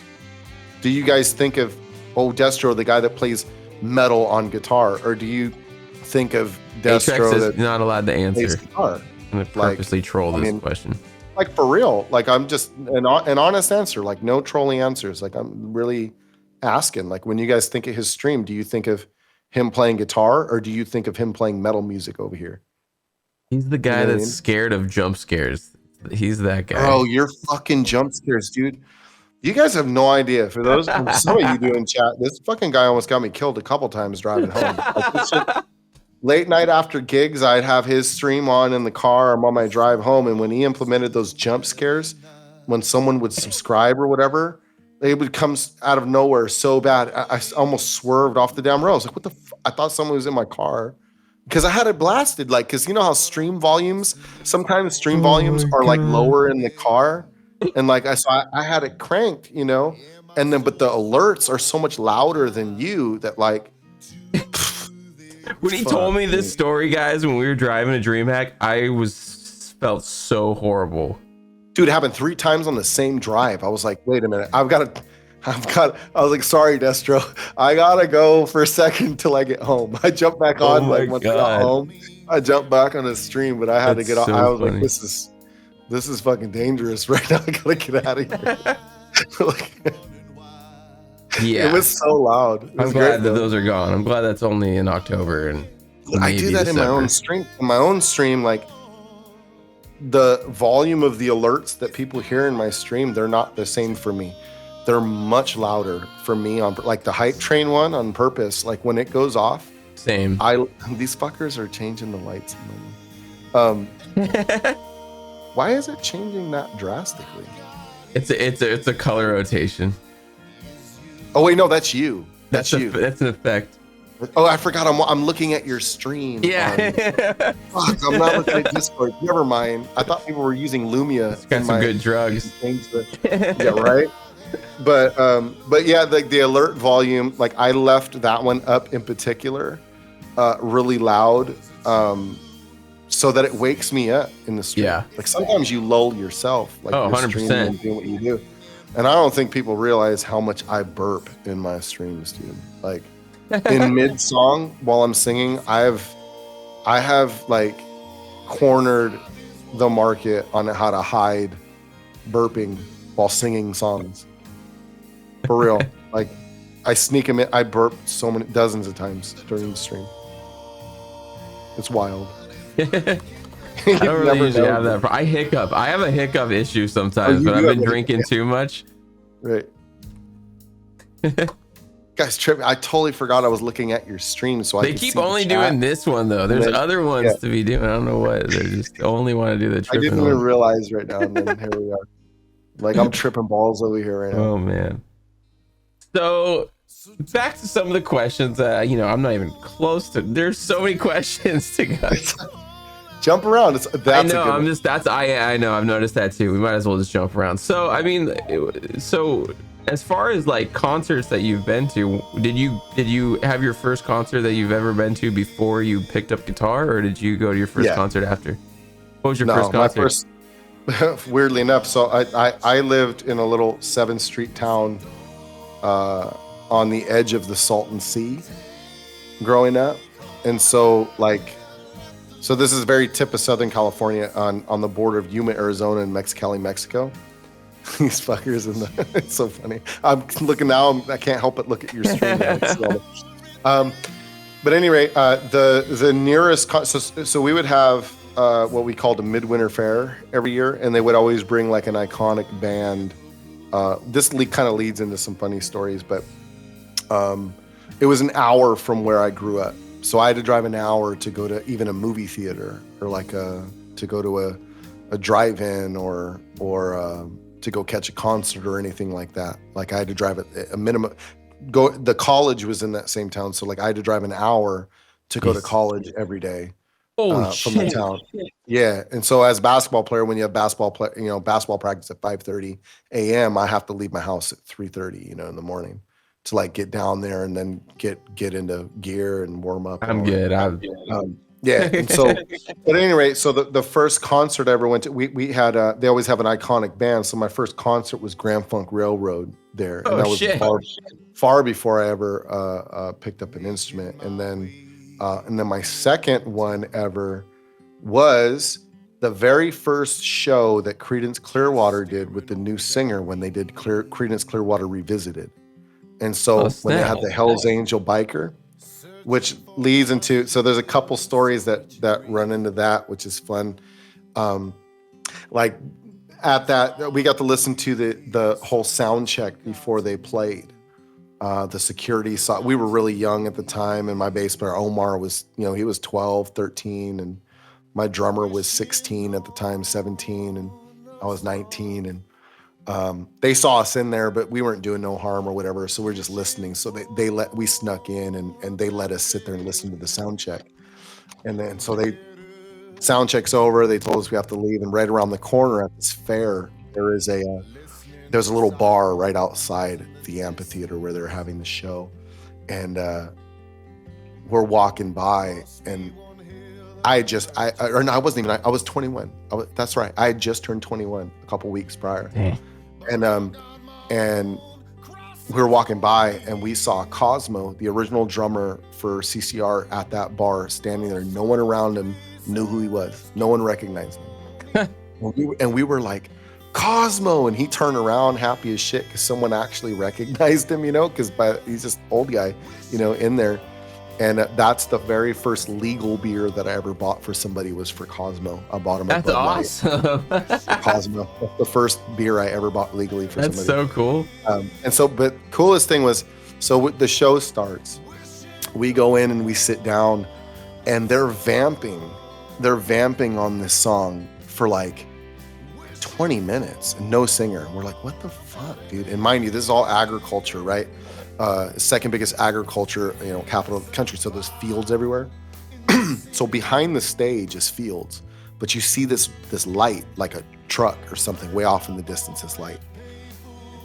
do you guys think of, Destro, the guy that plays metal on guitar, or do you think of Destro is not allowed to answer? Guitar? I'm gonna purposely troll this question. Like, for real, like, I'm just an honest answer, like, no trolling answers. Like, I'm really asking, like, when you guys think of his stream, do you think of him playing guitar, or do you think of him playing metal music over here? He's the guy that's scared of jump scares. He's that guy. Oh, you're fucking jump scares, dude. You guys have no idea. For those, some of you do in chat, this fucking guy almost got me killed a couple times driving home. Like, late night after gigs, I'd have his stream on in the car. I'm on my drive home, and when he implemented those jump scares, when someone would subscribe or whatever, they would come out of nowhere so bad. I almost swerved off the damn road. I was like, what the I thought someone was in my car because I had it blasted. Like, because you know how sometimes stream volumes are like lower in the car. And like, I had it cranked, you know, and then, but the alerts are so much louder than you that like, when he told me this story, guys, when we were driving to DreamHack, I felt so horrible. Dude, it happened 3 times on the same drive. I was like, wait a minute, I was like, sorry, Destro, I gotta go for a second till I get home. I jumped back on once I got home. I jumped back on the stream, but I had to get off. I was funny. Like, this is fucking dangerous right now. I gotta get out of here. Like, yeah, it was so loud. I'm glad that those are gone. I'm glad that's only in October and I do that December. In my own stream, like the volume of the alerts that people hear in my stream, they're not the same for me. They're much louder for me on like the hype train one on purpose. Like when it goes off, same. These fuckers are changing the lights. Why is it changing that drastically? It's a color rotation. Oh wait, no, that's you. That's you. That's an effect. Oh, I forgot. I'm looking at your stream. Yeah. Fuck, I'm not looking at Discord. Never mind. I thought people were using Lumia. It's got some good drugs. Yeah, right. But yeah, the alert volume, like I left that one up in particular, really loud, so that it wakes me up in the stream. Yeah. Like sometimes you lull yourself, like 100%. And doing what you do. And I don't think people realize how much I burp in my streams, dude. Like in mid song while I'm singing, I have like cornered the market on how to hide burping while singing songs. For real. Like I sneak them in. I burp dozens of times during the stream. It's wild. I don't really usually have that. I hiccup. I have a hiccup issue sometimes, but I've been drinking too much. Right. Guys, tripping. I totally forgot I was looking at your stream, so they keep only doing this one though. There's other ones to be doing. I don't know what. They just only want to do the tripping. I didn't even realize right now. And then here we are. Like I'm tripping balls over here right now. Oh man. So back to some of the questions. I'm not even close to. There's so many questions to go. Jump around. I know. I've noticed that too. We might as well just jump around. So I mean, as far as like concerts that you've been to, did you have your first concert that you've ever been to before you picked up guitar, or did you go to your first concert after? What was your first concert? Weirdly enough, so I lived in a little 7th Street town on the edge of the Salton Sea growing up, and so this is very tip of Southern California on the border of Yuma, Arizona, and Mexicali, Mexico. These fuckers it's so funny. I'm looking now. I can't help but look at your stream. But anyway, the nearest so we would have what we called a midwinter fair every year, and they would always bring like an iconic band. This kind of leads into some funny stories, but it was an hour from where I grew up, so I had to drive an hour to go to even a movie theater or to go to a drive-in or to go catch a concert or anything like that. Like I had to drive a minimum. The college was in that same town, so like I had to drive an hour to go to college every day. From the town. Yeah, and so as a basketball player, when you have basketball practice at 5:30 a.m., I have to leave my house at 3:30, in the morning to like get down there and then get into gear and warm up. I'm good. Yeah, and so at any rate, so the first concert I ever went to, we had they always have an iconic band. So my first concert was Grand Funk Railroad there, and that was far before I ever picked up an instrument. And then my second one ever was the very first show that Creedence Clearwater did with the new singer when they did Creedence Clearwater Revisited. And so when they had the Hell's Angel Biker, which leads into, so there's a couple stories that run into that, which is fun. Like at that, we got to listen to the whole sound check before they played. The security saw, we were really young at the time, and my bass player Omar was, he was 12, 13, and my drummer was 16 at the time, 17, and I was 19, and they saw us in there, but we weren't doing no harm or whatever, so we're just listening. So we snuck in, and they let us sit there and listen to the sound check. And then so sound check's over, they told us we have to leave, and right around the corner at this fair there's a little bar right outside the amphitheater where they're having the show. And we're walking by, and I was 21. That's right. I had just turned 21 a couple weeks prior. And we were walking by, and we saw Cosmo, the original drummer for CCR, at that bar standing there. No one around him knew who he was. No one recognized him. and we were like, Cosmo, and he turned around happy as shit because someone actually recognized him, because he's just old guy, in there. And that's the very first legal beer that I ever bought for somebody, was for Cosmo. I bought him a Bud Light. That's awesome. Cosmo. That's the first beer I ever bought legally for somebody. That's so cool. But coolest thing was, so the show starts. We go in and we sit down, and they're vamping on this song for like 20 minutes and no singer. And we're like, what the fuck, dude? And mind you, this is all agriculture, right? Second biggest agriculture, capital of the country. So there's fields everywhere. So behind the stage is fields, but you see this light, like a truck or something way off in the distance, this light.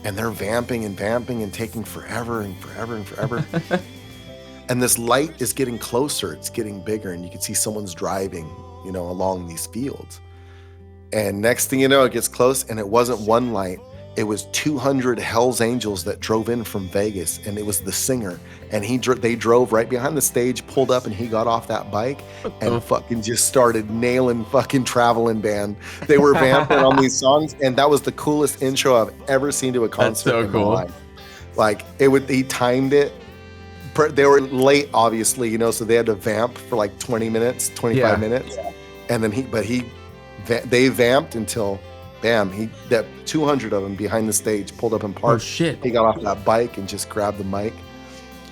And they're vamping and taking forever and forever and forever. And this light is getting closer. It's getting bigger, and you can see someone's driving, along these fields. And next thing you know, it gets close, and it wasn't one light. It was 200 Hell's Angels that drove in from Vegas, and it was the singer. And they drove right behind the stage, pulled up, and he got off that bike and fucking just started nailing fucking Traveling Band. They were vamping on these songs, and that was the coolest intro I've ever seen to a concert. That's so cool. My life. Like he timed it. They were late, obviously, so they had to vamp for like 20 minutes, 25 minutes, and then they vamped until. Bam, that 200 of them behind the stage pulled up and parked. Oh, shit. He got off that bike and just grabbed the mic.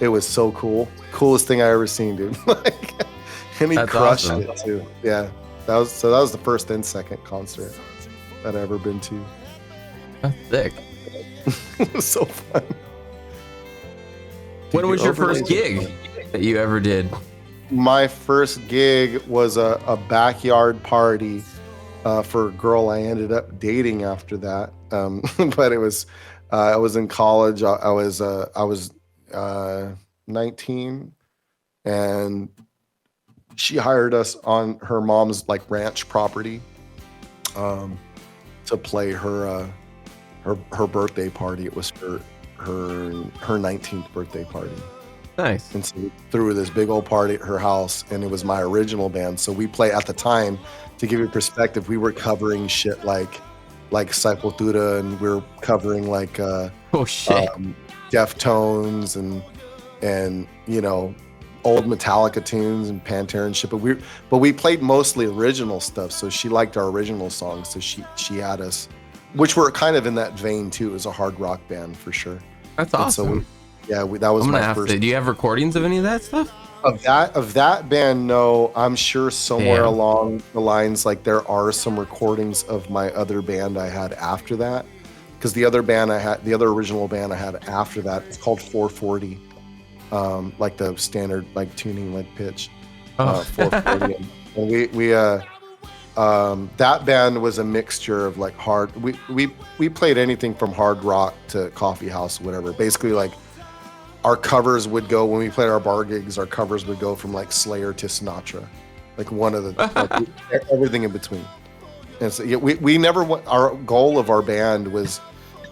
It was so cool. Coolest thing I ever seen, dude. And he crushed it too. Yeah. That was the first and second concert that I ever been to. That's sick. It was so fun. When was your first gig that you ever did? My first gig was a backyard party. For a girl I ended up dating after that. But it was, I was in college. I was 19, and she hired us on her mom's like ranch property to play her birthday party. It was her 19th birthday party. Nice. And so we threw this big old party at her house, and it was my original band. So we play at the time. To give you perspective, we were covering shit like Sepultura, and we were covering like Deftones and old Metallica tunes and Pantera and shit. But we played mostly original stuff, so she liked our original songs. So she had us, which were kind of in that vein too. It was a hard rock band for sure. That's awesome. So that was my first. Do you have recordings of any of that stuff? Of that band, no. I'm sure somewhere along the lines, like there are some recordings of my other band I had after that, because the other original band I had after that, it's called 440, like the standard like tuning like pitch, 440. And we that band was a mixture of like hard. We played anything from hard rock to coffee house, whatever. Basically, like. Our covers would go, when we played our bar gigs, our covers would go from like Slayer to Sinatra, like one of the, everything in between. And so we never, our goal of our band was,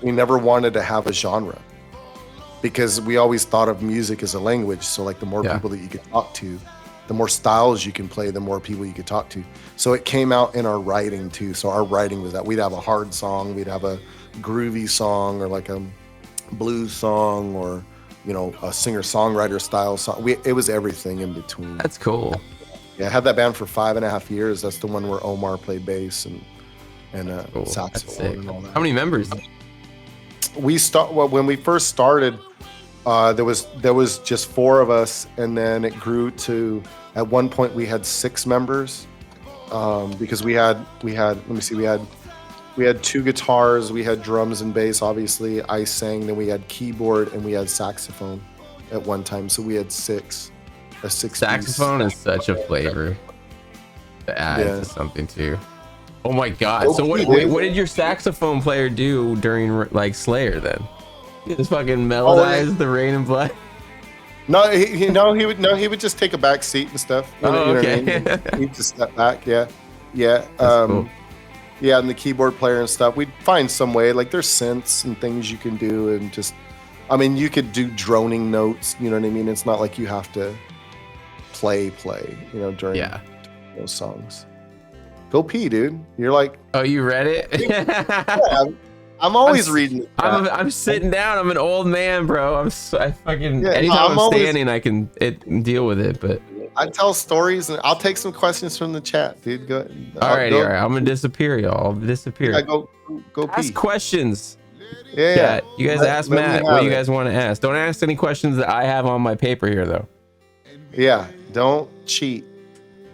we never wanted to have a genre, because we always thought of music as a language. So like the more people that you could talk to, the more styles you can play, the more people you could talk to. So it came out in our writing too. So our writing was that we'd have a hard song, we'd have a groovy song, or like a blues song, or a singer-songwriter style song. It was everything in between. That's cool. Yeah, I had that band for 5.5 years. That's the one where Omar played bass and saxophone and all that. How many members? When we first started, There was just 4 of us, and then it grew to, at one point we had 6 members, because we had let me see, we had 2 guitars, we had drums and bass, obviously I sang, then we had keyboard and we had saxophone at one time, so we had 6. A 6 saxophone piece. is such a flavor to add to something too. Oh my god! So what did your saxophone player do during like Slayer then? He just fucking melodize the Rain and Blood. No, he would just take a back seat and stuff. You know okay. What I mean? He'd just step back. Yeah. Cool. Yeah, and the keyboard player and stuff. We'd find some way. Like there's synths and things you can do, and just, I mean, you could do droning notes. You know what I mean? It's not like you have to play. You know, during those songs. Go pee, dude. You're like, oh, you read it? Yeah, I'm always reading. I'm sitting down. I'm an old man, bro. Anytime I'm standing, I can deal with it. But I tell stories, and I'll take some questions from the chat, dude. Go. All right. I'm gonna disappear, y'all. I'll disappear. Yeah, go pee. Ask questions. Yeah. You guys ask Matt what you guys want to ask. Don't ask any questions that I have on my paper here, though. Yeah. Don't cheat.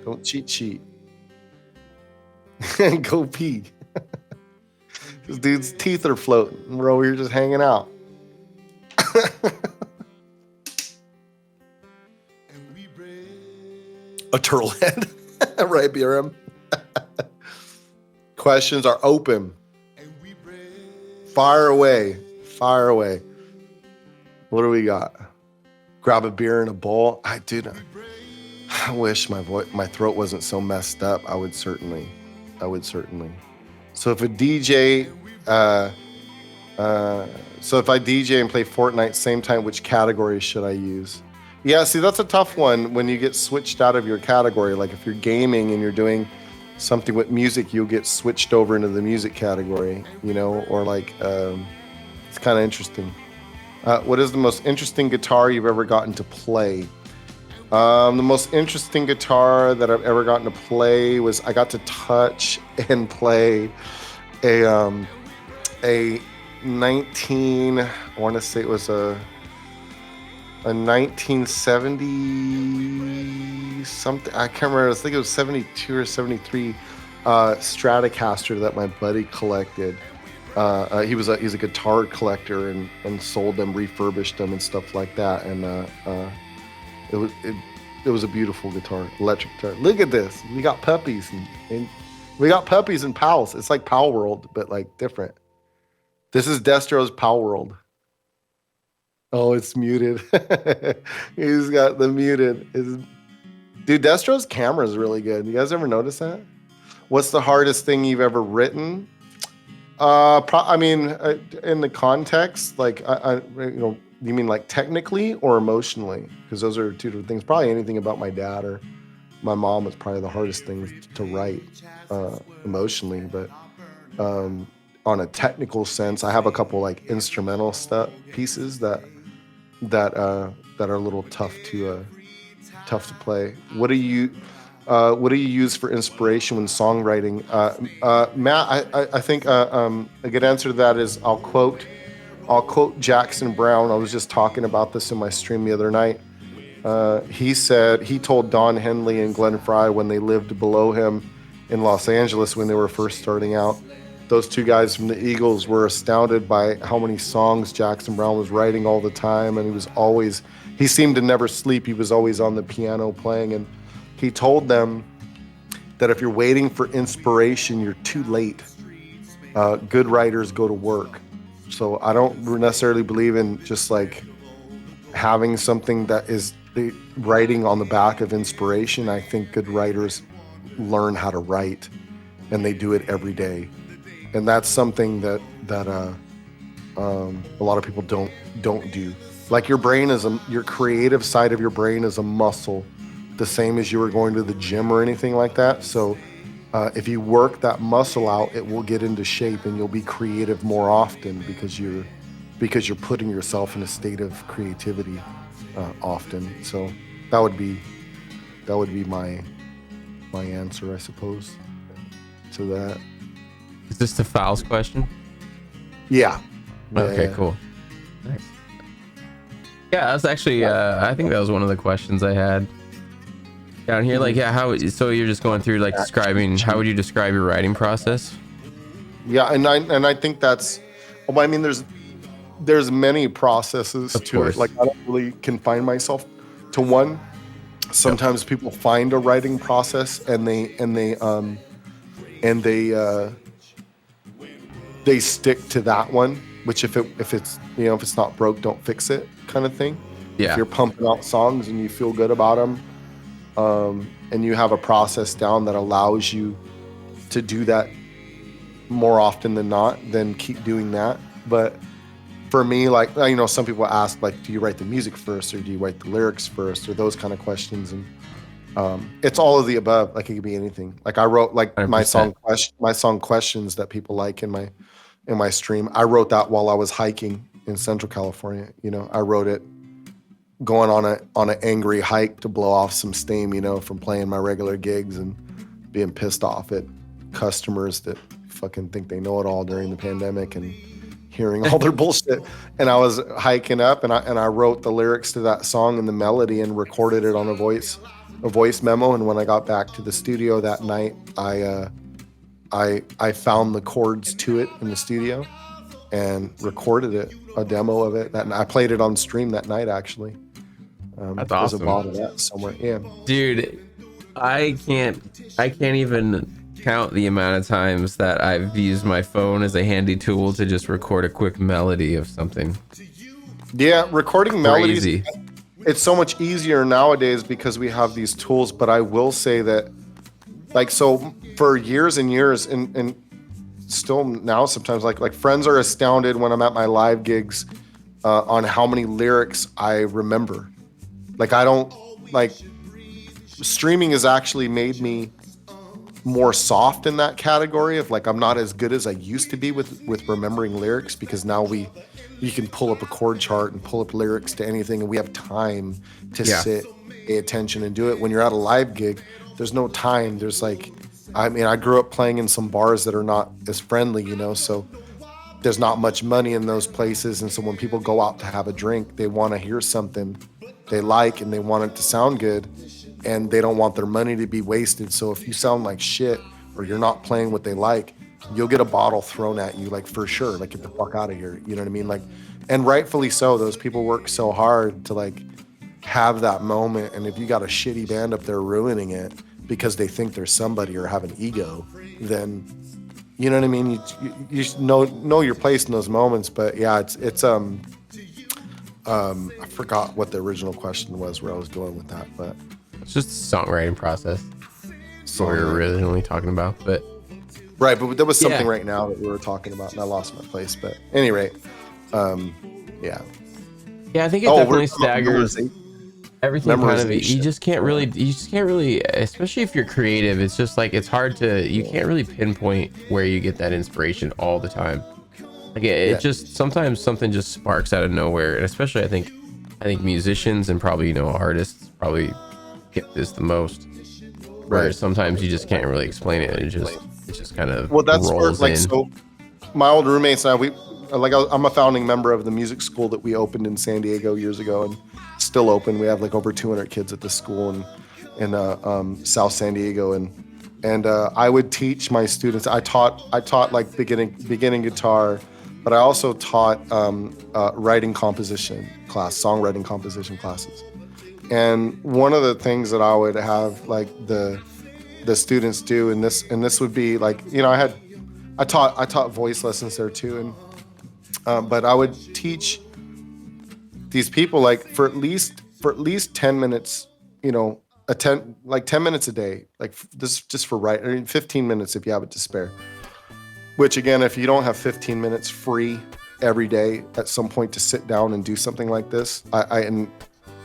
Don't cheat. Go pee. This dude's teeth are floating. We're over here just hanging out. A turtle head. Right, BRM. Questions are open. Fire away. What do we got? Grab a beer in a bowl. I wish my throat wasn't so messed up. I would certainly. So if a DJ, so if I DJ and play Fortnite same time, which category should I use? Yeah, see, that's a tough one when you get switched out of your category. Like if you're gaming and you're doing something with music, you'll get switched over into the music category, you know, or like, it's kind of interesting. What is the most interesting guitar you've ever gotten to play? The most interesting guitar that I've ever gotten to play was I got to touch and play a 19, I want to say it was a 1970 something, I can't remember, I think it was 72 or 73 Stratocaster that my buddy collected. He's a guitar collector and sold them, refurbished them and stuff like that, and it was a beautiful guitar, electric guitar. Look at this. We got puppies and we got puppies and pals. It's like Pal World, but like different. This is Destro's Pal World. Oh, it's muted. He's got the muted. Dude, Destro's camera is really good. You guys ever notice that? What's the hardest thing you've ever written? I mean, in the context, like you mean like technically or emotionally? Because those are 2 different things. Probably anything about my dad or my mom was probably the hardest thing to write emotionally. But on a technical sense, I have a couple like instrumental pieces that are a little tough to play. What do you use for inspiration when songwriting? Matt, I think a good answer to that is I'll quote Jackson Browne. I was just talking about this in my stream the other night. He told Don Henley and Glenn Frey when they lived below him in Los Angeles when they were first starting out. Those 2 guys from the Eagles were astounded by how many songs Jackson Browne was writing all the time, and he seemed to never sleep. He was always on the piano playing, and he told them that if you're waiting for inspiration, you're too late. Good writers go to work. So I don't necessarily believe in just like having something that is the writing on the back of inspiration. I think good writers learn how to write, and they do it every day. And that's something that a lot of people don't do. Like your creative side of your brain is a muscle, the same as you were going to the gym or anything like that. So if you work that muscle out, it will get into shape and you'll be creative more often because you're putting yourself in a state of creativity often. So that would be my answer, I suppose, to that. Is this the fouls question? Yeah. Okay, cool. Nice. Yeah, that's actually I think that was one of the questions I had down here. Like, yeah, so you're just going through like describing, how would you describe your writing process? Yeah, and I think that's, well, I mean, there's many processes to it. Like, I don't really confine myself to one. Sometimes people find a writing process and they stick to that one, which if it's if it's not broke, don't fix it kind of thing. Yeah. If you're pumping out songs and you feel good about them, and you have a process down that allows you to do that more often than not, then keep doing that. But for me, like, some people ask, like, do you write the music first or do you write the lyrics first, or those kind of questions? And it's all of the above. Like, it could be anything. Like, I wrote like 100%. my song Questions that people like in my stream. I wrote that while I was hiking in Central California. I wrote it going on an angry hike to blow off some steam, from playing my regular gigs and being pissed off at customers that fucking think they know it all during the pandemic and hearing all their bullshit. And I was hiking up and I wrote the lyrics to that song and the melody and recorded it on a voice memo. And when I got back to the studio that night, I found the chords to it in the studio and recorded it, a demo of it. I played it on stream that night, actually. That's awesome. There's a bot of that somewhere. Yeah, dude, I can't even count the amount of times that I've used my phone as a handy tool to just record a quick melody of something. Yeah, recording melodies. It's so much easier nowadays because we have these tools. But I will say that, like, so for years and years, and still now sometimes, like friends are astounded when I'm at my live gigs on how many lyrics I remember. Like, I don't, like, streaming has actually made me more soft in that category of, like, I'm not as good as I used to be with remembering lyrics, because now you can pull up a chord chart and pull up lyrics to anything, and we have time to sit, pay attention, and do it. When you're at a live gig, there's no time. There's like, I mean, I grew up playing in some bars that are not as friendly, so there's not much money in those places. And so when people go out to have a drink, they want to hear something they like and they want it to sound good, and they don't want their money to be wasted. So if you sound like shit or you're not playing what they like, you'll get a bottle thrown at you, like, for sure, like, get the fuck out of here. You know what I mean? Like, and rightfully so. Those people work so hard to, like, have that moment. And if you got a shitty band up there ruining it because they think they're somebody or have an ego, then, you know what I mean? You know your place in those moments. But yeah, it's I forgot what the original question was, where I was going with that, but it's just the songwriting process. So we were originally talking about, but right, but there was something right now that we were talking about, and I lost my place. But at any rate, yeah, I think it definitely staggers everything. Kind of, you just can't really, especially if you're creative. It's just like, it's hard to, you can't really pinpoint where you get that inspiration all the time. Like, it just, sometimes something just sparks out of nowhere, and especially I think musicians and probably artists probably get this the most. Where sometimes you just can't really explain it. It just kind of that's rolls where, like, in. So my old roommates and I'm a founding member of the music school that we opened in San Diego years ago, and still open. We have like over 200 kids at this school in South San Diego, and I would teach my students. I taught like beginning guitar, but I also taught writing composition class, songwriting composition classes. And one of the things that I would have, like, the students do, and this would be like, I taught voice lessons there too, and but I would teach these people, like, for at least 10 minutes, 10 minutes a day, like, this just for writing, 15 minutes if you have it to spare. Which, again, if you don't have 15 minutes free every day at some point to sit down and do something like this, and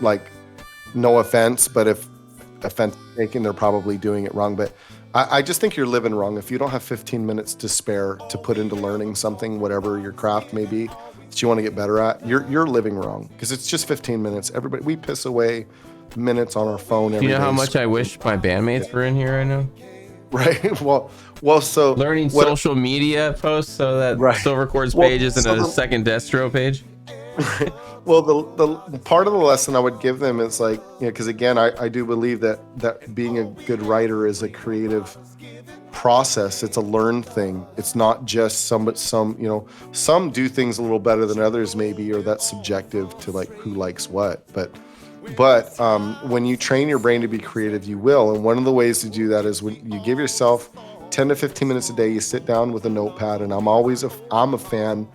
like, no offense, but if offense taken, they're probably doing it wrong. But I just think you're living wrong if you don't have 15 minutes to spare to put into learning something, whatever your craft may be, that you want to get better at. You're living wrong, because it's just 15 minutes. Everybody, we piss away minutes on our phone every day. You know how much I wish my bandmates were in here right now? Right. Well, so learning social media posts so that Silverchord's page isn't a second Destro page. Well, the part of the lesson I would give them is like, because again, I do believe that being a good writer is a creative process. It's a learned thing. It's not just some do things a little better than others maybe, or that's subjective to like who likes what. But when you train your brain to be creative, you will. And one of the ways to do that is when you give yourself 10 to 15 minutes a day, you sit down with a notepad. And I'm a fan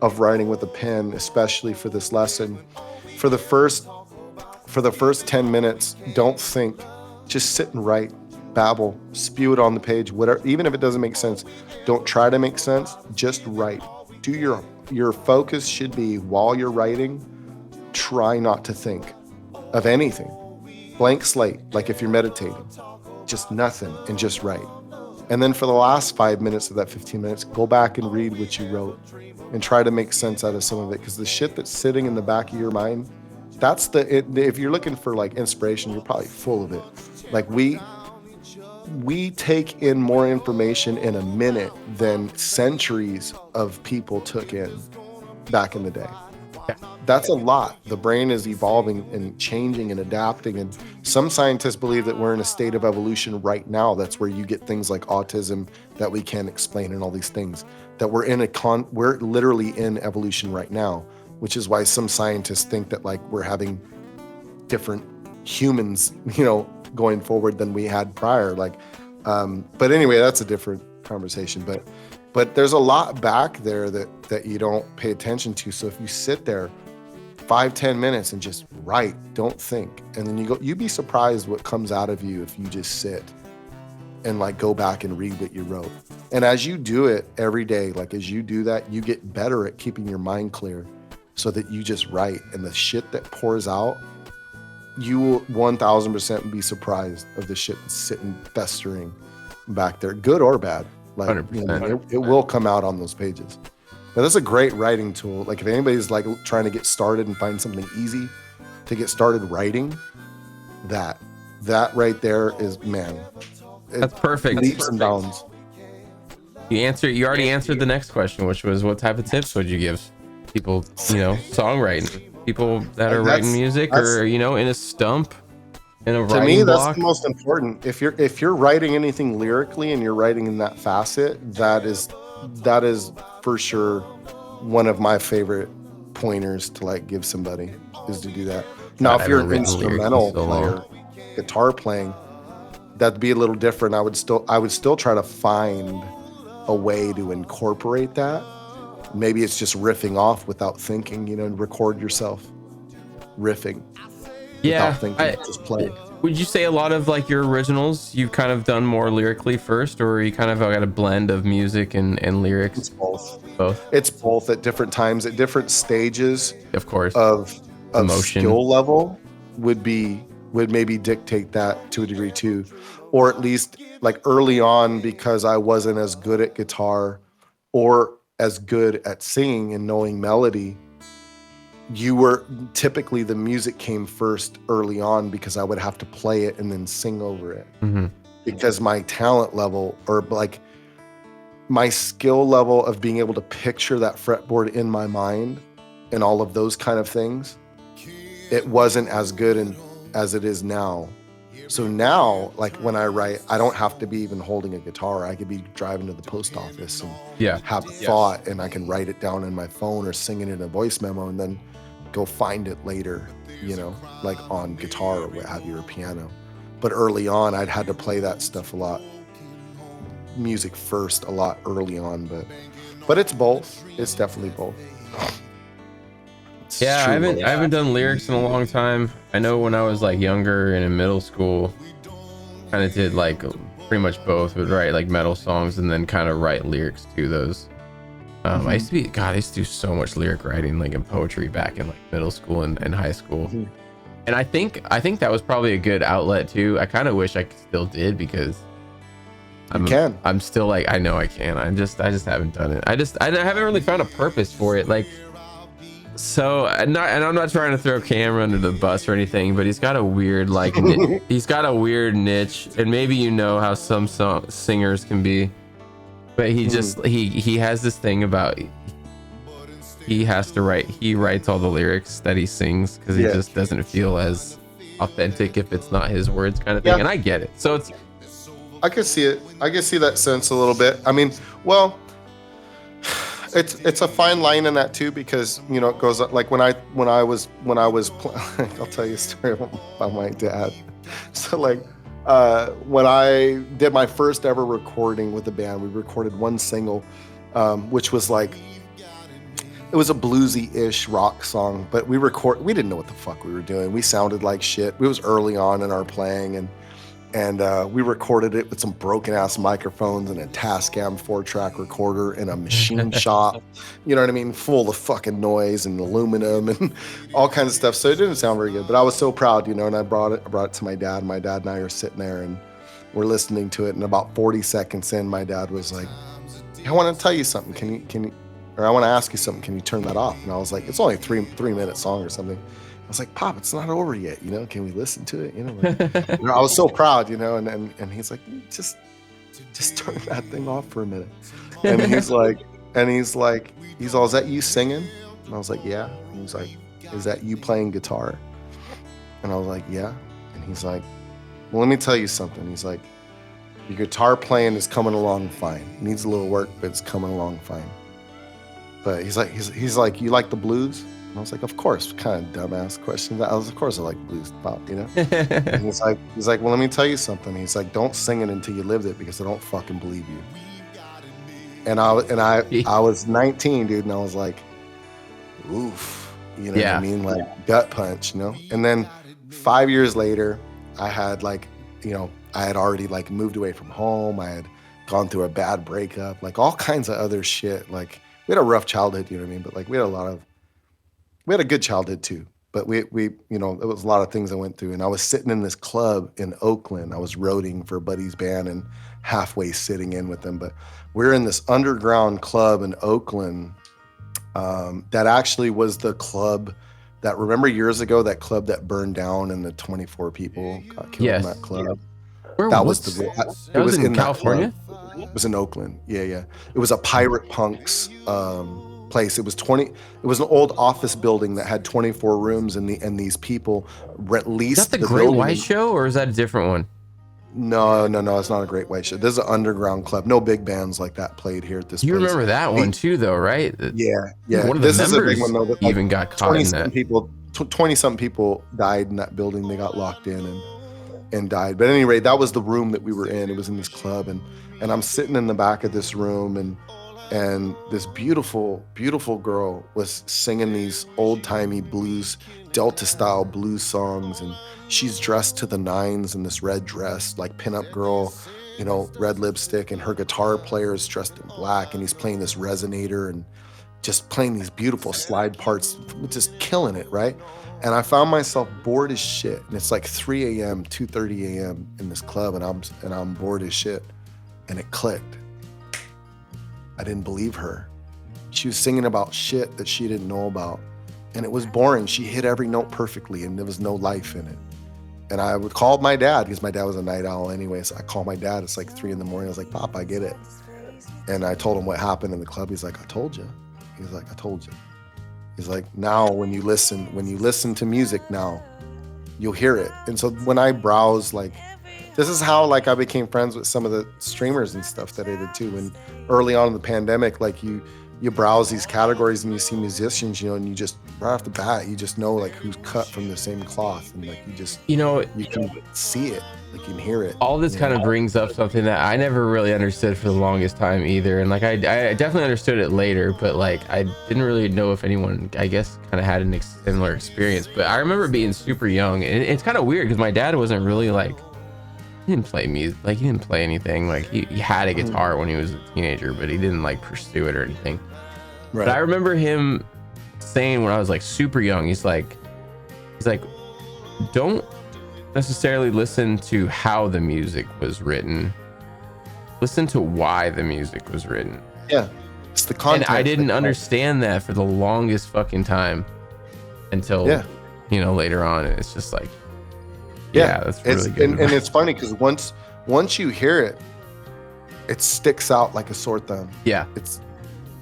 of writing with a pen, especially for this lesson. For the first 10 minutes, don't think, just sit and write, babble, spew it on the page, whatever, even if it doesn't make sense. Don't try to make sense, just write. Do your focus should be, while you're writing, try not to think of anything. Blank slate, like if you're meditating, just nothing, and just write. And then for the last 5 minutes of that 15 minutes, go back and read what you wrote and try to make sense out of some of it. Because the shit that's sitting in the back of your mind, if you're looking for like inspiration, you're probably full of it. Like we take in more information in a minute than centuries of people took in back in the day. That's a lot. The brain is evolving and changing and adapting. And some scientists believe that we're in a state of evolution right now. That's where you get things like autism that we can't explain and all these things. That we're literally in evolution right now, which is why some scientists think that like we're having different humans, going forward than we had prior. But anyway, that's a different conversation. But there's a lot back there that you don't pay attention to. So if you sit there 5-10 minutes and just write, don't think, and then you'd be surprised what comes out of you if you just sit and like go back and read what you wrote. And as you do it every day, like as you do that, you get better at keeping your mind clear so that you just write, and the shit that pours out, you will 1000% be surprised of the shit that's sitting festering back there, good or bad. Like 100%. It will come out on those pages. Now, that's a great writing tool. Like if anybody's like trying to get started and find something easy to get started writing, that right there is, man, that's perfect. Leaps and bounds. You already answered the next question, which was what type of tips would you give people, songwriting, people that are writing music, or in a stump, in a writing to me block? That's the most important. If you're writing anything lyrically and you're writing in that facet, that is for sure one of my favorite pointers to like give somebody, is to do that. Now if you're an instrumental player, guitar playing, that'd be a little different. I would still try to find a way to incorporate that. Maybe it's just riffing off without thinking, and record yourself riffing without thinking, just play. Would you say a lot of like your originals you've kind of done more lyrically first, or you kind of got a blend of music and lyrics? It's both. It's both at different times, at different stages, of course, of emotion. Skill level would maybe dictate that to a degree too, or at least like early on, because I wasn't as good at guitar or as good at singing and knowing melody. Typically the music came first early on, because I would have to play it and then sing over it. Mm-hmm. Because my talent level, or like my skill level of being able to picture that fretboard in my mind and all of those kind of things, it wasn't as good as it is now. So now, like when I write, I don't have to be even holding a guitar. I could be driving to the post office and have a thought, and I can write it down in my phone or sing it in a voice memo and then go find it later, like on guitar or what have you, or piano. But early on, I'd had to play that stuff a lot, music first, a lot early on. But it's both. It's definitely both. I haven't done lyrics in a long time. I know when I was like younger and in middle school, kind of did like pretty much both. Would write like metal songs and then kind of write lyrics to those. I used to do so much lyric writing, like in poetry, back in like middle school and high school. Mm-hmm. And I think that was probably a good outlet too. I kind of wish I still did, because I'm still like, I know I can. I just haven't done it. I haven't really found a purpose for it. Like, so I'm not trying to throw Cameron under the bus or anything, but he's got a weird like he's got a weird niche, and maybe how some singers can be, but he just he has this thing about, he writes all the lyrics that he sings because he just doesn't feel as authentic if it's not his words kind of thing. And I get it. So I can see it. I can see that sense a little bit. I mean, well, it's a fine line in that too, because it goes like when I was I'll tell you a story about my dad. So like when I did my first ever recording with the band, we recorded one single, which was like, it was a bluesy-ish rock song, but we didn't know what the fuck we were doing. We sounded like shit. It was early on in our playing, and we recorded it with some broken ass microphones and a Tascam 4-track recorder in a machine shop, you know what I mean? Full of fucking noise and aluminum and all kinds of stuff. So it didn't sound very good, but I was so proud, and I brought it to my dad. My dad and I are sitting there and we're listening to it. And about 40 seconds in, my dad was like, I want to tell you something. Can you, or I want to ask you something. Can you turn that off? And I was like, it's only a 3-minute song or something. I was like, Pop, it's not over yet. Can we listen to it? I was so proud, and he's like, just turn that thing off for a minute. And he's like, is that you singing? And I was like, yeah. And he's like, is that you playing guitar? And I was like, yeah. And he's like, well, let me tell you something. He's like, your guitar playing is coming along fine. It needs a little work, but it's coming along fine. But he's like, you like the blues? And I was like, of course. Kind of dumbass question. Of course I like blues pop, And he's like, well, let me tell you something. He's like, don't sing it until you lived it, because I don't fucking believe you. And I was 19, dude, and I was like, oof, what I mean? Like gut punch, And then 5 years later, I had I had already like moved away from home. I had gone through a bad breakup, like all kinds of other shit. Like we had a rough childhood, you know what I mean? But like we had a good childhood too. But we it was a lot of things I went through. And I was sitting in this club in Oakland. I was roading for a buddy's band and halfway sitting in with them. But we're in this underground club in Oakland that actually was the club that, remember years ago, that club that burned down and the 24 people got killed in that club? Where that was it was in California? It was in Oakland. Yeah. It was a pirate punks place. It was an old office building that had 24 rooms, and these people leased. Is that the Great White Show, or is that a different one? No, it's not a Great White Show. This is an underground club. No big bands like that played here at this place. You remember that one too, though, right? Yeah. One of the members even got caught in that. 20-something people died in that building. They got locked in and died. But at any rate, that was the room that we were in. It was in this club, and I'm sitting in the back of this room, and this beautiful, beautiful girl was singing these old-timey blues, Delta-style blues songs, and she's dressed to the nines in this red dress, like pinup girl, red lipstick, and her guitar player is dressed in black, and he's playing this resonator and just playing these beautiful slide parts, just killing it, right? And I found myself bored as shit, and it's like 3 a.m., 2:30 a.m. in this club, and I'm bored as shit, and it clicked. I didn't believe her. She was singing about shit that she didn't know about, and it was boring. She hit every note perfectly, and there was no life in it. And I would call my dad, because my dad was a night owl anyway. So I called my dad. It's like 3 a.m. I was like, Pop, I get it. And I told him what happened in the club. He's like, I told you. He's like, I told you. He's like, now when you listen to music now, you'll hear it. And so when I browse, like, this is how like I became friends with some of the streamers and stuff that I did too. And early on in the pandemic, like you browse these categories and you see musicians, and you just right off the bat, you just know like who's cut from the same cloth, and like you can see it, like you can hear it. All this kind of brings up something that I never really understood for the longest time either. And like I definitely understood it later, but like I didn't really know if anyone, I guess, kind of had a similar experience. But I remember being super young, and it's kind of weird because my dad wasn't really like, he didn't play music, like he didn't play anything. Like he had a guitar when he was a teenager, but he didn't like pursue it or anything. Right. But I remember him saying when I was like super young, he's like, don't necessarily listen to how the music was written. Listen to why the music was written. Yeah. It's the context. And I didn't understand that for the longest fucking time until, later on. And it's just like, that's really good. And it's funny because once you hear it, it sticks out like a sore thumb. Yeah.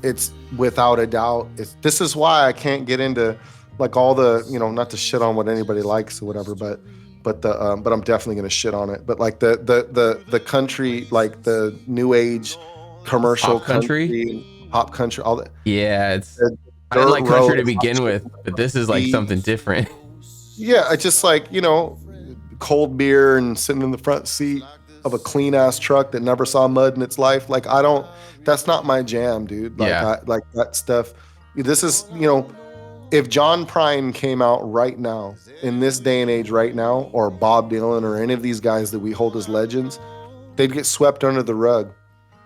it's without a doubt. This is why I can't get into like all the, not to shit on what anybody likes or whatever, but I'm definitely gonna shit on it. But like the country, like the new age commercial pop country, pop country, all that. Yeah, I didn't like country to begin with, but this is like something different. Yeah, I just like, cold beer and sitting in the front seat of a clean ass truck that never saw mud in its life. Like that's not my jam, dude. Like yeah. I like that stuff. This is, if John Prine came out right now in this day and age right now, or Bob Dylan or any of these guys that we hold as legends, they'd get swept under the rug.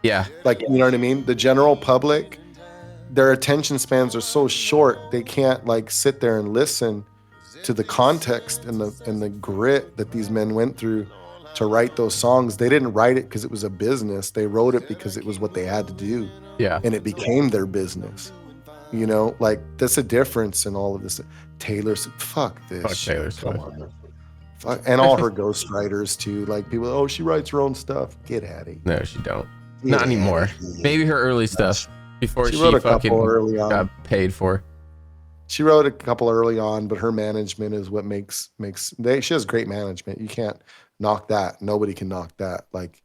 Yeah. Like, you know what I mean? The general public, their attention spans are so short. They can't like sit there and listen to the context and the grit that these men went through to write those songs. They didn't write it because it was a business. They wrote it because it was what they had to do. Yeah. And it became their business. Like that's a difference in all of this. Taylor, fuck this. Fuck Taylor Swift. Come on. Fuck, and all her ghostwriters too. Like people, she writes her own stuff. Get at it. No, she don't. Not anymore. Maybe her early stuff before she wrote a fucking couple early on. got paid for. She wrote a couple early on, but her management is what makes she has great management. You can't knock that. Nobody can knock that. Like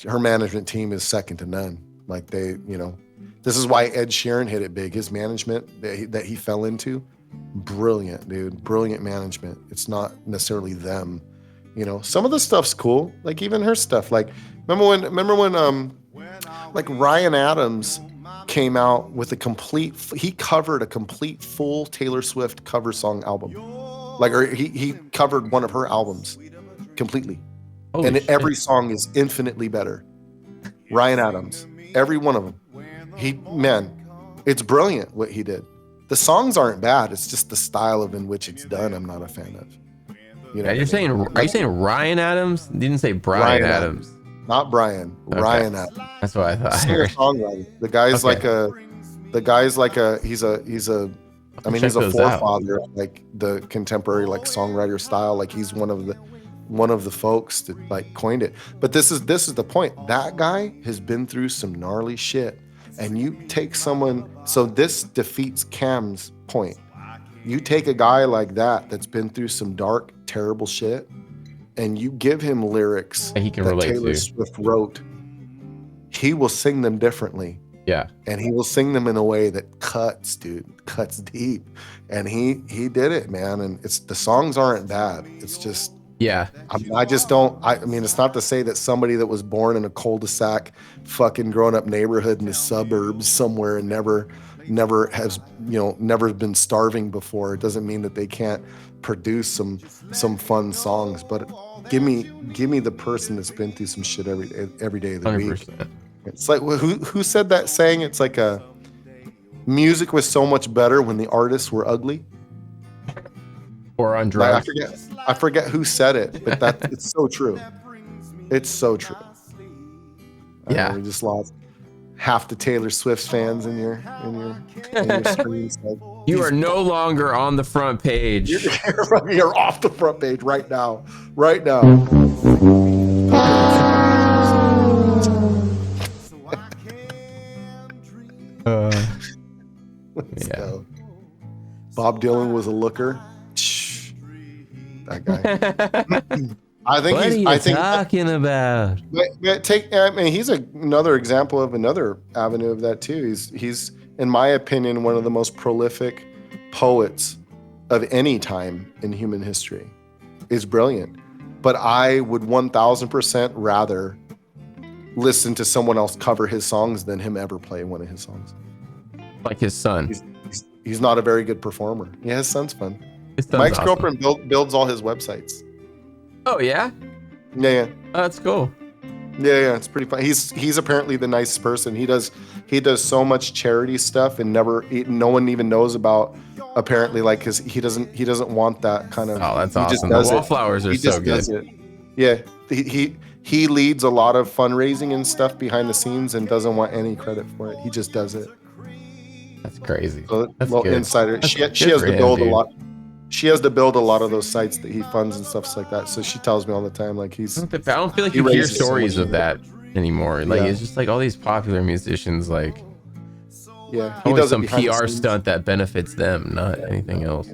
her management team is second to none. Like this is why Ed Sheeran hit it big. His management that he fell into, brilliant, dude. Brilliant management. It's not necessarily them. Some of the stuff's cool. Like even her stuff. Like remember when like Ryan Adams came out with he covered a complete full Taylor Swift cover song album. Like, or he covered one of her albums completely. Holy shit. Every song is infinitely better. Ryan Adams, every one of them. It's brilliant what he did. The songs aren't bad. It's just the style in which it's done I'm not a fan of. Are you saying Ryan Adams? You didn't say Brian Adams. Not Brian. Okay. Ryan Adams. That's what I thought. Songwriter. The guy's he's a forefather of like the contemporary like songwriter style. Like he's one of the folks that like coined it. But this is the point. That guy has been through some gnarly shit. And you take someone, so this defeats Cam's point. You take a guy like that's been through some dark, terrible shit, and you give him lyrics and he can relate Taylor Swift wrote, he will sing them differently. Yeah. And he will sing them in a way that cuts deep. And he did it, man. And the songs aren't bad. It's just, yeah. I mean, it's not to say that somebody that was born in a cul-de-sac, fucking grown up neighborhood in the suburbs somewhere and never has, never been starving before. It doesn't mean that they can't produce some fun songs, but give me the person that's been through some shit every day of the 100%. Week. It's like, who said that saying? It's like music was so much better when the artists were ugly. Or on drugs. I forget who said it, but it's so true. It's so true. Yeah. We just lost half the Taylor Swift fans in your screens. Like, you are no longer on the front page. You're off the front page right now. Right now. Yeah. Bob Dylan was a looker. That guy. I think what are you talking about? He's another example of another avenue of that too. He's in my opinion one of the most prolific poets of any time in human history. Is brilliant, but I would 1,000% rather listen to someone else cover his songs than him ever play one of his songs. Like his son. He's not a very good performer. Yeah, his son's fun. My ex-girlfriend builds all his websites. Oh yeah? Yeah. Oh, that's cool. Yeah, it's pretty fun. He's apparently the nicest person. He does so much charity stuff and no one even knows about, apparently, like, because he doesn't want that kind of. Oh, that's awesome. The wallflowers are so good. Yeah, he leads a lot of fundraising and stuff behind the scenes and doesn't want any credit for it. He just does it. That's crazy. So, that's well, good. insider. She has to build a lot. She has to build a lot of those sites that he funds and stuff like that. So she tells me all the time, like I don't feel like you hear stories of that anymore. Like it's just like all these popular musicians, like Yeah, he Only does it some behind the PR scenes. stunt that benefits them, not anything else.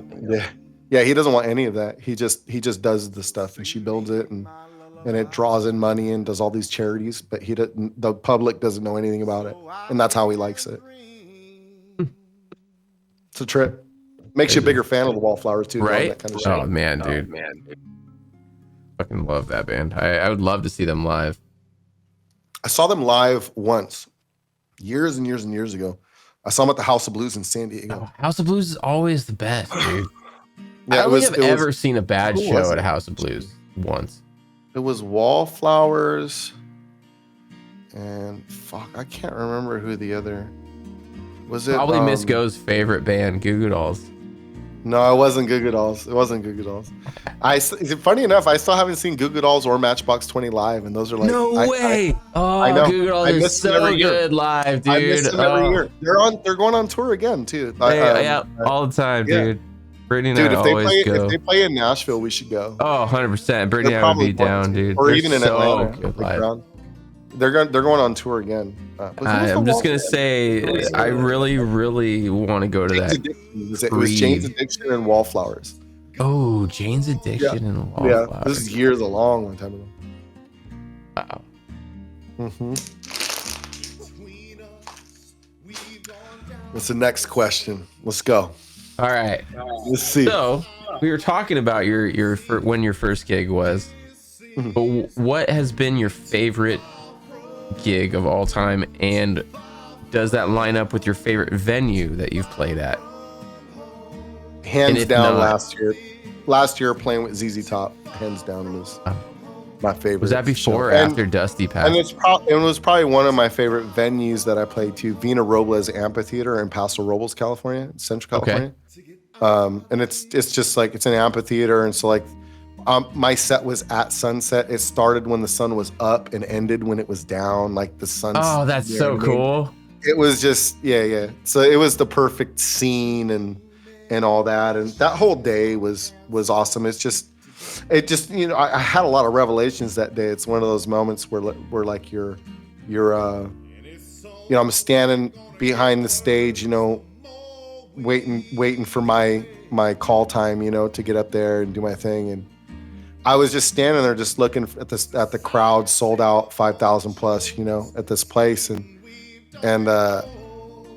Yeah, he doesn't want any of that. He just does the stuff, and she builds it, and it draws in money and does all these charities. But he doesn't. The public doesn't know anything about it, and that's how he likes it. It's a trip. Makes you a bigger fan of the Wallflowers too, knowing Right? that kind of shit. Oh man, dude. Fucking love that band. I would love to see them live. I saw them live once, years and years and years ago. I saw them at the House of Blues in San Diego. Oh, House of Blues is always the best, dude. Yeah, I don't think I've ever seen a bad show at House of Blues once. It was Wallflowers, and fuck, I can't remember who the other was. It probably Miss Go's favorite band, Goo Goo Dolls. No, it wasn't Goo Goo Dolls. It wasn't Goo Goo Dolls. Funny enough, I still haven't seen Goo Goo Dolls or Matchbox 20 live, and those are like no way. I know. Goo Goo Dolls are so good live, dude. I miss them every year. They're going on tour again too. Yeah, all the time, dude. Brittany and I always go. If they play in Nashville, we should go. Oh, 100%. Brittany and I would be down, dude. Or even in Atlanta. They're going on tour again. I'm just gonna say, I really, really want to go to that. It was Jane's Addiction and Wallflowers. Oh, Jane's Addiction and Wallflowers. Yeah, this is years, a long time ago. Wow. Mm-hmm. What's the next question? Let's go. All right. Let's see. So we were talking about your when your first gig was, but what has been your favorite gig of all time, and does that line up with your favorite venue that you've played at? Hands down, last year playing with ZZ Top, hands down was my favorite. Was that before or after Dusty passed? And it was probably one of my favorite venues that I played to, Vina Robles Amphitheater in Paso Robles, California, Central California. Okay. And it's just like, it's an amphitheater, and so like my set was at sunset. It started when the sun was up and ended when it was down, like the sun. Oh, that's so cool. It was just yeah. So it was the perfect scene and all that, and that whole day was awesome. It just I had a lot of revelations that day. It's one of those moments where like you're I'm standing behind the stage, waiting for my call time, to get up there and do my thing. And I was just standing there, just looking at the crowd, sold out 5,000 plus, at this place. And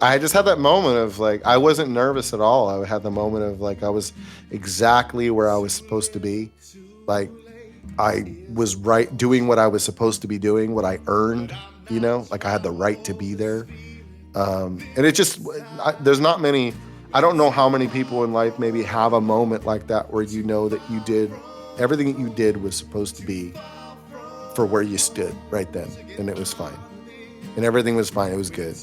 I just had that moment of like, I wasn't nervous at all. I had the moment of like, I was exactly where I was supposed to be. Like I was doing what I was supposed to be doing, what I earned, like I had the right to be there. And it just, there's not many, I don't know how many people in life maybe have a moment like that where that you did everything that you did was supposed to be for where you stood right then, and it was fine, and everything was fine. It was good,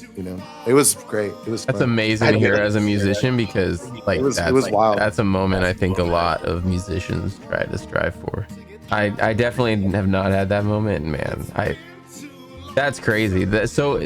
It was great. It was. That's amazing to hear as a musician, because like it was wild. That's a moment I think a lot of musicians try to strive for. I definitely have not had that moment, man. That's crazy. So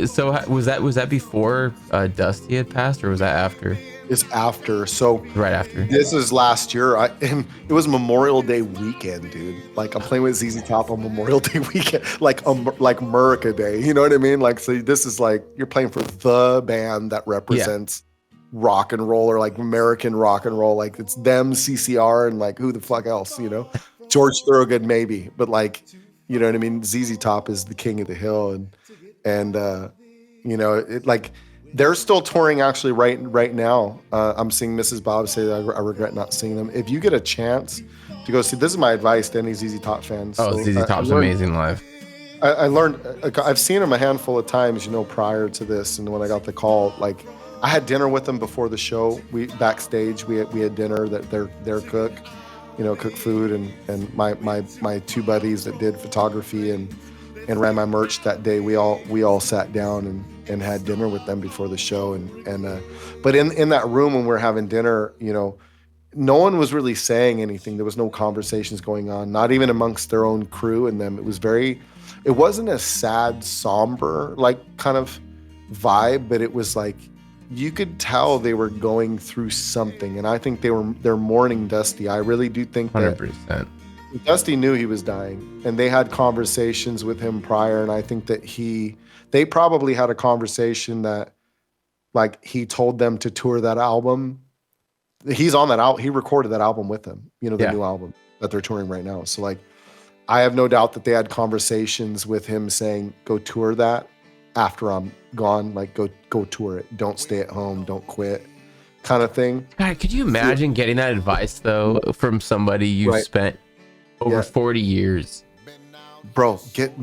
was that before Dusty had passed, or was that after? It's after. So right after. This is last year. And it was Memorial Day weekend, dude. Like I'm playing with ZZ Top on Memorial Day weekend, like America Day. You know what I mean? Like, so this is like you're playing for the band that represents rock and roll, or like American rock and roll. Like it's them, CCR, and like who the fuck else? George Thorogood maybe, but like, you know what I mean? ZZ Top is the king of the hill, and it like. They're still touring actually right now. I'm seeing Mrs. Bob say that I regret not seeing them. If you get a chance to go see, this is my advice to any ZZ Top fans. Oh, ZZ Top's amazing live. I learned, I've seen them a handful of times, prior to this. And when I got the call, like I had dinner with them before the show. Backstage, we had dinner that their cook, cook food, and my two buddies that did photography and ran my merch that day. We all sat down and had dinner with them before the show, but in that room when we're having dinner, no one was really saying anything. There was no conversations going on, not even amongst their own crew and them. It wasn't a sad, somber like kind of vibe, but it was like you could tell they were going through something, and I think they're mourning Dusty. I really do think 100%. Dusty knew he was dying, and they had conversations with him prior, and I think that they probably had a conversation that like he told them to tour that album. He's on that out. He recorded that album with them, the new album that they're touring right now. So like, I have no doubt that they had conversations with him saying, go tour that after I'm gone. Like go tour it. Don't stay at home. Don't quit, kind of thing. God, could you imagine getting that advice though from somebody you spent over 40 years? Bro, get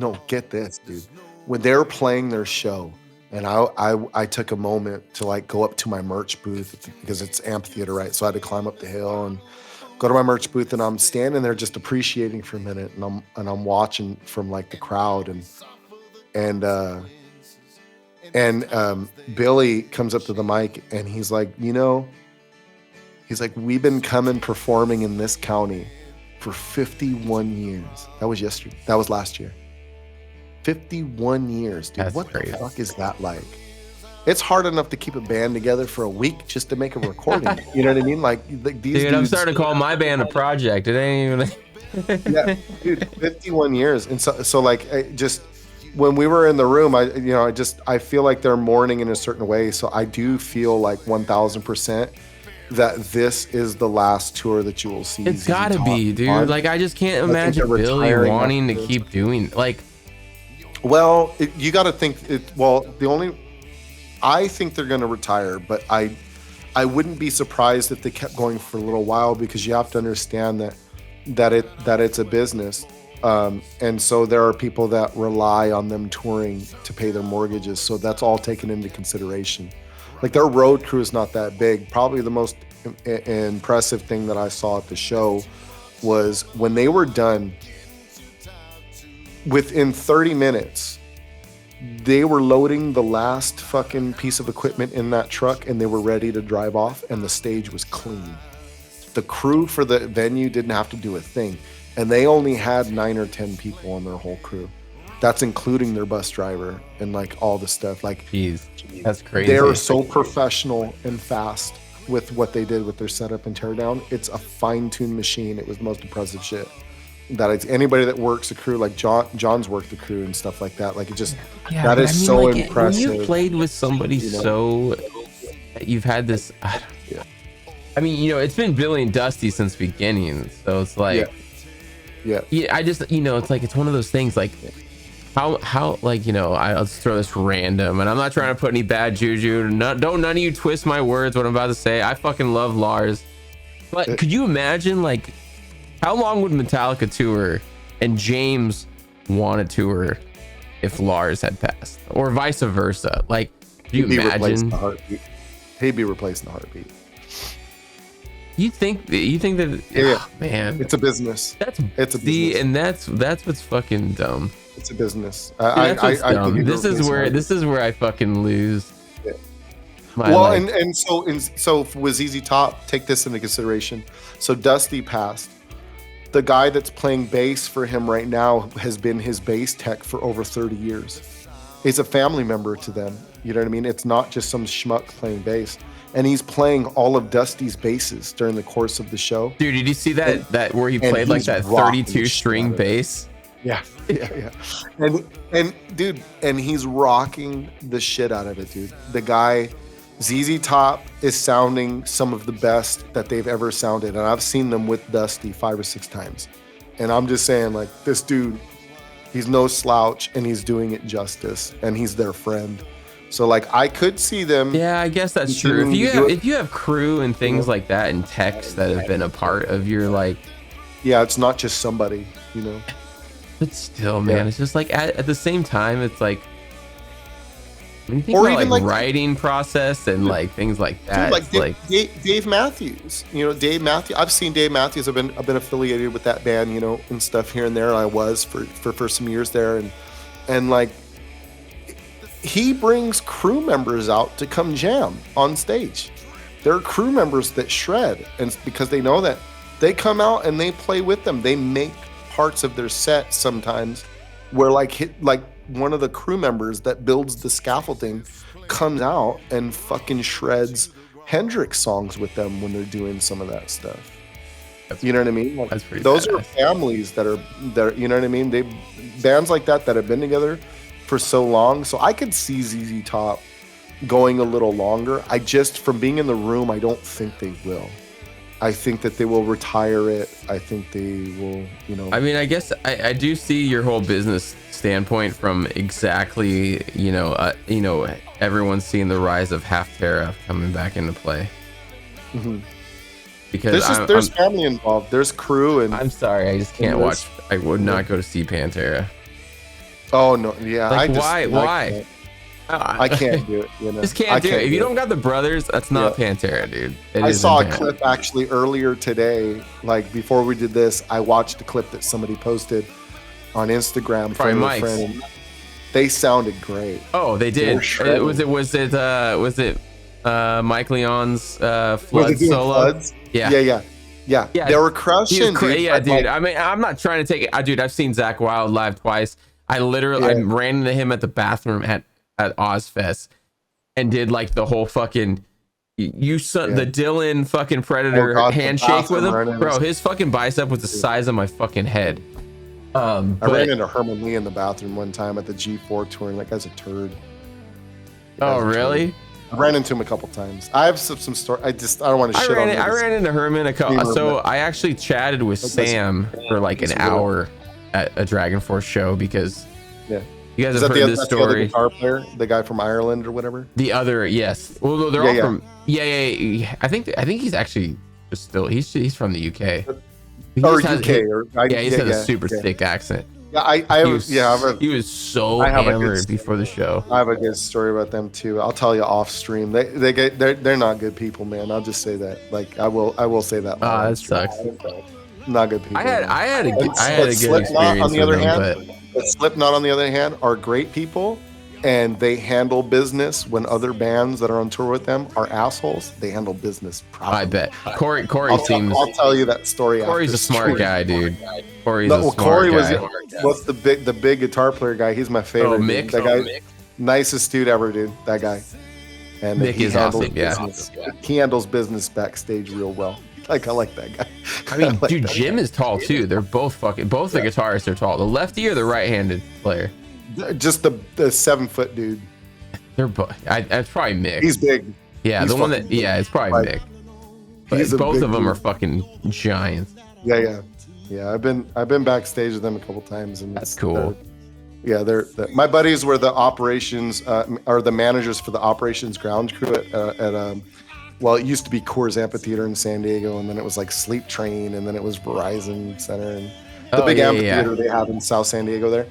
this, dude. When they were playing their show, and I took a moment to like go up to my merch booth because it's amphitheater, right? So I had to climb up the hill and go to my merch booth, and I'm standing there just appreciating for a minute, and I'm watching from like the crowd, and Billy comes up to the mic and he's like, we've been coming performing in this county for 51 years. That was yesterday. That was last year. 51 years, dude. That's what crazy. The fuck is that like? It's hard enough to keep a band together for a week just to make a recording. You know what I mean? Like these dudes, I'm starting to call my band a project. It ain't even. Yeah, dude, 51 years. And so like, just when we were in the room, I feel like they're mourning in a certain way. So I do feel like 1000% that this is the last tour that you will see. It's gotta be, dude. Like, I just can't imagine Billy wanting to keep doing like. Well, you got to think it. Well, I think they're going to retire, but I wouldn't be surprised if they kept going for a little while, because you have to understand that it's a business, and so there are people that rely on them touring to pay their mortgages. So that's all taken into consideration. Like, their road crew is not that big. Probably the most impressive thing that I saw at the show was when they were done. Within 30 minutes, they were loading the last fucking piece of equipment in that truck, and they were ready to drive off, and the stage was clean. The crew for the venue didn't have to do a thing, and they only had 9 or 10 people on their whole crew. That's including their bus driver and like all the stuff. Like, jeez, that's crazy. They are so professional and fast with what they did with their setup and teardown. It's a fine-tuned machine. It was the most impressive shit. That it's anybody that works the crew, like John's worked the crew and stuff like that. Like, it just, that is so like, impressive. When you played with somebody so, you've had this, I mean, it's been Billy and Dusty since the beginning. So it's like, yeah, I just, it's like, it's one of those things like, how like, I'll just throw this random, and I'm not trying to put any bad juju. Don't none of you twist my words, what I'm about to say. I fucking love Lars. But could you imagine, like, how long would Metallica tour and James want to tour if Lars had passed, or vice versa? Like, do you imagine? He'd be replacing the heartbeat. You think that? Yeah, man, it's a business. It's a business. And that's what's fucking dumb. It's a business. This is where I fucking lose. Yeah. Well, and so with ZZ Top, take this into consideration. So Dusty passed. The guy that's playing bass for him right now has been his bass tech for over 30 years. He's a family member to them. You know what I mean? It's not just some schmuck playing bass. And he's playing all of Dusty's basses during the course of the show. Dude, did you see that where he played like that 32 string bass? Yeah. And dude, and he's rocking the shit out of it, dude. The guy, ZZ Top, is sounding some of the best that they've ever sounded. And I've seen them with Dusty 5 or 6 times. And I'm just saying, like, this dude, he's no slouch, and he's doing it justice, and he's their friend. So like, I could see them. Yeah, I guess that's true. If you have crew and things like that and techs that have been a part of your, like, yeah, it's not just somebody, But still, man, it's just like at the same time, it's like, when you think or about even like writing process and like things like that, dude, like Dave Matthews. Dave Matthews. I've seen Dave Matthews. I've been affiliated with that band, and stuff here and there. And I was for some years there, and like, he brings crew members out to come jam on stage. There are crew members that shred, and because they know that they come out and they play with them. They make parts of their set sometimes where like one of the crew members that builds the scaffolding comes out and fucking shreds Hendrix songs with them when they're doing some of that stuff. You know what I mean? Like, that's pretty those badass. are families that are you know what I mean? Bands like that have been together for so long. So I could see ZZ Top going a little longer. I just, from being in the room, I don't think they will. I think that they will retire it. I think they will, you know. I mean, I guess I do see your whole business standpoint from exactly, everyone's seeing the rise of Half-Terra coming back into play. Mm-hmm. Because there's family involved. There's crew, and I'm sorry, I just can't watch. I would not go to see Pantera. Oh no, yeah. Like, why? I can't do it. You know, just can't do it. If you don't got the brothers, that's not Pantera, dude. I saw a clip actually earlier today. Like before we did this, I watched a clip that somebody posted on Instagram from a friend. They sounded great. Oh, they did. Was it Mike Leon's Flood solo? Floods? Yeah. They were crushing. Dude. Dude. I mean, I'm not trying to take it. Dude, I've seen Zakk Wylde live twice. I ran into him at the bathroom at Ozfest and did like the whole fucking the Dylan fucking Predator handshake with him. Bro, his fucking bicep was the size of my fucking head. I ran into Herman Lee in the bathroom one time at the G4 tour, and that guy's a turd. Oh, really? I ran into him a couple times. I have some story. I don't want to shit on him. I ran into Herman a couple. So I actually chatted with Sam for like an hour at a Dragon Force show because you guys have heard this story. The other guitar player, the guy from Ireland or whatever. The other, yes. Well, they're all from. Yeah. I think he's actually just still. He's from the UK. He has a super thick accent. Yeah, he was so hammered before the show. I have a good story about them too. I'll tell you off stream. They're not good people, man. I'll just say that. Like I will say that. Oh, that sucks. Not good people. I had a good experience on the other with hand, but Slipknot on the other hand are great people, and they handle business when other bands that are on tour with them are assholes. They handle business properly. I bet. Corey seems. I'll tell you that story. Corey's a smart guy, dude. Corey was the big guitar player guy. He's my favorite. Oh, Mick. That guy, nicest dude ever, dude. That guy. And Mick is awesome. Business. Yeah. He handles business backstage real well. Like I like that guy. I mean, dude, Jim is tall too. They're both the guitarists are tall. The lefty or the right-handed player? Just the 7 foot dude. They're both. It's probably Mick. He's big. Yeah, he's the one that. Yeah, it's probably Mick. But both of them are fucking giants. Yeah. I've been backstage with them a couple times, and that's cool. They're my buddies were the operations are the managers for the operations ground crew at well, it used to be Coors Amphitheater in San Diego, and then it was like Sleep Train, and then it was Verizon Center, and the big amphitheater they have in South San Diego there.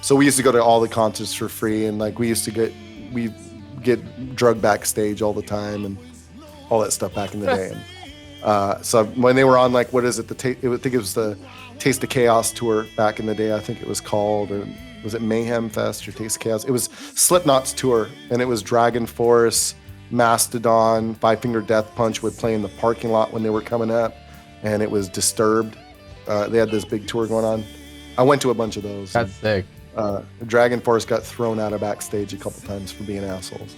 So we used to go to all the concerts for free, and like we get drug backstage all the time and all that stuff back in the day. And so when they were on like I think it was the Taste of Chaos tour back in the day. I think it was called, or was it Mayhem Fest or Taste of Chaos? It was Slipknot's tour, and it was Dragon Force, Mastodon, Five Finger Death Punch would play in the parking lot when they were coming up, and it was Disturbed. They had this big tour going on. I went to a bunch of those. That's sick. Dragon Force got thrown out of backstage a couple times for being assholes.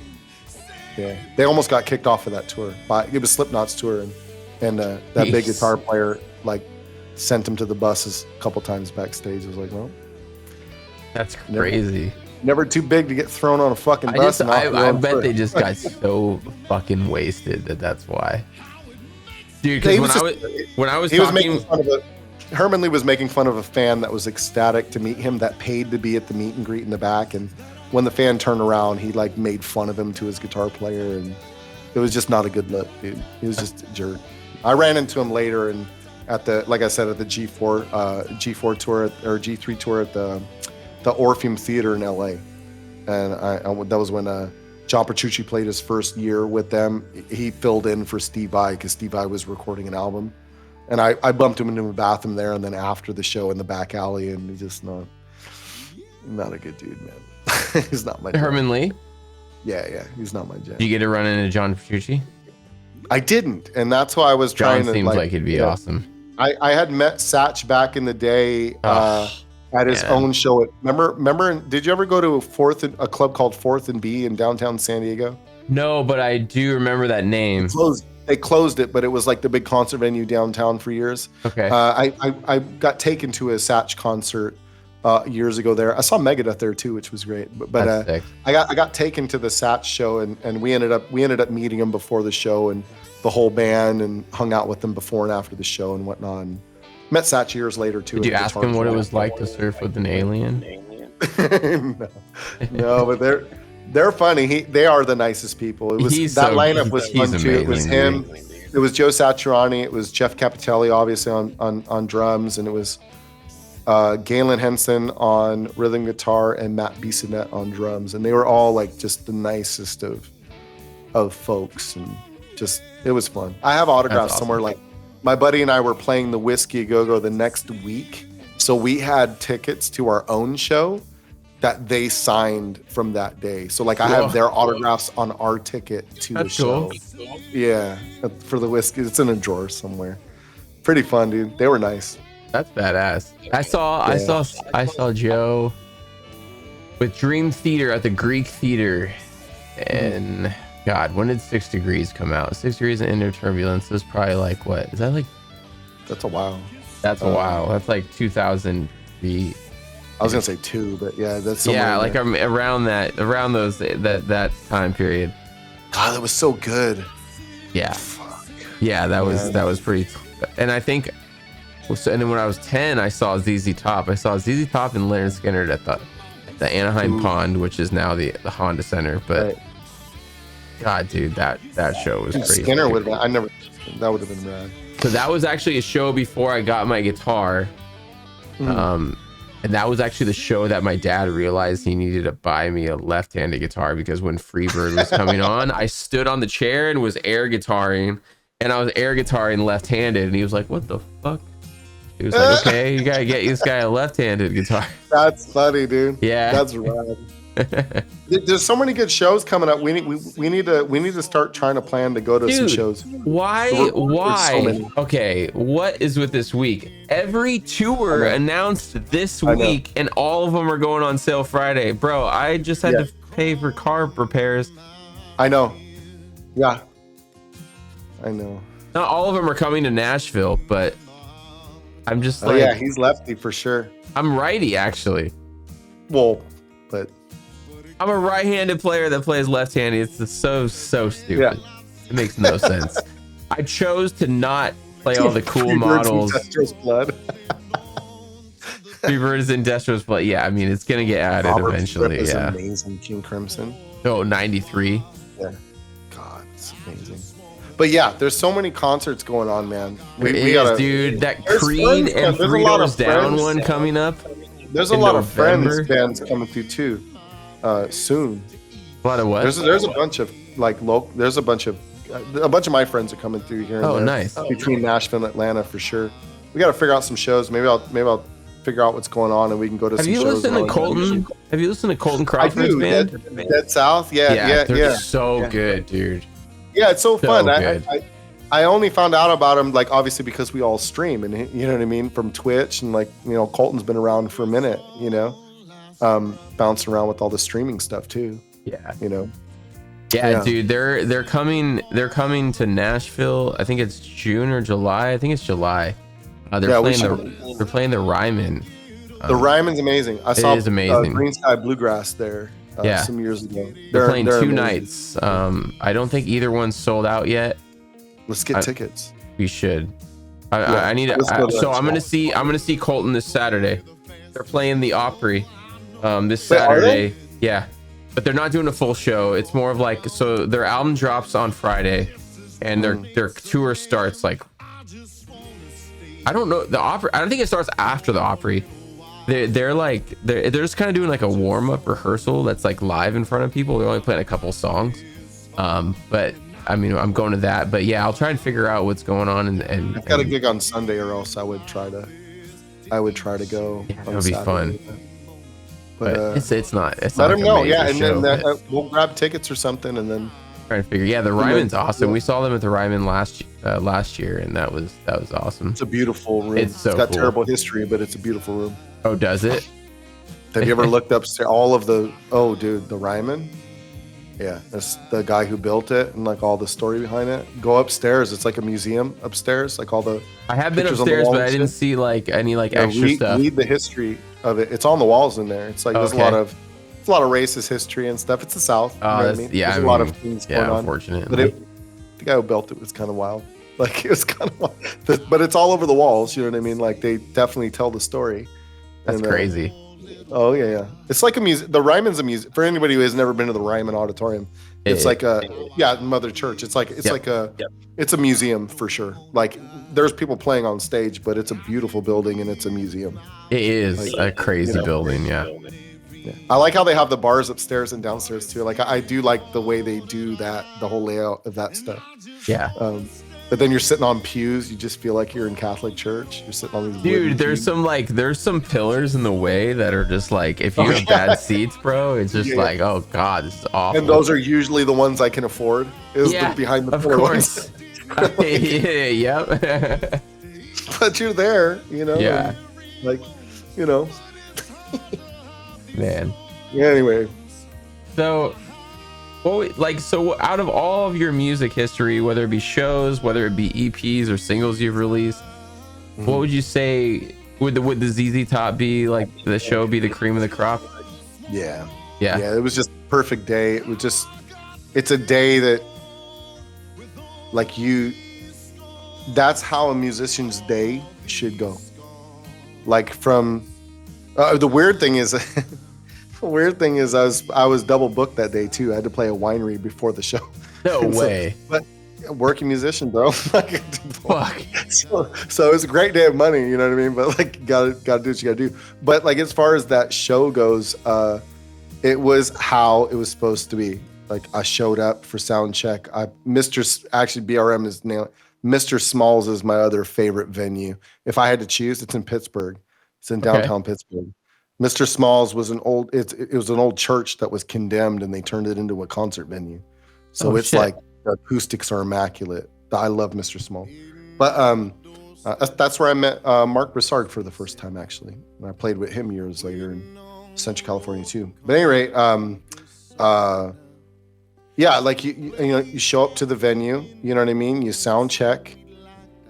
Yeah, they almost got kicked off of that tour. But it was Slipknot's tour, and that big guitar player like sent him to the buses a couple times backstage. I was like, well, that's crazy. Never too big to get thrown on a fucking bus. I bet they just got so fucking wasted that's why. Dude, because when I was talking, Herman Lee was making fun of a fan that was ecstatic to meet him, that paid to be at the meet and greet in the back, and when the fan turned around, he like made fun of him to his guitar player, and it was just not a good look, dude. He was just a jerk. I ran into him later, and at the G4 tour or G3 tour at the Orpheum Theater in LA, and that was when John Petrucci played his first year with them. He filled in for Steve Vai because Steve Vai was recording an album, and I bumped him into a bathroom there, and then after the show in the back alley, and he's just not a good dude, man. He's not my Herman Lee. Yeah, he's not my jam. Did you get to run into John Petrucci? I didn't, and that's why I was trying to. John seems like he'd be awesome. I had met Satch back in the day. At his own show. Remember? Did you ever go to a club called Fourth and B in downtown San Diego? No, but I do remember that name. They closed it, but it was like the big concert venue downtown for years. Okay. I got taken to a Satch concert years ago there. I saw Megadeth there too, which was great. But I got taken to the Satch show, and we ended up meeting him before the show and the whole band, and hung out with them before and after the show and whatnot. And met Satch years later too. Did you ask him what it was like to surf with an alien? no, but they're funny. They are the nicest people. It was lineup was fun too. It was him. It was Joe Satriani. It was Jeff Capitelli, obviously on drums, and it was Galen Henson on rhythm guitar and Matt Bissonette on drums. And they were all like just the nicest of folks, and just it was fun. I have autographs somewhere. Like my buddy and I were playing the Whiskey A Go-Go the next week, so we had tickets to our own show that they signed from that day. So like I have their autographs on our ticket to the show. Cool. Yeah, for the Whiskey. It's in a drawer somewhere. Pretty fun, dude. They were nice. That's badass. I saw Joe with Dream Theater at the Greek Theater, and God, when did 6 Degrees come out? 6 Degrees of Inner Turbulence is probably like what? Is that like? That's a while. That's a while. That's like 2000. I was gonna say 2, but yeah, that's like around that time period. God, that was so good. Yeah. Fuck. Yeah, that was pretty. And I think. And then when I was 10, I saw ZZ Top. I saw ZZ Top and Leonard Skinner at the Anaheim Pond, which is now the Honda Center. But God, dude, that show was crazy. Skinner would have been. That would have been rad. So that was actually a show before I got my guitar. And that was actually the show that my dad realized he needed to buy me a left-handed guitar, because when Freebird was coming on, I stood on the chair and was air guitaring, and I was air guitaring left-handed, and he was like, "What the fuck?" He was like, "Okay, you gotta get this guy a left-handed guitar." That's funny, dude. Yeah, that's rad. There's so many good shows coming up. We need to start trying to plan to go to some shows. Why? So okay, what is with this week? Every tour announced this week, and all of them are going on sale Friday. Bro, I just had to pay for car repairs. I know. Yeah. I know. Not all of them are coming to Nashville, but I'm just like, yeah, he's lefty for sure. I'm righty, actually. Well, but I'm a right-handed player that plays left-handed. It's so stupid. Yeah. It makes no sense. I chose to not play all the cool models. Destro's blood. Freebird in Destro's blood. Yeah, I mean, it's gonna get added eventually. Is amazing. King Crimson. Oh, 93. Yeah. God, it's amazing. But yeah, there's so many concerts going on, man. We gotta, dude. That Creed and Three Doors Down one coming up. There's a lot of Friends bands coming through too. Soon. A lot of what? There's a bunch of like local. There's a bunch of my friends are coming through here. Oh, nice. Between Nashville and Atlanta for sure. We got to figure out some shows. Maybe I'll figure out what's going on and we can go to some shows. Have you listened to Colton Crawford's band? Dead South. Yeah. They're so good, dude. Yeah, it's so fun. I only found out about him like obviously because we all stream, and you know what I mean, from Twitch, and like, you know, Colton's been around for a minute, you know. Bouncing around with all the streaming stuff too. Yeah, you know. Yeah, dude, they're coming to Nashville. I think it's June or July. I think it's July. They're playing the Ryman. The Ryman's amazing. I saw amazing. Green Sky Bluegrass there some years ago. They're playing 2 nights. I don't think either one's sold out yet. Let's get tickets. We should. I need to. So I'm gonna see Colton this Saturday. They're playing the Opry. This Saturday. Yeah, but they're not doing a full show. It's more of like, so their album drops on Friday, and their tour starts like, I don't know, the Opry. I don't think it starts after the Opry. They're just kind of doing like a warm up rehearsal that's like live in front of people. They're only playing a couple songs, but I mean, I'm going to that. But yeah, I'll try and figure out what's going on. And I've got a gig on Sunday, or else I would try to go. Yeah, that'll be fun. But it's not. Let them know, yeah, and then we'll grab tickets or something, and then try to figure. Yeah, the Ryman's awesome. We saw them at the Ryman last year, and that was awesome. It's a beautiful room. It's got terrible history, but it's a beautiful room. Oh, does it? Have you ever looked up all of the? Oh, dude, the Ryman. Yeah, that's the guy who built it and like all the story behind it. Go upstairs. It's like a museum upstairs, like all the I have been pictures on the upstairs, wall but and I didn't shit. see like any like Yeah, extra stuff. read the history of it. It's on the walls in there. It's like there's Okay. a lot of racist history and stuff. It's the South. You know what I mean? Yeah, There's a lot of things going on. Unfortunately. But the guy who built it was kind of wild. Like it was kind of wild. But it's all over the walls. You know what I mean? Like they definitely tell the story. That's crazy. Oh yeah. It's like a music. The Ryman's a music. For anybody who has never been to the Ryman Auditorium, it's like Mother Church. It's like it's a museum for sure. Like there's people playing on stage, but it's a beautiful building and it's a museum. It is a crazy building. Yeah. I like how they have the bars upstairs and downstairs too. Like I do like the way they do that, the whole layout of that stuff. Yeah. But then you're sitting on pews. You just feel like you're in Catholic church. You're sitting on these. Dude, there's some pillars in the way that are just like, if you have bad seats, bro, it's just like, oh god, this is awful. And those are usually the ones I can afford. The behind the pillar ones. Yep. But you're there, you know. Yeah. Like, you know. Man. Yeah. Anyway. So. So out of all of your music history, whether it be shows, whether it be EPs or singles you've released, what would you say would the ZZ Top be like? The show be the cream of the crop? Yeah. It was just a perfect day. It's a day that, like that's how a musician's day should go. Like from the weird thing is. The weird thing is I was double booked that day too. I had to play a winery before the show. No way. But working musician, bro. Fuck. So it's a great day of money, you know what I mean? But like gotta do what you gotta do. But like as far as that show goes, it was how it was supposed to be. Like I showed up for sound check. BRM is nailing. Mr. Smalls is my other favorite venue. If I had to choose, it's in Pittsburgh. It's in downtown Pittsburgh. Mr. Smalls was it was an old church that was condemned and they turned it into a concert venue. So like the acoustics are immaculate. I love Mr. Small. But that's where I met Mark Broussard for the first time actually. And I played with him years later in Central California too. But at any rate, like you show up to the venue, you know what I mean? You sound check.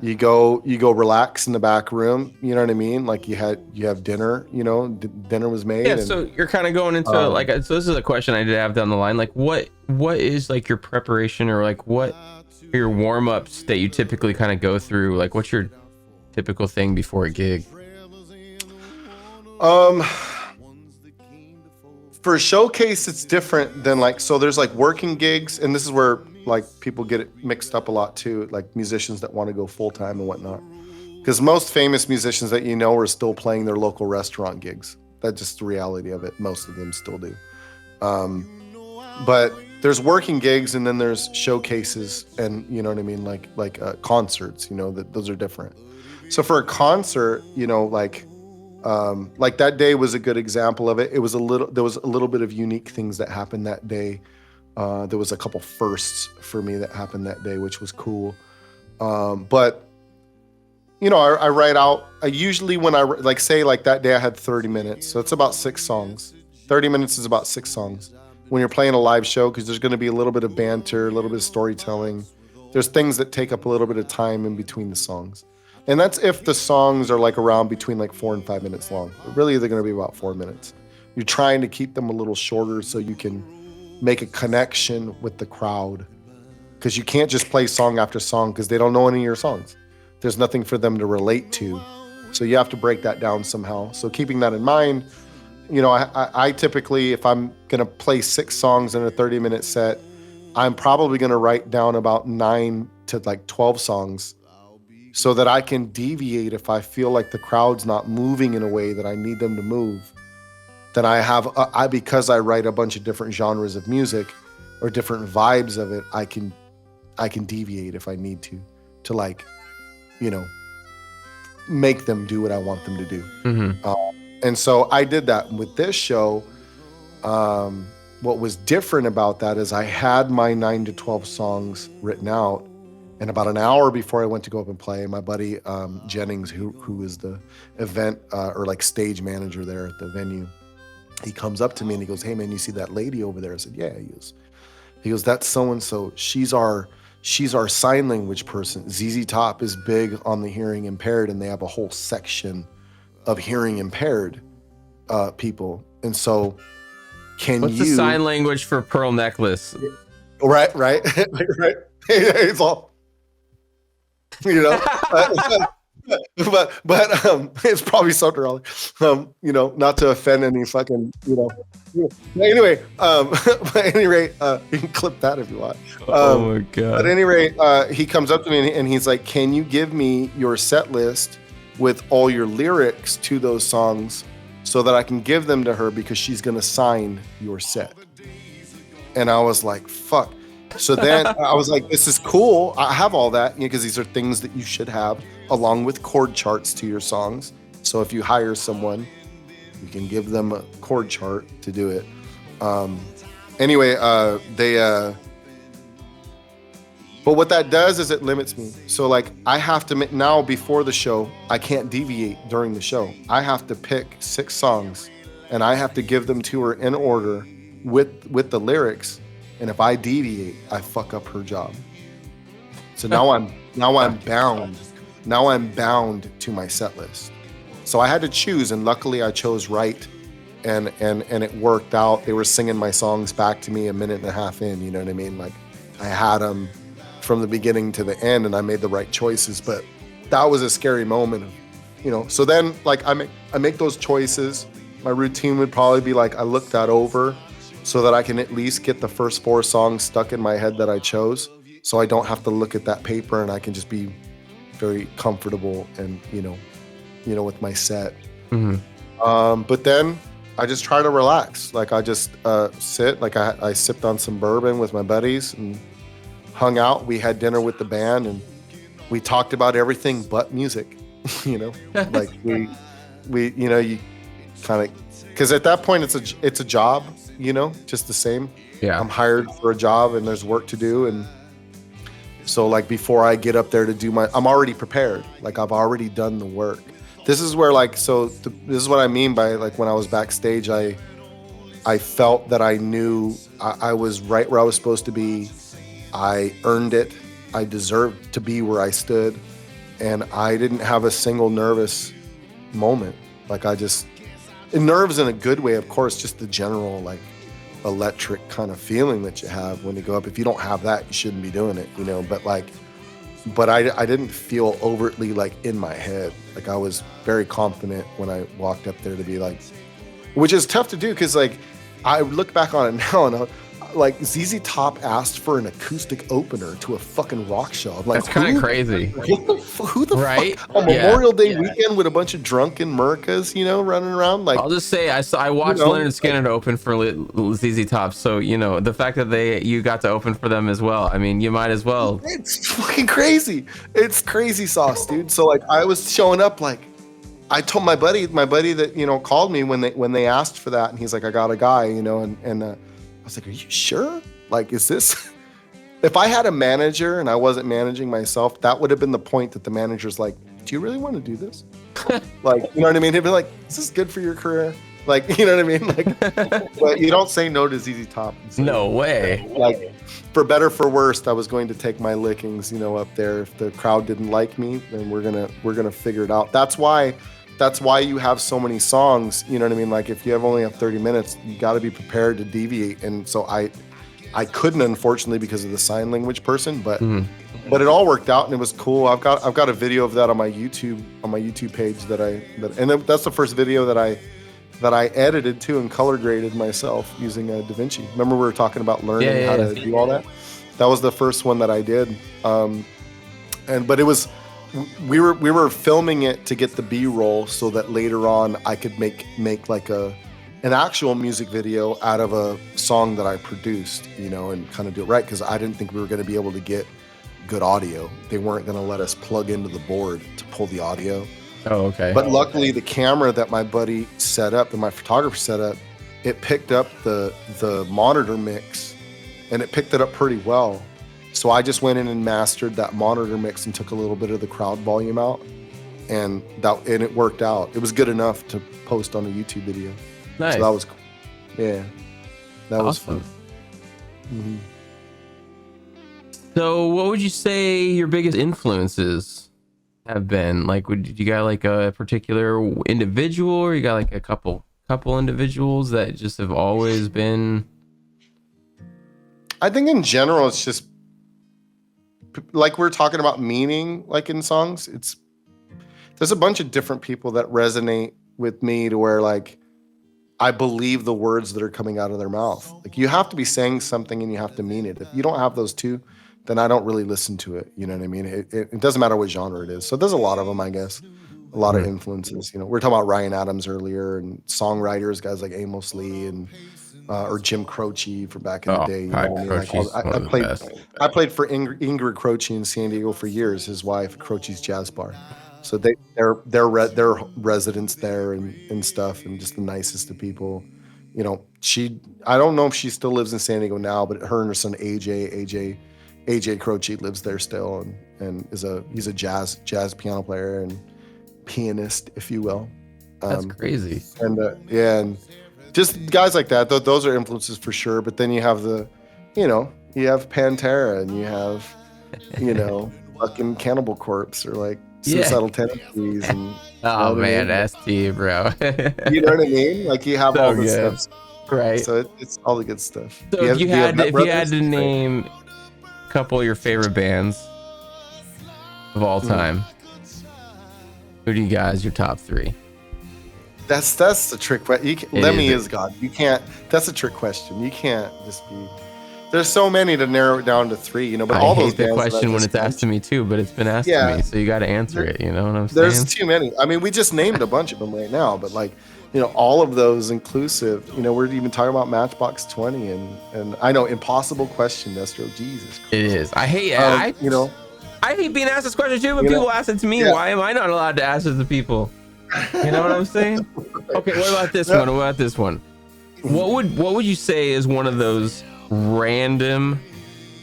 You go relax in the back room, you know what I mean? Like you have dinner, you know, dinner was made. Yeah, so you're kind of going into so this is a question I did have down the line. Like what is like your preparation or like what are your warm-ups that you typically kind of go through? Like what's your typical thing before a gig? For a showcase, it's different than like, so there's like working gigs, and this is where like people get it mixed up a lot too, like musicians that want to go full time and whatnot. Because most famous musicians that you know are still playing their local restaurant gigs. That's just the reality of it. Most of them still do. But there's working gigs, and then there's showcases, and you know what I mean, like concerts. You know that those are different. So for a concert, you know, like that day was a good example of it. There was a little bit of unique things that happened that day. There was a couple firsts for me that happened that day, which was cool. But you know, I write out. I usually when I like say like that day I had 30 minutes, so it's about 6 songs. 30 minutes is about 6 songs. When you're playing a live show, because there's going to be a little bit of banter, a little bit of storytelling. There's things that take up a little bit of time in between the songs. And that's if the songs are like around between like 4 and 5 minutes long. But really, they're going to be about 4 minutes. You're trying to keep them a little shorter so you can make a connection with the crowd. Because you can't just play song after song because they don't know any of your songs. There's nothing for them to relate to. So you have to break that down somehow. So keeping that in mind, you know, I typically, if I'm going to play 6 songs in a 30-minute set, I'm probably going to write down about 9 to like 12 songs so that I can deviate if I feel like the crowd's not moving in a way that I need them to move. Then because I write a bunch of different genres of music or different vibes of it, I can deviate if I need to like, you know, make them do what I want them to do. Mm-hmm. And so I did that with this show. What was different about that is I had my 9 to 12 songs written out, and about an hour before I went to go up and play, my buddy Jennings, who is the event or like stage manager there at the venue, he comes up to me and he goes, "Hey man, you see that lady over there?" I said, "Yeah." He goes, He goes, that's so-and-so. She's our sign language person. ZZ Top is big on the hearing impaired, and they have a whole section of hearing impaired people. And so what's the sign language for pearl necklace? Right. Right. It's all, you know, but it's probably something wrong. You know, not to offend any fucking, you know. Anyway, but at any rate, you can clip that if you want. Oh my god! At any rate, he comes up to me and he's like, "Can you give me your set list with all your lyrics to those songs, so that I can give them to her because she's gonna sign your set?" And I was like, "Fuck." So then I was like, "This is cool. I have all that, because these are things that you should have, along with chord charts to your songs. So if you hire someone, you can give them a chord chart to do it." Anyway, but what that does is it limits me. So like I have to now, before the show, I can't deviate during the show. I have to pick 6 songs and I have to give them to her in order with the lyrics. And if I deviate, I fuck up her job. So now I'm bound. Now I'm bound to my set list. So I had to choose, and luckily I chose right, and it worked out. They were singing my songs back to me a minute and a half in, you know what I mean? Like I had them from the beginning to the end, and I made the right choices. But that was a scary moment, you know. So then, like I make those choices. My routine would probably be like I look that over, so that I can at least get the first 4 songs stuck in my head that I chose, so I don't have to look at that paper, and I can just be very comfortable and you know with my set. Mm-hmm. But then I just try to relax. Like I just sit. Like I sipped on some bourbon with my buddies and hung out. We had dinner with the band and we talked about everything but music. You know, like we you know, you kind of, because at that point it's a job. You know, just the same. Yeah. I'm hired for a job and there's work to do. And so like before I get up there to do I'm already prepared. Like I've already done the work. This is where like, this is what I mean by like when I was backstage, I felt that I knew I was right where I was supposed to be. I earned it. I deserved to be where I stood. And I didn't have a single nervous moment. Like nerves in a good way, of course, just the general like electric kind of feeling that you have when you go up. If you don't have that, you shouldn't be doing it, you know. But I didn't feel overtly like in my head. Like I was very confident when I walked up there to be like, which is tough to do because like I look back on it now and like ZZ Top asked for an acoustic opener to a fucking rock show. I'm like, that's kind of crazy. Who the right? Fuck? On Memorial Day weekend with a bunch of drunken Mercas, you know, running around. Like, I'll just say I watched Leonard Skinner open for ZZ Top, so you know the fact that you got to open for them as well. I mean, you might as well. It's fucking crazy. It's crazy sauce, dude. So like, I was showing up like. I told my buddy that, you know, called me when they asked for that, and he's like, I got a guy, you know, and I was like, are you sure? Like, is this? If I had a manager and I wasn't managing myself, that would have been the point that the manager's like, do you really want to do this? Like, you know what I mean? He'd be like, is this good for your career? Like, you know what I mean? Like, but you don't say no to ZZ Top. No way. Like, for better for worse, I was going to take my lickings, you know, up there. If the crowd didn't like me, then we're gonna figure it out. That's why you have so many songs, you know what I mean? Like if you only have 30 minutes, you got to be prepared to deviate. And so I couldn't, unfortunately, because of the sign language person, but it all worked out and it was cool. I've got a video of that on my YouTube page and that's the first video that I edited too and color graded myself using DaVinci. Remember we were talking about learning how to do all that? That was the first one that I did. But it was, we were filming it to get the B-roll so that later on I could make like an actual music video out of a song that I produced, you know, and kind of do it right, because I didn't think we were going to be able to get good audio. They weren't going to let us plug into the board to pull the audio. Oh, okay. But luckily the camera that my buddy set up and my photographer set up, it picked up the monitor mix and it picked it up pretty well. So I just went in and mastered that monitor mix and took a little bit of the crowd volume out, and it worked out. It was good enough to post on a YouTube video. Nice. So that was cool. Yeah, that was awesome. fun. Mm-hmm. So what would you say your biggest influences have been? Like, you got like a particular individual, or you got like a couple individuals that just have always been? I think in general, it's just like we're talking about meaning, like in songs. There's a bunch of different people that resonate with me to where like I believe the words that are coming out of their mouth. Like you have to be saying something and you have to mean it. If you don't have those two, then I don't really listen to it. You know what I mean? It doesn't matter what genre it is. So there's a lot of them, I guess. A lot of influences. You know, we were talking about Ryan Adams earlier and songwriters, guys like Amos Lee and or Jim Croce from back in the day. You know what I mean? Like I played for Ingrid Croce in San Diego for years. His wife, Croce's Jazz Bar. So they're residents there and stuff, and just the nicest of people. You know, I don't know if she still lives in San Diego now, but her and her son AJ Croce lives there still, and he's a jazz piano player and pianist, if you will. That's crazy. And and just guys like that. Those are influences for sure. But then you have you have Pantera, and you have, fucking Cannibal Corpse, or like Suicidal Tendencies. And, oh man, that's T, bro. You know what I mean? Like you have so all this stuff, right? So it's all the good stuff. So if you had to name a couple of your favorite bands of all time, who do you guys? Your top three? That's the trick question. Lemmy is God. You can't. That's a trick question. You can't just be. There's so many to narrow it down to three, but all those. I hate the question when it's asked to me too, but it's been asked to me, so you got to answer it. You know what I'm saying? There's too many. I mean, we just named a bunch of them right now, but like, all of those inclusive. We're even talking about Matchbox 20, and I know impossible question, Destro. Jesus Christ. It is. I hate. I hate being asked this question too, but people ask it to me. Yeah. Why am I not allowed to ask it to people? You know what I'm saying? Okay, what about this one? What about this one? What would you say is one of those random,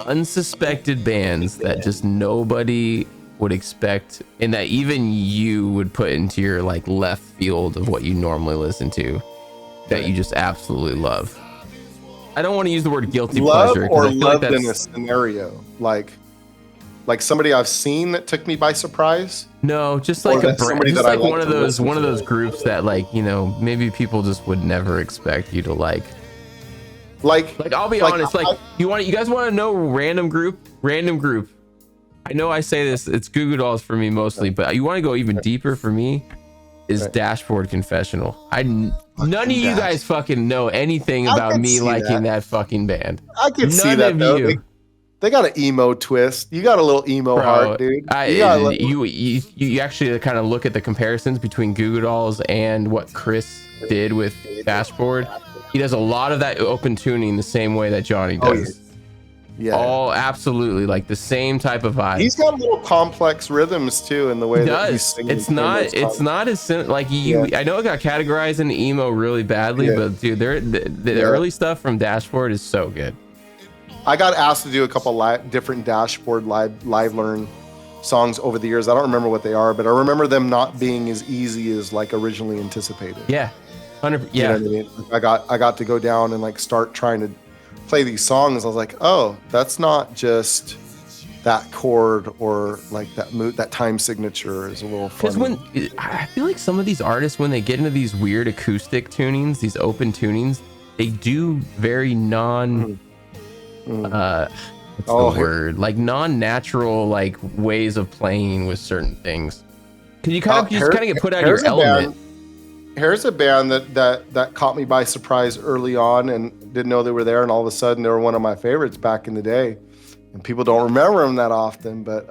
unsuspected bands that just nobody would expect, and that even you would put into your like left field of what you normally listen to, that you just absolutely love? I don't want to use the word guilty pleasure, or loved in a scenario like somebody I've seen that took me by surprise. No, just like a brand, just like one of those groups that like, maybe people just would never expect you to like. Like I'll be honest, you guys want to know random group? I know I say this, it's Goo Goo Dolls for me mostly, but you want to go even deeper for me is Dashboard Confessional. None of you guys fucking know anything about me liking that fucking band. I can see that though. They got an emo twist. You got a little emo heart, dude. You actually kind of look at the comparisons between Goo Goo Dolls and what Chris did with Dashboard. He does a lot of that open tuning the same way that Johnny does. Yeah. All absolutely like the same type of vibe. He's got little complex rhythms too in the way that he's singing. It's not as like I know it got categorized in emo really badly, but dude, the early stuff from Dashboard is so good. I got asked to do a couple different Dashboard live learn songs over the years. I don't remember what they are, but I remember them not being as easy as like originally anticipated. Yeah, 100%. Yeah, you know what I mean? I got to go down and like start trying to play these songs. I was like, oh, that's not just that chord or like that time signature is a little funny. Because I feel like some of these artists, when they get into these weird acoustic tunings, these open tunings, they do very word, like non-natural like ways of playing with certain things. Cause you kind of get put out of your element. Here's a band that caught me by surprise early on and didn't know they were there, and all of a sudden they were one of my favorites back in the day, and people don't remember them that often, but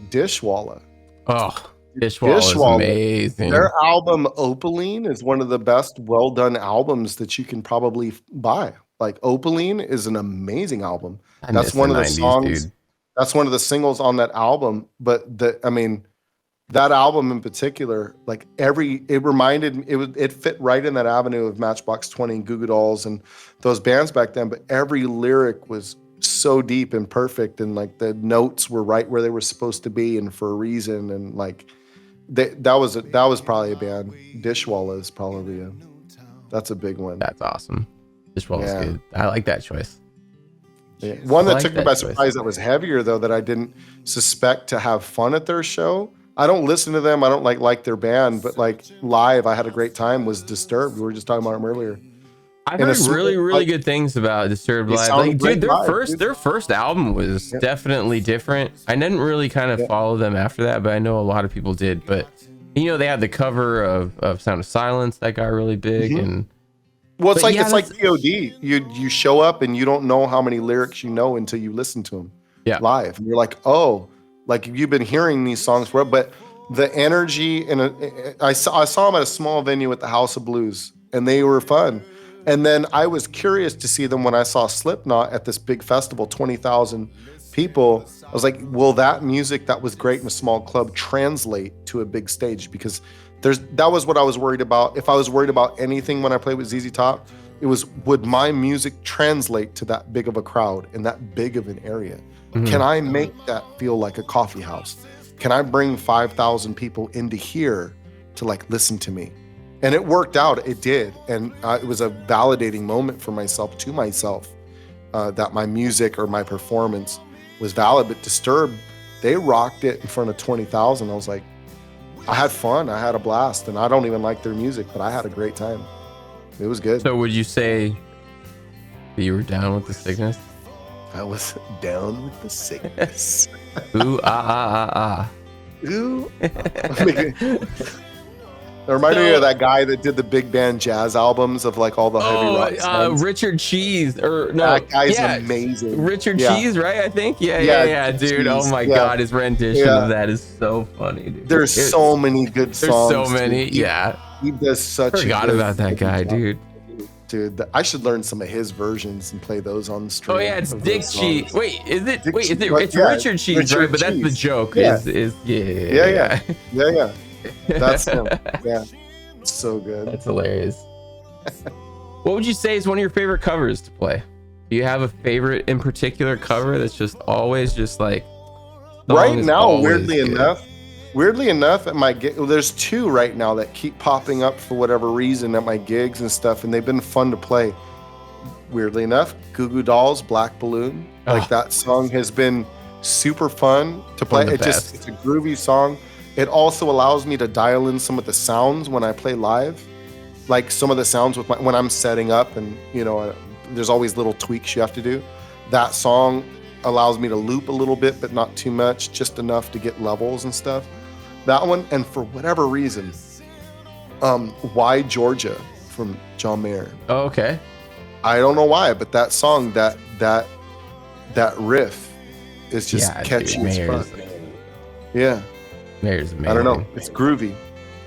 Dishwalla. Oh, Dishwalla is amazing. Their album Opaline is one of the best well done albums that you can probably buy. Like Opaline is an amazing album. That's one of the 90s, songs. Dude. That's one of the singles on that album. But that album in particular, like it fit right in that avenue of Matchbox 20 and Goo Goo Dolls and those bands back then. But every lyric was so deep and perfect, and like the notes were right where they were supposed to be and for a reason. And like that was probably a band. Dishwalla is that's a big one. That's awesome. Dishwalla's good. I like that choice. Yeah. One that took me by surprise that was heavier though, that I didn't suspect to have fun at their show. I don't listen to them. I don't like their band, but like live, I had a great time. Was Disturbed. We were just talking about them earlier. I've heard really good things about Disturbed live. Like, dude, their first album was definitely different. I didn't really kind of follow them after that, but I know a lot of people did. But you know, they had the cover of Sound of Silence that got really big, and well, it's like POD. You show up and you don't know how many lyrics you know until you listen to them live, and you're like, oh, like you've been hearing these songs for, but the energy I saw them at a small venue at the House of Blues, and they were fun. And then I was curious to see them when I saw Slipknot at this big festival, 20,000 people. I was like, will that music that was great in a small club translate to a big stage? Because that was what I was worried about. If I was worried about anything when I played with ZZ Top, it was, would my music translate to that big of a crowd in that big of an area? Mm-hmm. Can I make that feel like a coffee house? Can I bring 5,000 people into here to like listen to me? And it worked out. It did. And it was a validating moment for myself, that my music or my performance was valid. But Disturbed, they rocked it in front of 20,000. I was like, I had fun. I had a blast. And I don't even like their music, but I had a great time. It was good. So would you say that you were down with the sickness? I was down with the sickness. Ooh, Ooh. It reminded me of that guy that did the big band jazz albums of like all the heavy rock songs. Richard Cheese, or no, that guy's amazing. Richard Cheese, right? I think. Yeah, dude. Cheese. Oh my God, his rendition of that is so funny, dude. There's so many good songs. There's so many. He does such. Forgot about that guy, dude. Dude, I should learn some of his versions and play those on the stream. Oh yeah, it's Dick Cheese. Wait, is it? It's Richard Cheese, right? But that's the joke. Yeah. Yeah. That's him. Yeah, it's so good. That's hilarious. What would you say is one of your favorite covers to play? Do you have a favorite in particular cover that's just always just like right now? Weirdly enough, at my gig, there's two right now that keep popping up for whatever reason at my gigs and stuff, and they've been fun to play. Weirdly enough, Goo Goo Dolls, Black Balloon, like that song has been super fun to play. It's a groovy song. It also allows me to dial in some of the sounds when I play live, like some of the sounds when I'm setting up, and you know, there's always little tweaks you have to do. That song allows me to loop a little bit, but not too much, just enough to get levels and stuff. That one, and for whatever reason, Why Georgia from John Mayer. Oh, okay. I don't know why, but that song, that riff is just catchy as fuck. Yeah. Mayer's amazing. I don't know. It's groovy.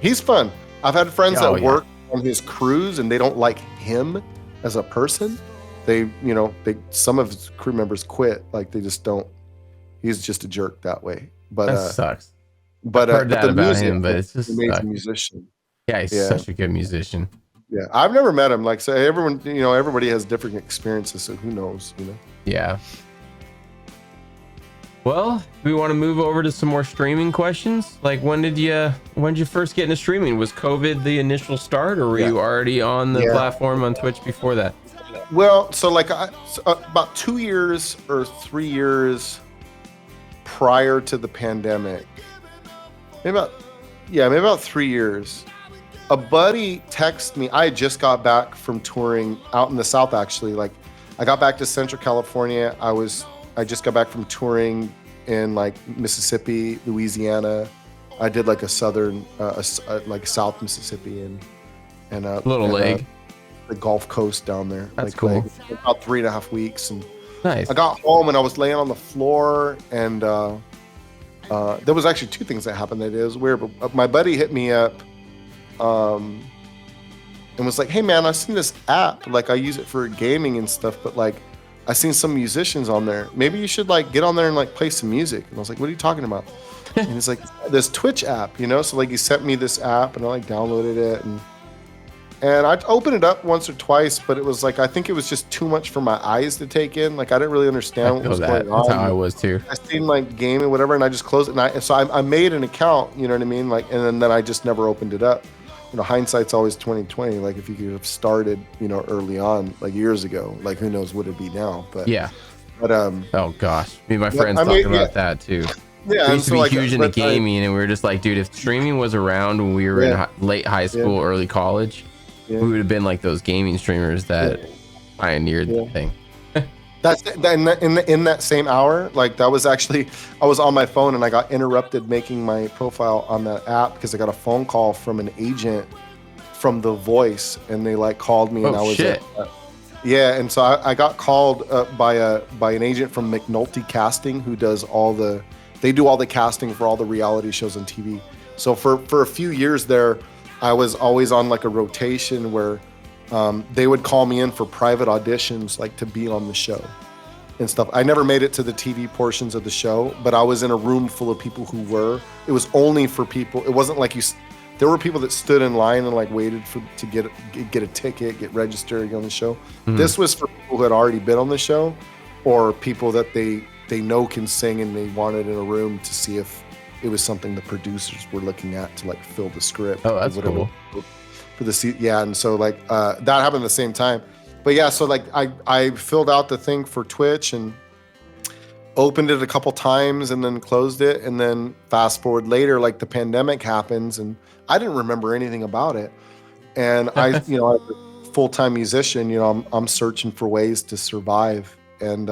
He's fun. I've had friends that work on his crews and they don't like him as a person. Some of his crew members quit. Like they just don't. He's just a jerk that way. But that sucks. But I've heard that about music, him, but it's just an amazing musician. Yeah, he's such a good musician. Yeah, I've never met him. Like, so everybody has different experiences, so who knows, Yeah. Well, we want to move over to some more streaming questions. Like, when did you first get into streaming? Was COVID the initial start, or were you already on the platform on Twitch before that? Well, so like about 2 years or 3 years prior to the pandemic, maybe about 3 years, a buddy texted me. I had just got back from touring out in the South, actually. Like, I got back to Central California. I just got back from touring in like Mississippi, Louisiana. I did like a southern, like South Mississippi and Little League, the Gulf Coast down there. That's cool. About 3.5 weeks, and nice. I got home and I was laying on the floor, and there was actually two things that happened that day. It was weird, but my buddy hit me up, and was like, "Hey man, I've seen this app. Like I use it for gaming and stuff, but like I seen some musicians on there. Maybe you should like get on there and like play some music." And I was like, "What are you talking about?" And he's like, "This Twitch app, So like he sent me this app, and I like downloaded it, and I opened it up once or twice, but it was like, I think it was just too much for my eyes to take in. Like I didn't really understand what was going on. That's how I was too. I seen like gaming, whatever, and I just closed it. So I made an account, you know what I mean? Like, and then I just never opened it up. Hindsight's always 20/20. Like if you could have started, early on, like years ago, like who knows what it'd be now. But yeah. But oh gosh, me and my friends talking about that too. Yeah, we used to be huge into gaming, and we were just like, dude, if streaming was around when we were in late high school, early college, we would have been like those gaming streamers that pioneered the thing. That's in that same hour, like that was actually, I was on my phone and I got interrupted making my profile on that app because I got a phone call from an agent from The Voice, and they like called me, and I was and so I got called by an agent from McNulty Casting, who does they do all the casting for all the reality shows on TV. So for a few years there, I was always on like a rotation where they would call me in for private auditions, like to be on the show and stuff. I never made it to the TV portions of the show, but I was in a room full of people who were. It was only for people. It wasn't like there were people that stood in line and like waited to get a ticket, get registered, get on the show. Mm-hmm. This was for people who had already been on the show, or people that they know can sing and they wanted in a room to see if it was something the producers were looking at to like fill the script. Oh, that's cool. For the and so like that happened at the same time. But yeah, so like I filled out the thing for Twitch and opened it a couple times and then closed it, and then fast forward later, like the pandemic happens and I didn't remember anything about it. And I, as a full-time musician, I'm searching for ways to survive, and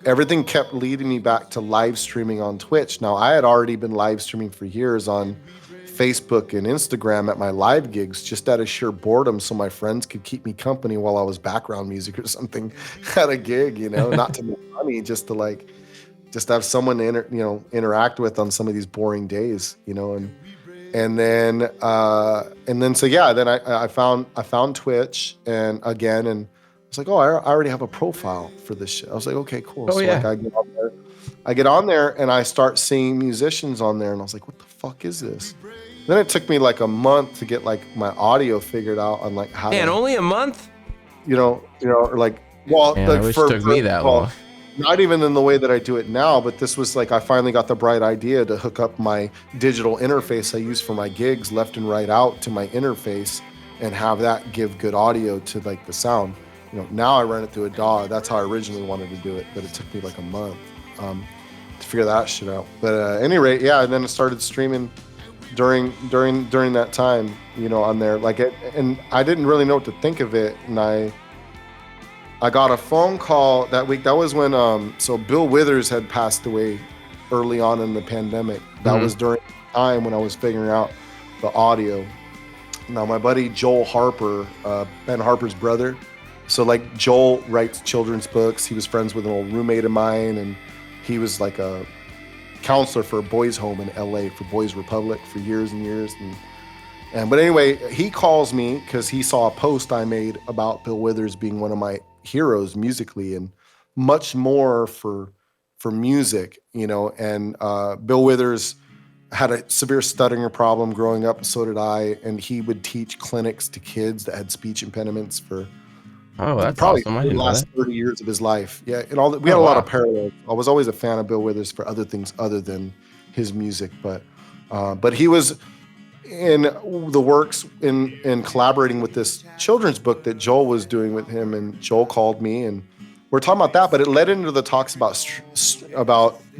everything kept leading me back to live streaming on Twitch. Now, I had already been live streaming for years on Facebook and Instagram at my live gigs, just out of sheer boredom, so my friends could keep me company while I was background music or something at a gig, not to make money, just to have someone to interact with on some of these boring days, and then I found Twitch and I was like, oh, I already have a profile for this shit. I was like, okay, cool. Like I get on there and I start seeing musicians on there, and I was like, what the fuck is this? Then it took me like a month to get like my audio figured out on like how. And only a month? Or like, well, man, like I wish it took me that long. Not even in the way that I do it now, but this was like, I finally got the bright idea to hook up my digital interface I use for my gigs left and right out to my interface and have that give good audio to like the sound. Now I run it through a DAW. That's how I originally wanted to do it, but it took me like a month to figure that shit out. But at any rate, and then I started streaming during that time, on there. And I didn't really know what to think of it, and I got a phone call that week. That was when so Bill Withers had passed away early on in the pandemic. That was during the time when I was figuring out the audio. Now my buddy Joel Harper, Ben Harper's brother. So like Joel writes children's books. He was friends with an old roommate of mine, and he was like a counselor for a boys' home in LA for Boys Republic for years and years. But anyway, he calls me because he saw a post I made about Bill Withers being one of my heroes musically and much more for music, and Bill Withers had a severe stuttering problem growing up, so did I, and he would teach clinics to kids that had speech impediments for that's probably awesome. the last 30 years of his life. We had a lot of parallels. I was always a fan of Bill Withers for other things other than his music, but he was in the works in collaborating with this children's book that Joel was doing with him, and Joel called me and we're talking about that, but it led into the talks about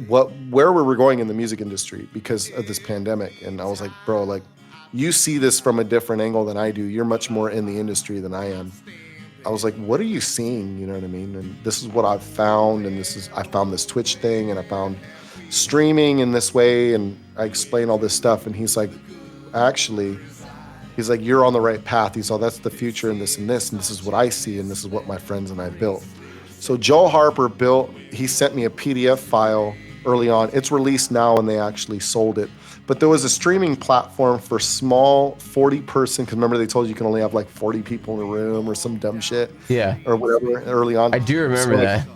where we were going in the music industry because of this pandemic. And I was like, bro, like you see this from a different angle than I do. You're much more in the industry than I am. I was like, what are you seeing? You know what I mean? And this is what I've found. And I found this Twitch thing, and I found streaming in this way. And I explained all this stuff. And he's like, you're on the right path. He's like, that's the future and this and this. And this is what I see. And this is what my friends and I built. So Joel Harper he sent me a PDF file early on. It's released now and they actually sold it. But there was a streaming platform for small 40-person, because remember they told you can only have like 40 people in a room or some dumb shit. Yeah. Or whatever early on. I do remember that.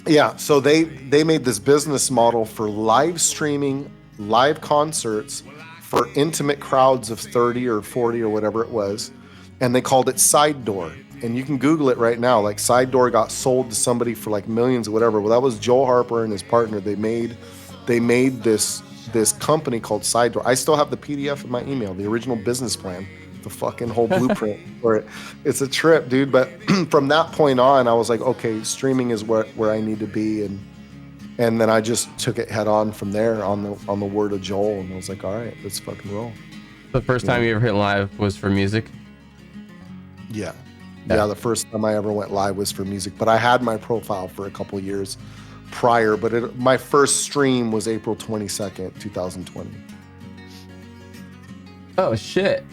Yeah. So they made this business model for live streaming, live concerts for intimate crowds of 30 or 40 or whatever it was. And they called it Side Door. And you can Google it right now. Like Side Door got sold to somebody for like millions or whatever. Well, that was Joel Harper and his partner. They made this company called Side Door. I still have the PDF in my email, the original business plan the fucking whole blueprint for it. It's a trip, dude. But from that point on, I was like, okay, streaming is where I need to be, and then I just took it head on from there on the word of Joel, and I was like, all right, let's fucking roll. The first time you ever hit live was for music? Yeah, the first time I ever went live was for music, but I had my profile for a couple years prior, but my first stream was April 22nd, 2020. Oh shit,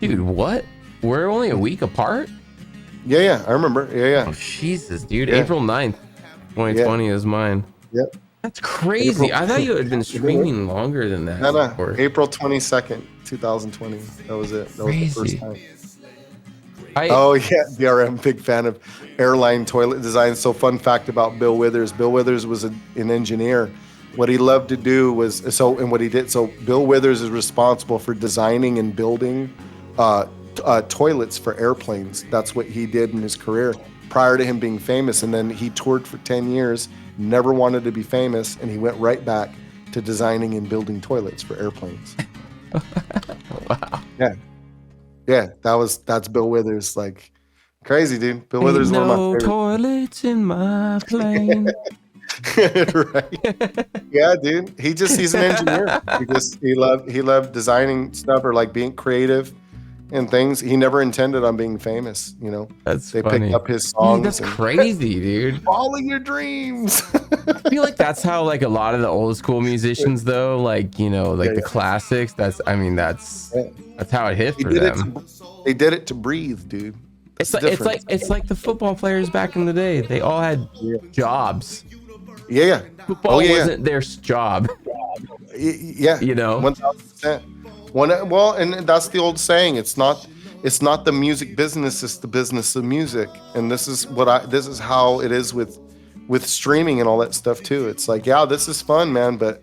dude, what? We're only a week apart? Yeah, I remember. Yeah. Oh Jesus, dude. Yeah. April 9th, 2020 is mine. Yep. That's crazy. I thought you had been streaming longer than that. No. April 22nd, 2020. That was it. That was the first time. Oh yeah, BRM, big fan of airline toilet design. So fun fact about Bill Withers. Bill Withers was an engineer. What he loved to do was, Bill Withers is responsible for designing and building toilets for airplanes. That's what he did in his career prior to him being famous. And then he toured for 10 years, never wanted to be famous, and he went right back to designing and building toilets for airplanes. Wow. Yeah, that's Bill Withers. Like, crazy, dude. Bill Withers is one of my favorites. Toilets in my plane. Right. Yeah, dude. He's an engineer. He loved designing stuff or like being creative and things. He never intended on being famous, you know. They funny. Picked up his songs. That's crazy, dude. Follow your dreams. I feel like that's how like a lot of the old school musicians though, like, you know, like the classics, that's how it hit for them. They did it to breathe, dude. It's like the football players back in the day. They all had jobs. Yeah. Football wasn't their job. Yeah. You know? 1000%. Well, and that's the old saying. It's not the music business, it's the business of music. And this is how it is with streaming and all that stuff too. It's like, yeah, this is fun, man, but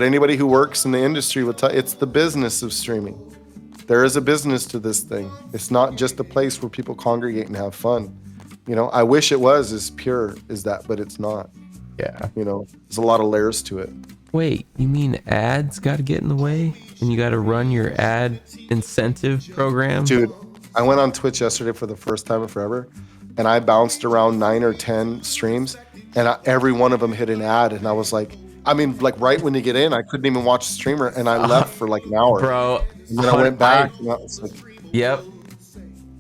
anybody who works in the industry will tell it's the business of streaming. There is a business to this thing. It's not just a place where people congregate and have fun. You know, I wish it was as pure as that, but it's not. Yeah. You know, there's a lot of layers to it. Wait, you mean ads got to get in the way? And you got to run your ad incentive program? Dude, I went on Twitch yesterday for the first time in forever, and I bounced around 9 or 10 streams, and every one of them hit an ad, and I was like, right when you get in, I couldn't even watch the streamer, and I left for like an hour. Bro. And then I went back, and I was like, yep.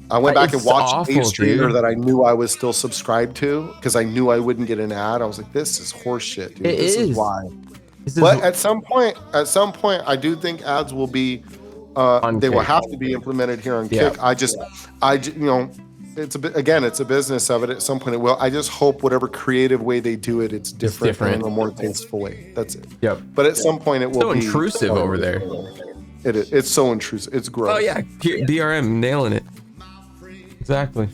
I went back and watched a streamer that I knew I was still subscribed to because I knew I wouldn't get an ad. I was like, this is horseshit, dude. This is why. But at some point, I do think ads will be, they will have to be implemented here on Kick. You know, it's a business of it. At some point it will. I just hope whatever creative way they do it, it's different. In a more tasteful way. That's it. Yep. But at some point it will be. So intrusive over there. It is. It's so intrusive. It's gross. Oh yeah, BRM nailing it. Exactly.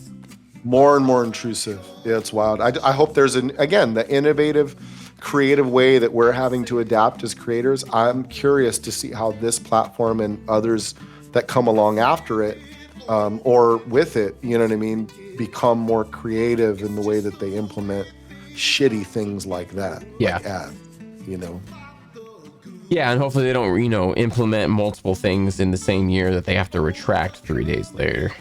More and more intrusive. Yeah, it's wild. I hope there's the innovative, creative way that we're having to adapt as creators. I'm curious to see how this platform and others that come along after it, or with it, you know what I mean, become more creative in the way that they implement shitty things like that. Yeah. Like ads, you know. Yeah, and hopefully they don't, you know, implement multiple things in the same year that they have to retract 3 days later.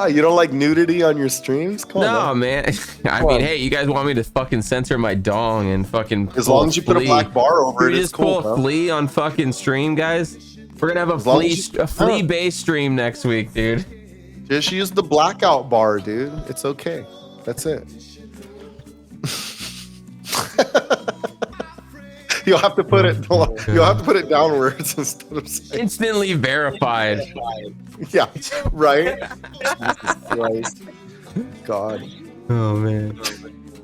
You don't like nudity on your streams? Come on, man. I mean, hey, you guys want me to fucking censor my dong and fucking as long as you put a black bar over it, it's cool. Just pull a flea on fucking stream, guys. We're gonna have a flea-based stream next week, dude. Just use the blackout bar, dude. It's okay. That's it. You'll have to put it downwards instead of saying. Instantly verified. Yeah, right. Jesus Christ. God. Oh man.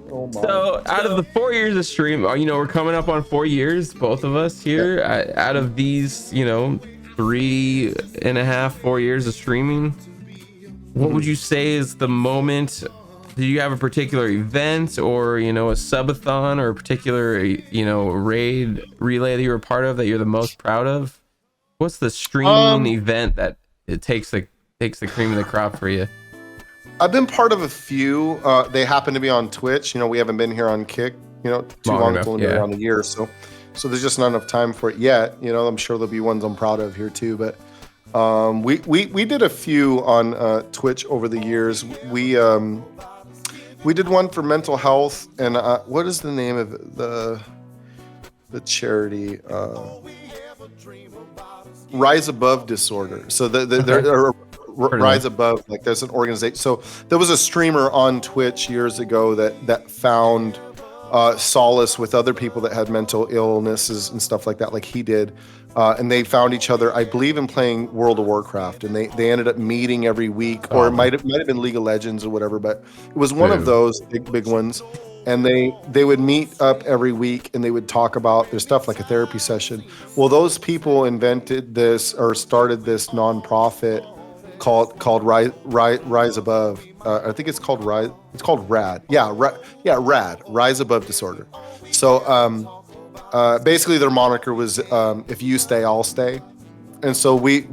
Oh my. So out of the 4 years of stream, you know, we're coming up on 4 years, both of us here. Yeah. Out of these, you know, 3.5, 4 years of streaming, what would you say is the moment? Did you have a particular event or, you know, a subathon or a particular, you know, raid relay that you were a part of that you're the most proud of? What's the streaming event that it takes the cream of the crop for you? I've been part of a few. They happen to be on Twitch. You know, we haven't been here on Kick, you know, too long. It's only been around a year or so. So there's just not enough time for it yet. You know, I'm sure there'll be ones I'm proud of here too. But we did a few on Twitch over the years. We did one for mental health, and what is the name of it? The charity? Rise Above Disorder. So Rise Above, like there's an organization. So there was a streamer on Twitch years ago that found solace with other people that had mental illnesses and stuff like that, like he did. And they found each other, I believe, in playing World of Warcraft, and they ended up meeting every week, or it might have been League of Legends or whatever, but it was one of those big ones. And they would meet up every week and they would talk about their stuff, like a therapy session. Well, those people invented this or started this nonprofit called Rise Above. I think it's called Rise. It's called RAD. RAD. Rise Above Disorder. So basically, their moniker was "If you stay, I'll stay," and so we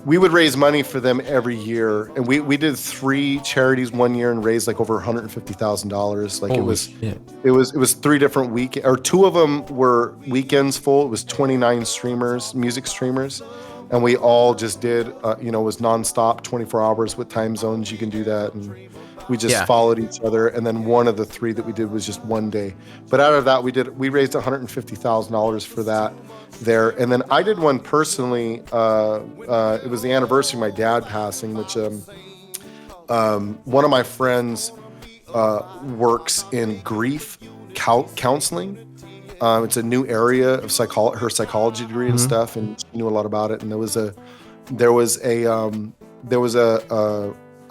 would raise money for them every year, and we did 3 charities one year and raised like over $150,000. Like it was 3 different weekends, or 2 of them were weekends full. It was 29 streamers, music streamers, and we all just did it was nonstop, 24 hours with time zones. You can do that, and we just followed each other. And then one of the 3 that we did was just one day. But out of that, we raised $150,000 for that there. And then I did one personally. It was the anniversary of my dad passing, which one of my friends works in grief counseling. It's a new area of her psychology degree and stuff, and she knew a lot about it. And there was a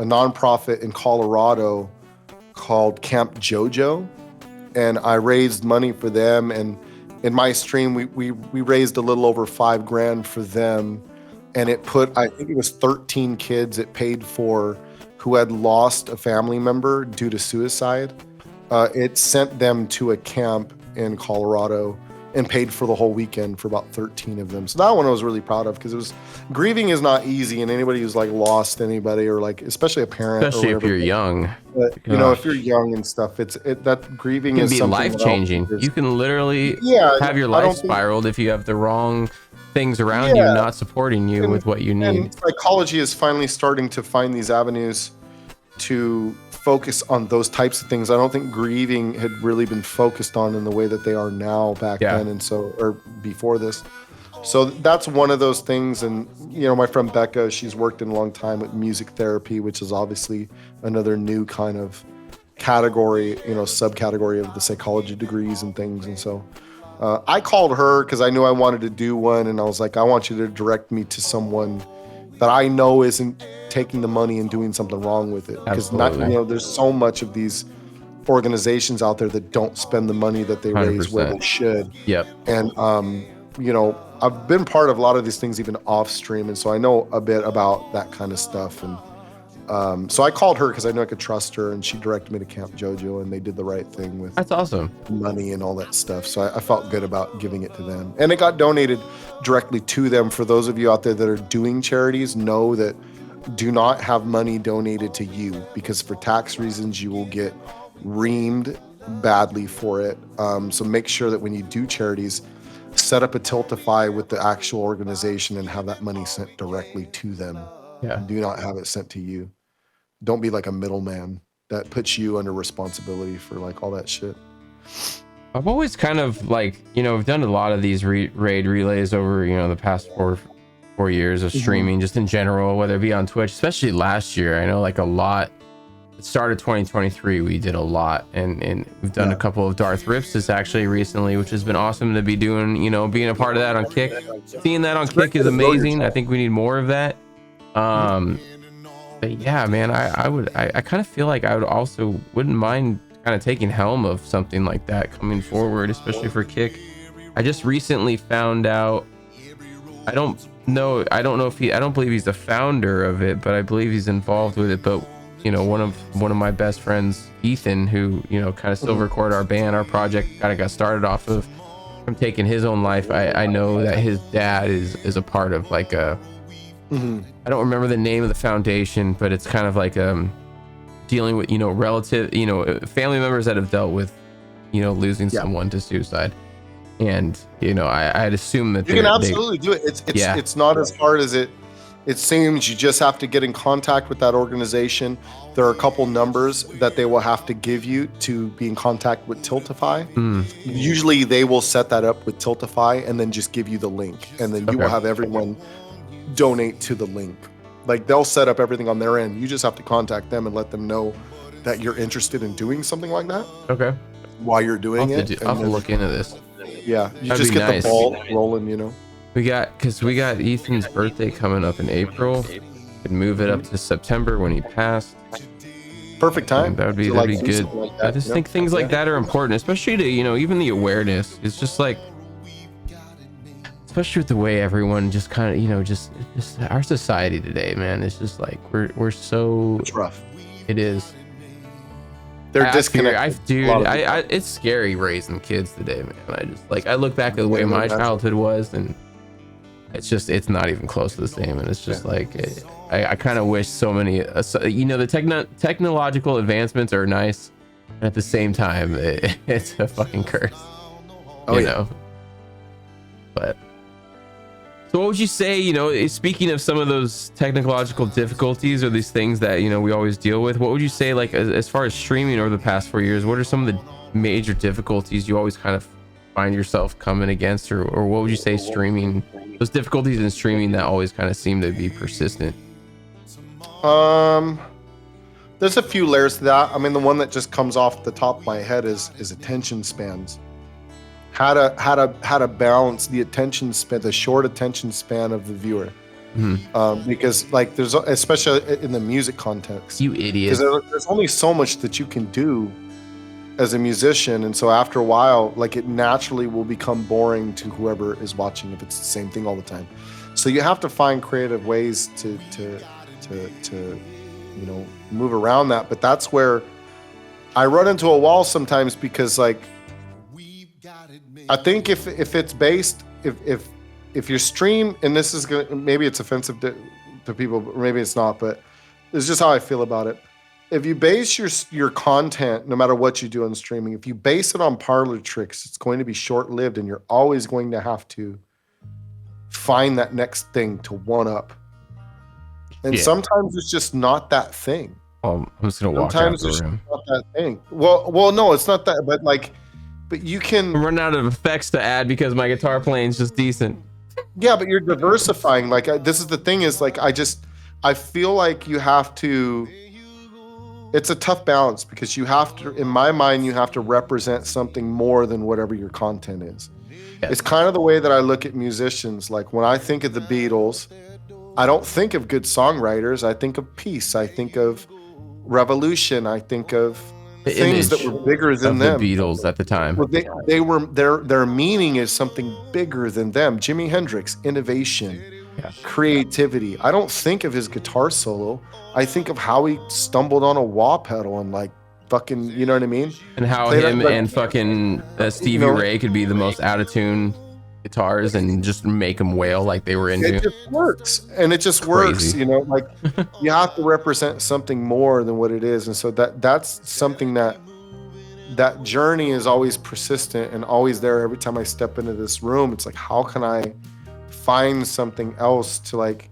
nonprofit in Colorado called Camp JoJo, and I raised money for them. And in my stream, we raised a little over $5,000 for them, and it put, I think it was 13 kids it paid for who had lost a family member due to suicide. It sent them to a camp in Colorado and paid for the whole weekend for about 13 of them. So that one I was really proud of, because grieving is not easy, and anybody who's like lost anybody, or like especially a parent, especially if you're young, but, if you're young and stuff, that grieving can is be life changing. You can literally have your life spiraled if you have the wrong things around you not supporting you with what you need. And psychology is finally starting to find these avenues to focus on those types of things. I don't think grieving had really been focused on in the way that they are now back then, and so, or before this. So that's one of those things. And my friend Becca, she's worked in a long time with music therapy, which is obviously another new kind of category, subcategory of the psychology degrees and things. And so I called her because I knew I wanted to do one, and I was like, I want you to direct me to someone that I know isn't taking the money and doing something wrong with it. Because there's so much of these organizations out there that don't spend the money that they 100%. Raise where they should. Yep. And I've been part of a lot of these things even off stream, and so I know a bit about that kind of stuff. And so I called her because I knew I could trust her, and she directed me to Camp JoJo, and they did the right thing with that's awesome money and all that stuff. So I felt good about giving it to them, and it got donated directly to them. For those of you out there that are doing charities, know that do not have money donated to you, because for tax reasons you will get reamed badly for it. So make sure that when you do charities, set up a Tiltify with the actual organization and have that money sent directly to them. Do not have it sent to you. Don't be like a middleman that puts you under responsibility for like all that shit. I've always kind of like, we've done a lot of these raid relays over, the past four years of streaming, just in general, whether it be on Twitch, especially last year. I know like a lot. It started 2023. We did a lot, and we've done a couple of Darth Rips actually recently, which has been awesome to be doing, being a part of that on Kick. Seeing that on Kick is amazing. I think we need more of that. But yeah, man, I kind of feel like I wouldn't mind kind of taking helm of something like that coming forward, especially for Kick. I just recently found out, I don't believe he's the founder of it, but I believe he's involved with it. But one of my best friends, Ethan, who kind of still record our band, our project kind of got started off of from taking his own life. I know that his dad is a part of like a I don't remember the name of the foundation, but it's kind of like dealing with family members that have dealt with losing someone to suicide. And I'd assume that you can absolutely do it. It's not as hard as it seems. You just have to get in contact with that organization. There are a couple numbers that they will have to give you to be in contact with Tiltify. Usually they will set that up with Tiltify and then just give you the link, and then you will have everyone donate to the link. Like, they'll set up everything on their end. You just have to contact them and let them know that you're interested in doing something like that. Okay. While you're doing it. I'll have to look into this. Yeah. You just get the ball rolling, We got Ethan's birthday coming up in April. Could move it up to September when he passed. Perfect time. That'd be good. Like that. I just think things like that are important, especially to, even the awareness. It's just like, especially with the way everyone just kind of, just our society today, man. It's just like we're so. It's rough. It is. They're disconnected. It's scary raising kids today, man. I look back at the way my childhood was, and it's not even close to the same. And it's just I kind of wish so many, the technological advancements are nice, and at the same time, it's a fucking curse. You know. But. So what would you say, speaking of some of those technological difficulties or these things that, we always deal with, what would you say, like, as far as streaming over the past 4 years, what are some of the major difficulties you always kind of find yourself coming against, or what would you say streaming, those difficulties in streaming that always kind of seem to be persistent? There's a few layers to that. I mean, the one that just comes off the top of my head is attention spans. How to balance the attention span, the short attention span of the viewer. Because like there's, especially in the music context, you idiot, because there's only so much that you can do as a musician, and so after a while, like, it naturally will become boring to whoever is watching if it's the same thing all the time. So you have to find creative ways to move around that. But that's where I run into a wall sometimes, because like, I think if it's based, if your stream, and this is gonna, maybe it's offensive to people, but maybe it's not, but it's just how I feel about it. If you base your content, no matter what you do on streaming, if you base it on parlor tricks, it's going to be short-lived, and you're always going to have to find that next thing to one up. And sometimes it's just not that thing. I'm just gonna walk out the room. Not that thing. Well, no, it's not that, but like. But you can run out of effects to add because my guitar playing is just decent. Yeah, but you're diversifying. Like, this is the thing, is like, I feel like you have to. It's a tough balance, because you have to, in my mind, you have to represent something more than whatever your content is. Yes. It's kind of the way that I look at musicians. Like, when I think of the Beatles, I don't think of good songwriters. I think of peace. I think of revolution. I think of the things that were bigger than them. The Beatles at the time. Well, they were their meaning is something bigger than them. Jimi Hendrix, innovation, creativity. I don't think of his guitar solo. I think of how he stumbled on a wah pedal and like fucking, you know what I mean? And how him and fucking Stevie Ray could be the most out of tune guitars and just make them wail like they were into. It just works, and it just works. Like you have to represent something more than what it is, and so that's something that journey is always persistent and always there. Every time I step into this room, it's like, how can I find something else to like?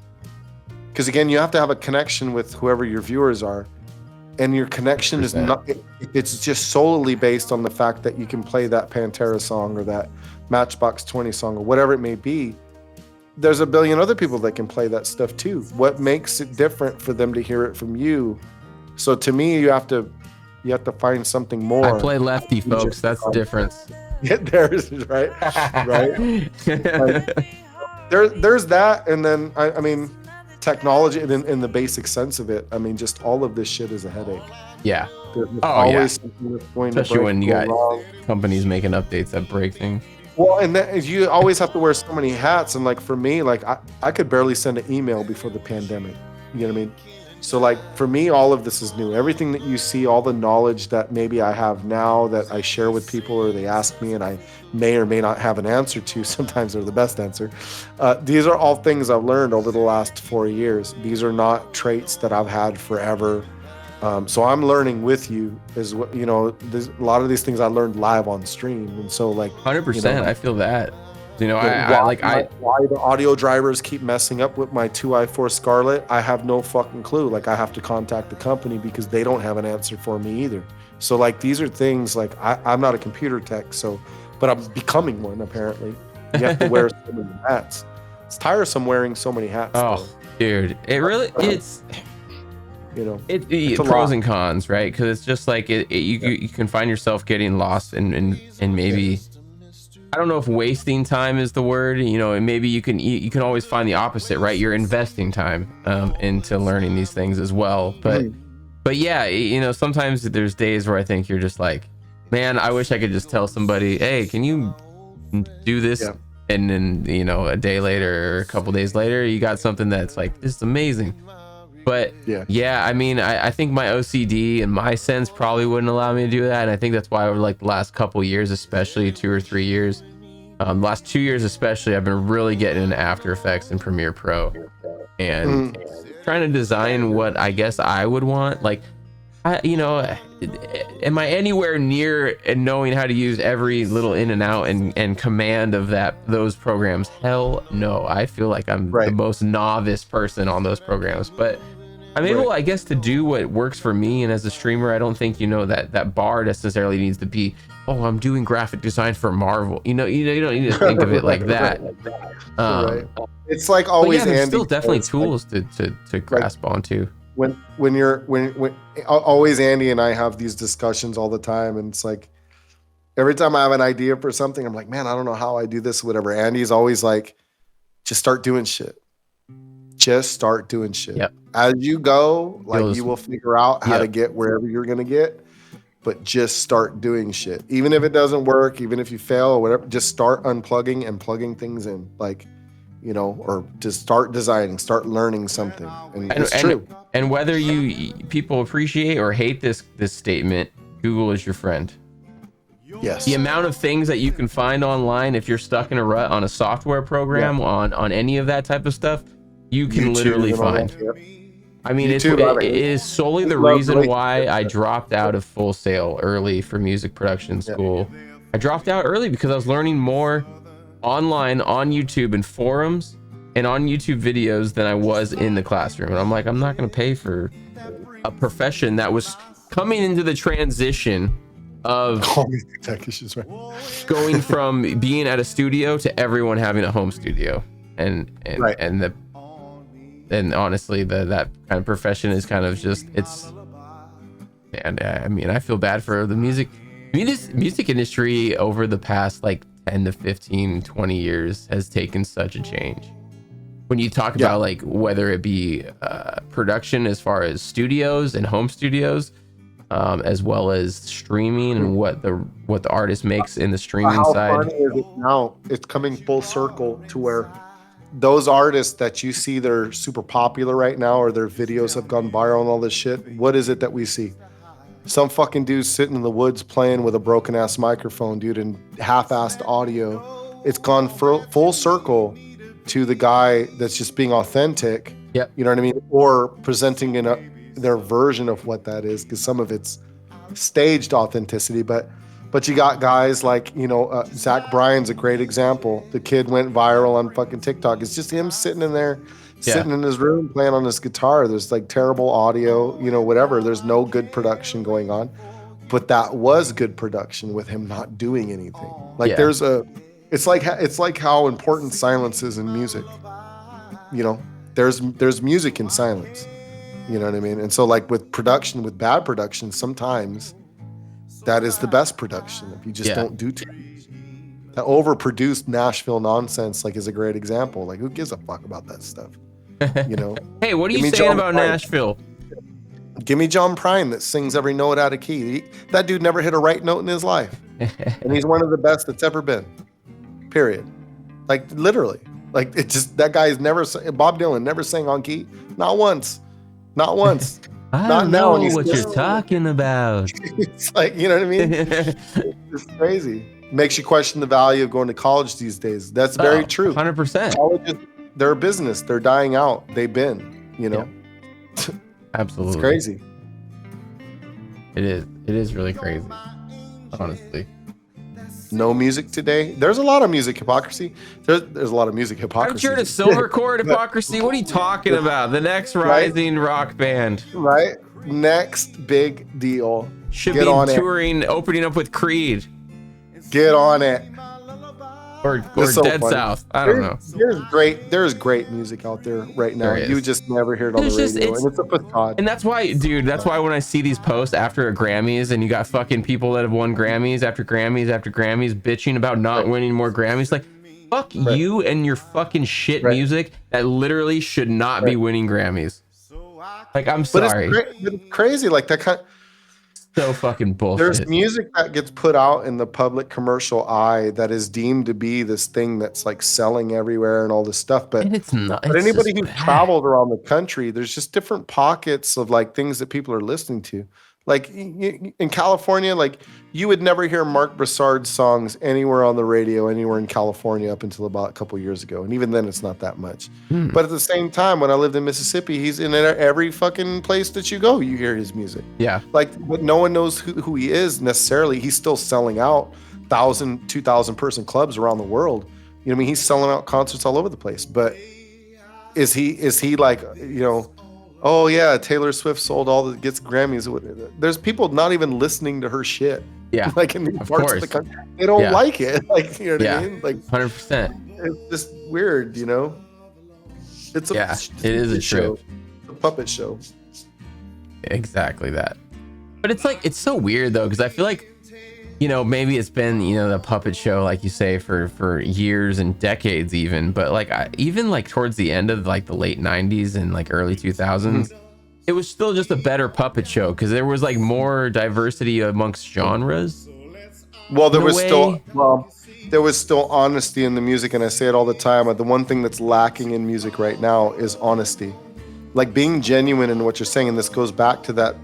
Because again, you have to have a connection with whoever your viewers are, and your connection is not. It's just solely based on the fact that you can play that Pantera song or that Matchbox 20 song or whatever it may be. There's a billion other people that can play that stuff too. What makes it different for them to hear it from you? So to me, you have to find something more. I play lefty, folks. That's the difference. Yeah, there's right. Like, there's that, and then I mean, technology in the basic sense of it. I mean, just all of this shit is a headache. Yeah. There's always something that's going to break. Especially when you got companies making updates that break things. Well, and you always have to wear so many hats. And like for me, like I could barely send an email before the pandemic. You know what I mean? So like for me, all of this is new. Everything that you see, all the knowledge that maybe I have now that I share with people or they ask me and I may or may not have an answer to, sometimes they're the best answer. These are all things I've learned over the last 4 years. These are not traits that I've had forever. So I'm learning with you as what, you know, there's a lot of these things I learned live on stream. And so like 100%, I feel that. You know, why the audio drivers keep messing up with my 2i4 Scarlett, I have no fucking clue. Like I have to contact the company because they don't have an answer for me either. So like these are things like I'm not a computer tech, so but I'm becoming one apparently. You have to wear so many hats. It's tiresome wearing so many hats. Oh, dude, it really it's. You know, it's pros and cons, right? Because it's just like you can find yourself getting lost and maybe I don't know if wasting time is the word, you know, and maybe you can always find the opposite, right? You're investing time into learning these things as well. But yeah, you know, sometimes there's days where I think you're just like, man, I wish I could just tell somebody, hey, can you do this? Yeah. And then, you know, a day later or a couple days later, you got something that's like, this is amazing. But yeah, I mean, I think my OCD and my sense probably wouldn't allow me to do that. And I think that's why over like the last couple years, especially 2 or 3 years, last 2 years especially, I've been really getting into After Effects and Premiere Pro and trying to design what I guess I would want. Like, you know, am I anywhere near and knowing how to use every little in and out and command of those programs? Hell no. I feel like I'm the most novice person on those programs, but I'm able, I guess, to do what works for me. And as a streamer, I don't think, you know, that bar necessarily needs to be, oh, I'm doing graphic design for Marvel. You don't need to think of it like that. It's like always, there's still definitely tools to grasp onto. When always Andy and I have these discussions all the time, and it's like every time I have an idea for something, I'm like, man, I don't know how I do this, whatever. Andy's always like, just start doing shit. Just start doing shit. Yep. As you go, like you will figure out how to get wherever you're gonna get, but just start doing shit. Even if it doesn't work, even if you fail or whatever, just start unplugging and plugging things in. Like, you know, or just start designing, start learning something. And it's true. And whether people appreciate or hate this statement, Google is your friend. Yes. The amount of things that you can find online, if you're stuck in a rut on a software program, on any of that type of stuff, you can literally find. I mean, it is solely the reason why I dropped out of Full Sail early for music production school. I dropped out early because I was learning more online on YouTube and forums and on YouTube videos than I was in the classroom. And I'm like, I'm not going to pay for a profession that was coming into the transition of going from being at a studio to everyone having a home studio. And honestly, that kind of profession is kind of just, and I mean, I feel bad for the music industry over the past like 10 to 15, 20 years has taken such a change. When you talk about like whether it be production as far as studios and home studios, as well as streaming and what the artist makes in the streaming side. How funny is it now? It's coming full circle to where those artists that you see they're super popular right now, or their videos have gone viral and all this shit. What is it that we see? Some fucking dude sitting in the woods playing with a broken ass microphone, dude, and half-assed audio. It's gone full circle to the guy that's just being authentic. Yep. You know what I mean? Or presenting their version of what that is, because some of it's staged authenticity, but you got guys like, you know, Zach Bryan's a great example. The kid went viral on fucking TikTok. It's just him sitting in there, sitting in his room playing on his guitar. There's like terrible audio, you know, whatever. There's no good production going on, but that was good production with him not doing anything. Like it's like how important silence is in music. You know, there's music in silence. You know what I mean? And so like with production, with bad production, sometimes that is the best production if you just don't do too much. That overproduced Nashville nonsense like is a great example. Like who gives a fuck about that stuff? You know? Hey, what are you saying about Nashville? Give me John Prine that sings every note out of key. That dude never hit a right note in his life. And he's one of the best that's ever been. Period. Like literally. Like it just, that guy's never, Bob Dylan never sang on key. Not once. Not once. I don't know what you're talking about. It's like, you know what I mean? It's crazy. Makes you question the value of going to college these days. That's very true. 100%. Colleges, they're a business. They're dying out. They've been, you know. Absolutely. It's crazy. It is really crazy, honestly. No music today. There's a lot of music hypocrisy. There's a lot of music hypocrisy. I'm sure the silver cord hypocrisy. What are you talking about? The next rising rock band. Right? Next big deal. Should be touring, opening up with Creed. Get on it. Or Dead South. I don't know. There's great music out there right now. You just never hear it on the radio. And it's a facade. And that's why, dude, when I see these posts after a Grammys and you got fucking people that have won Grammys after Grammys after Grammys bitching about not winning more Grammys, like, fuck you and your fucking shit music that literally should not be winning Grammys. Like, I'm sorry. But it's crazy. Like, that kind of, so fucking bullshit. There's music that gets put out in the public commercial eye that is deemed to be this thing that's like selling everywhere and all this stuff, but it's not. But anybody who's traveled around the country, there's just different pockets of like things that people are listening to. Like in California, like you would never hear Mark Broussard's songs anywhere on the radio, anywhere in California up until about a couple of years ago. And even then it's not that much. But at the same time, when I lived in Mississippi, he's in every fucking place that you go, you hear his music. Yeah. Like, but no one knows who he is necessarily. He's still selling out 1,000, 2,000 person clubs around the world. You know what I mean? He's selling out concerts all over the place. But is he like, you know, oh yeah, Taylor Swift sold all that gets Grammys. There's people not even listening to her shit. Yeah, like in these parts of the country, they don't like it. Like, you know what I mean? Like 100%. It's just weird, you know. It's it is a trip. A puppet show. Exactly that. But it's like, it's so weird though, because I feel like, you know, maybe it's been, you know, the puppet show, like you say, for years and decades even, but like even like towards the end of like the late 90s and like early 2000s, it was still just a better puppet show because there was like more diversity amongst genres. Well, there was still honesty in the music, and I say it all the time. The one thing that's lacking in music right now is honesty, like being genuine in what you're saying. And this goes back to that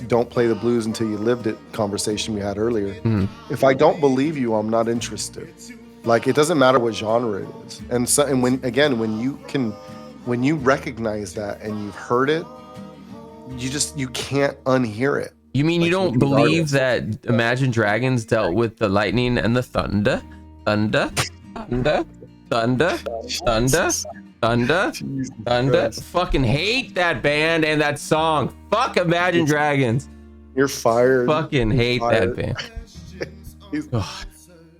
don't play the blues until you lived it conversation we had earlier. If I don't believe you, I'm not interested. Like, it doesn't matter what genre it is. And when you recognize that and you've heard it, you can't unhear it. You mean, like, you don't believe that Imagine Dragons dealt with the lightning and the thunder? Fucking hate that band and that song. Fuck Imagine Dragons. You're fired. Fucking hate that band.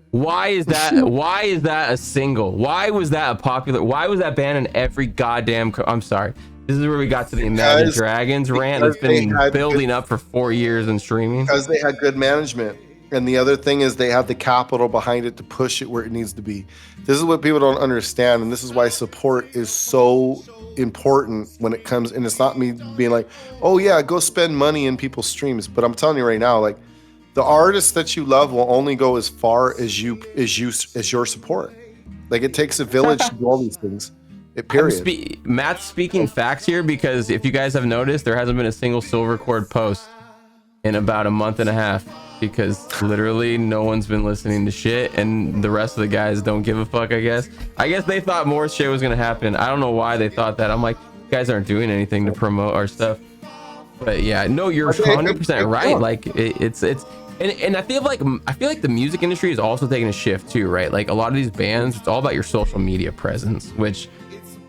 Why is that a single? Why was that that band in every goddamn I'm sorry. This is where we got to the Imagine Dragons rant. It's been building up for 4 years and streaming. Because they had good management. And the other thing is they have the capital behind it to push it where it needs to be. This is what people don't understand, and this is why support is so important when it comes. And it's not me being like, oh yeah, go spend money in people's streams. But I'm telling you right now, like, the artists that you love will only go as far as your support. Like, it takes a village to do all these things. Period. Matt's speaking facts here, because if you guys have noticed, there hasn't been a single silver cord post in about a month and a half, because literally no one's been listening to shit, and the rest of the guys don't give a fuck. I guess they thought more shit was gonna happen. I don't know why they thought that. I'm like, you guys aren't doing anything to promote our stuff. But yeah, no, you're 100% right. Like, it's and I feel like the music industry is also taking a shift too, right? Like, a lot of these bands, it's all about your social media presence, which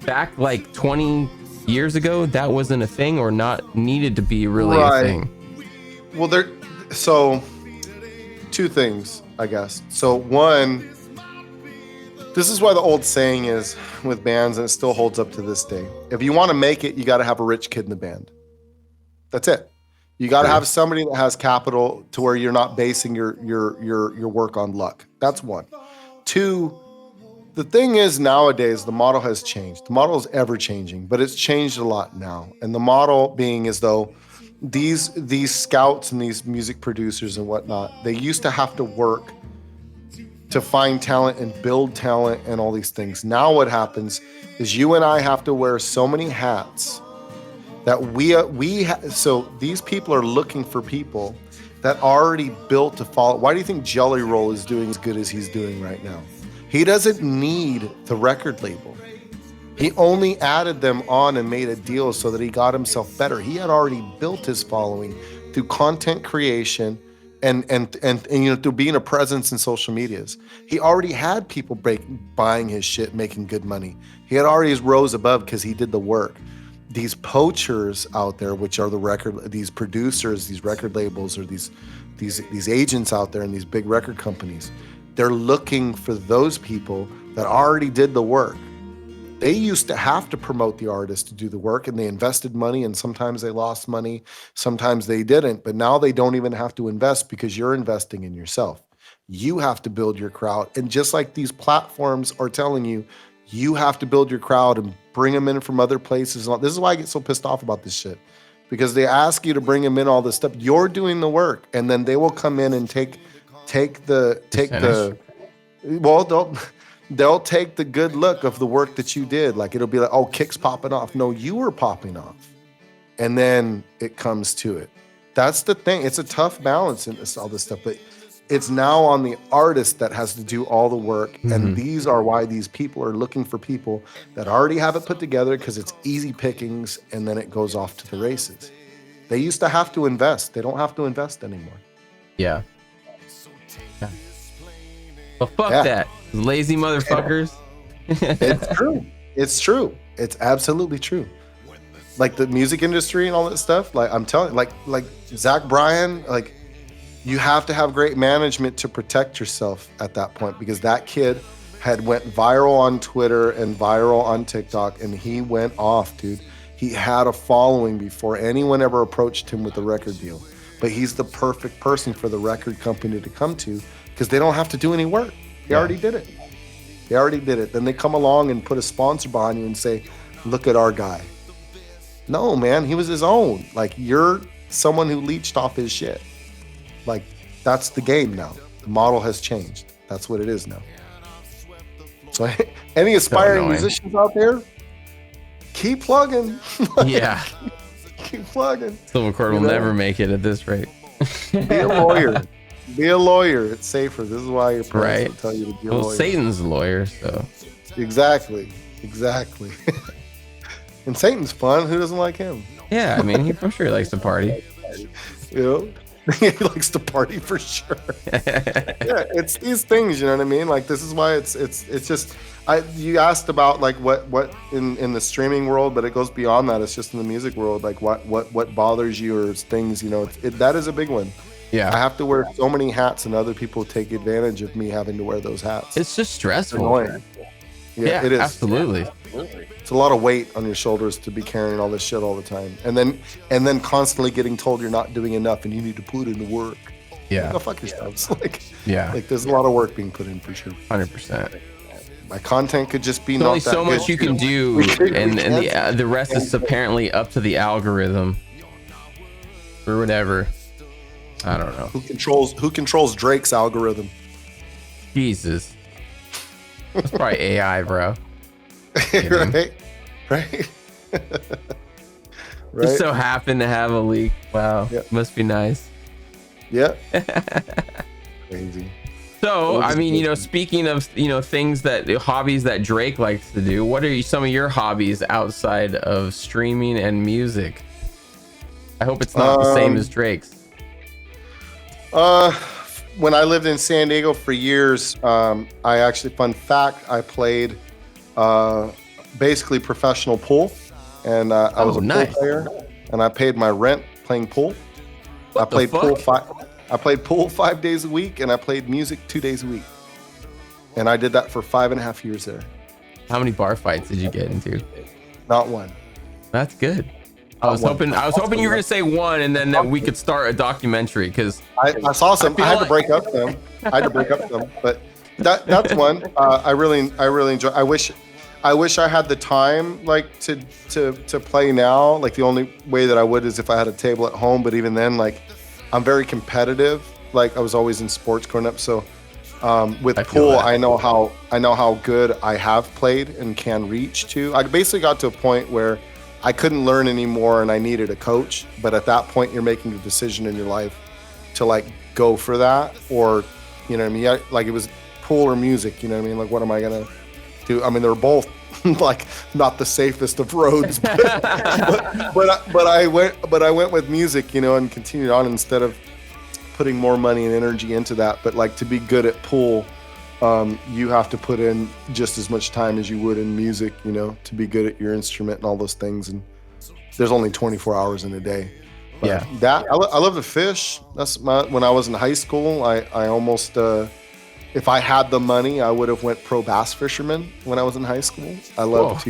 back like 20 years ago, that wasn't a thing, or not needed to be really a thing. Well, so two things, I guess. So one, this is why the old saying is with bands, and it still holds up to this day. If you want to make it, you got to have a rich kid in the band. That's it. You got to have somebody that has capital to where you're not basing your work on luck. That's one. Two, the thing is, nowadays the model has changed. The model is ever changing, but it's changed a lot now. And the model being as though these scouts and these music producers and whatnot, they used to have to work to find talent and build talent and all these things. Now what happens is you and I have to wear so many hats that so these people are looking for people that already built to follow. Why do you think Jelly Roll is doing as good as he's doing right now? He doesn't need the record label. He only added them on and made a deal so that he got himself better. He had already built his following through content creation and through being a presence in social medias. He already had people buying his shit, making good money. He had already rose above because he did the work. These poachers out there, which are these producers, these record labels, or these agents out there in these big record companies, they're looking for those people that already did the work. They used to have to promote the artist to do the work, and they invested money, and sometimes they lost money, sometimes they didn't, but now they don't even have to invest because you're investing in yourself. You have to build your crowd. And just like these platforms are telling you, you have to build your crowd and bring them in from other places. This is why I get so pissed off about this shit, because they ask you to bring them in all this stuff. You're doing the work, and then they will come in and take the they'll take the good look of the work that you did. Like, it'll be like, oh, Kick's popping off. No, you were popping off. And then it comes to it. That's the thing. It's a tough balance in all this stuff, but it's now on the artist that has to do all the work. Mm-hmm. And these are why these people are looking for people that already have it put together, because it's easy pickings, and then it goes off to the races. They used to have to invest. They don't have to invest anymore. Yeah. Well, fuck that. Lazy motherfuckers. It's true. It's true. It's absolutely true. Like the music industry and all that stuff. Like, I'm telling you, like Zach Bryan, like, you have to have great management to protect yourself at that point, because that kid had went viral on Twitter and viral on TikTok, and he went off, dude. He had a following before anyone ever approached him with a record deal. But he's the perfect person for the record company to come to, because they don't have to do any work. They already did it. They already did it. Then they come along and put a sponsor behind you and say, look at our guy. No, man, he was his own. Like, you're someone who leached off his shit. Like, that's the game now. The model has changed. That's what it is now. So any aspiring musicians out there, keep plugging. Yeah. Keep plugging. Silver Cord will never make it at this rate. Be a lawyer. Be a lawyer. It's safer. This is why your parents will tell you to be a lawyer. Well, Satan's a lawyer, so. Exactly. And Satan's fun. Who doesn't like him? Yeah, I mean, I'm sure he likes to party. You know? He likes to party for sure. Yeah, it's these things, you know what I mean? Like, this is why it's just, you asked about like what in the streaming world, but it goes beyond that. It's just in the music world, like what bothers you or things, you know, that is a big one. Yeah, I have to wear so many hats, and other people take advantage of me having to wear those hats. It's just stressful. It's annoying. Yeah, it is. Absolutely. It's a lot of weight on your shoulders to be carrying all this shit all the time, and then constantly getting told you're not doing enough and you need to put in the work. Yeah, go fuck yourselves. Like there's a lot of work being put in for sure. 100%. My content could just be There's only so much you can do, and the rest is apparently up to the algorithm or whatever. I don't know. Who controls Drake's algorithm? Jesus. That's probably AI, bro. Right. Just so happened to have a leak. Wow. Yep. Must be nice. Yeah. Crazy. So, I mean, you know, speaking of, you know, hobbies that Drake likes to do, what are some of your hobbies outside of streaming and music? I hope it's not the same as Drake's. When I lived in San Diego for years, I actually, fun fact, I played basically professional pool, and I was a pool player, and I paid my rent playing pool. I played pool 5 days a week, and I played music 2 days a week, and I did that for 5.5 years there. How many bar fights did you get into? Not one. That's good. I was hoping you were gonna say one, and then that we could start a documentary, because I saw some. I had to break up some. But that's one. I really enjoy. I wish I had the time, like, to play now. Like, the only way that I would is if I had a table at home. But even then, like, I'm very competitive. Like, I was always in sports growing up, so with pool, I know how good I have played and can reach to. I basically got to a point where I couldn't learn anymore, and I needed a coach. But at that point, you're making a decision in your life to, like, go for that, or, you know what I mean? Like, it was pool or music, you know what I mean? Like, what am I gonna do? I mean, they're both like not the safest of roads, but I went with music, you know, and continued on instead of putting more money and energy into that. But like to be good at pool, you have to put in just as much time as you would in music, you know, to be good at your instrument and all those things. And there's only 24 hours in a day. But I love to fish. That's when I was in high school, I almost, if I had the money, I would have went pro bass fisherman when I was in high school. I love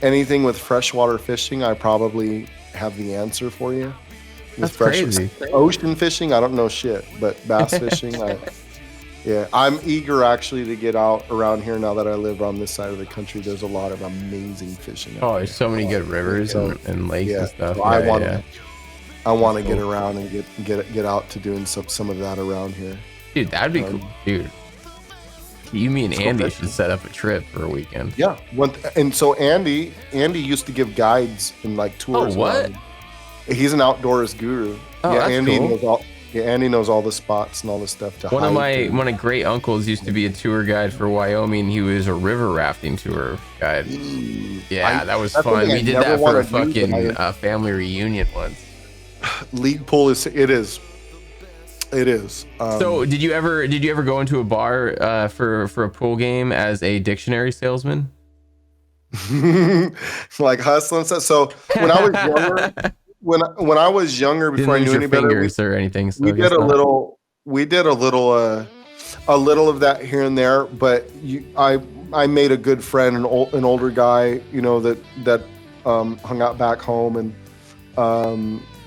anything with freshwater fishing. I probably have the answer for you. That's crazy. Ocean fishing, I don't know shit, but bass fishing, I'm eager actually to get out around here now that I live on this side of the country. There's a lot of amazing fishing. There's so many good rivers and lakes and stuff. So I want to get around and get out to doing some of that around here. Dude, that'd be cool, dude. You, me, and Andy should set up a trip for a weekend. Yeah, and so Andy used to give guides and like tours. Oh, what? He's an outdoors guru. Oh, that's Andy cool. Andy knows all the spots and all the stuff to One of my great uncles used to be a tour guide for Wyoming. He was a river rafting tour guide. That was fun. We did that for a fucking family reunion once. League pool it is. So did you ever go into a bar for a pool game as a dictionary salesman? Like hustling stuff. So when I was younger, when I was younger, before I knew any better, or anything. So we did a little of that here and there. But I made a good friend, an older guy, you know, that hung out back home, and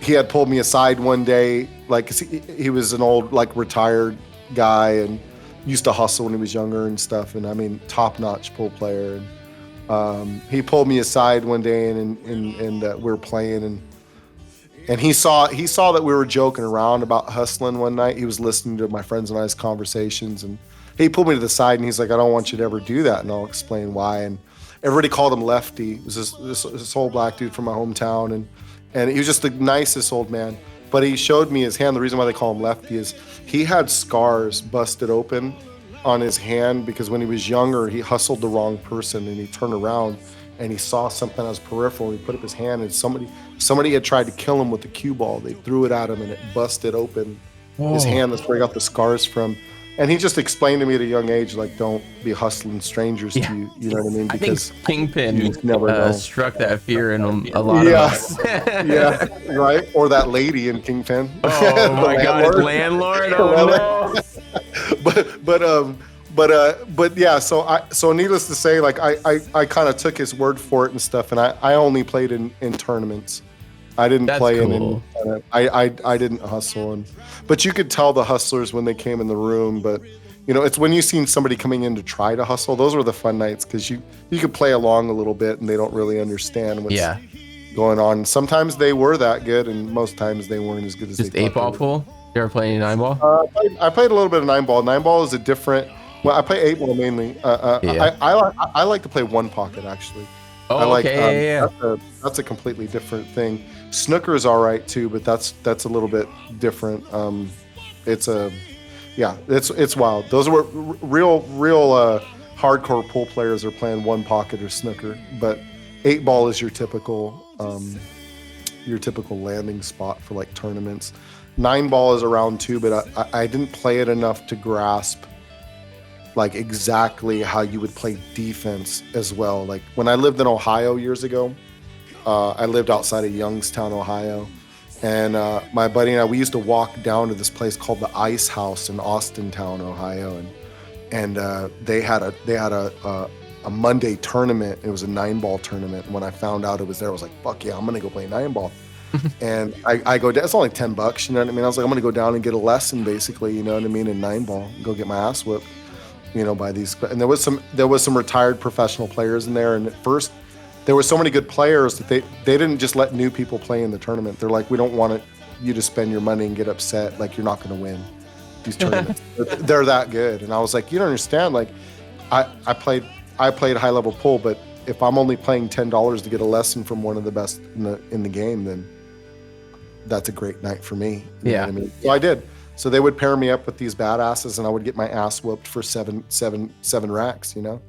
he had pulled me aside one day, like he was an old like retired guy and used to hustle when he was younger and stuff. And I mean, top-notch pool player. And he pulled me aside one day and we were playing and he saw that we were joking around about hustling one night. He was listening to my friends and I's conversations, and he pulled me to the side and he's like, "I don't want you to ever do that," and I'll explain why. And everybody called him Lefty. It was this old black dude from my hometown, and he was just the nicest old man. But he showed me his hand. The reason why they call him Lefty is he had scars busted open on his hand because when he was younger, he hustled the wrong person and he turned around and he saw something on his peripheral. He put up his hand and somebody had tried to kill him with the cue ball. They threw it at him and it busted open his hand. That's where he got the scars from. And he just explained to me at a young age, like, don't be hustling strangers to you. You know what I mean? Because I think Kingpin struck that fear in a lot of us. Yeah, right. Or that lady in Kingpin. Oh my God, landlord! Oh no. But yeah. So needless to say, like I kind of took his word for it and stuff, and I only played in tournaments. I didn't play in. I didn't hustle, but you could tell the hustlers when they came in the room. But you know, it's when you seen somebody coming in to try to hustle. Those were the fun nights because you could play along a little bit and they don't really understand what's going on. Sometimes they were that good, and most times they weren't as good as. Just 8-ball pool. You ever played any 9-ball? I played a little bit of 9-ball. 9-ball is a different. Well, I play 8-ball mainly. I like to play one pocket actually. Oh, That's a completely different thing. Snooker is all right too, but that's a little bit different. It's wild. Those were real hardcore pool players are playing one pocket or snooker, but 8-ball is your typical landing spot for like tournaments. 9-ball is around too, but I didn't play it enough to grasp like exactly how you would play defense as well. Like when I lived in Ohio years ago, I lived outside of Youngstown, Ohio, and my buddy and I, we used to walk down to this place called the Ice House in Austintown, Ohio, and they had a Monday tournament. It was a 9-ball tournament. And when I found out it was there, I was like, fuck yeah, I'm gonna go play 9-ball. And I go down, it's only $10, you know what I mean? I was like, I'm gonna go down and get a lesson basically, you know what I mean, in 9-ball, go get my ass whipped. You know, by these, and there was some retired professional players in there, and at first there were so many good players that they didn't just let new people play in the tournament. They're like, we don't want you to spend your money and get upset, like you're not going to win these tournaments. They're that good. And I was like, you don't understand. Like, I played high level pool, but if I'm only playing $10 to get a lesson from one of the best in the game, then that's a great night for me. You know what I mean? So I did. So they would pair me up with these badasses, and I would get my ass whooped for seven racks, you know.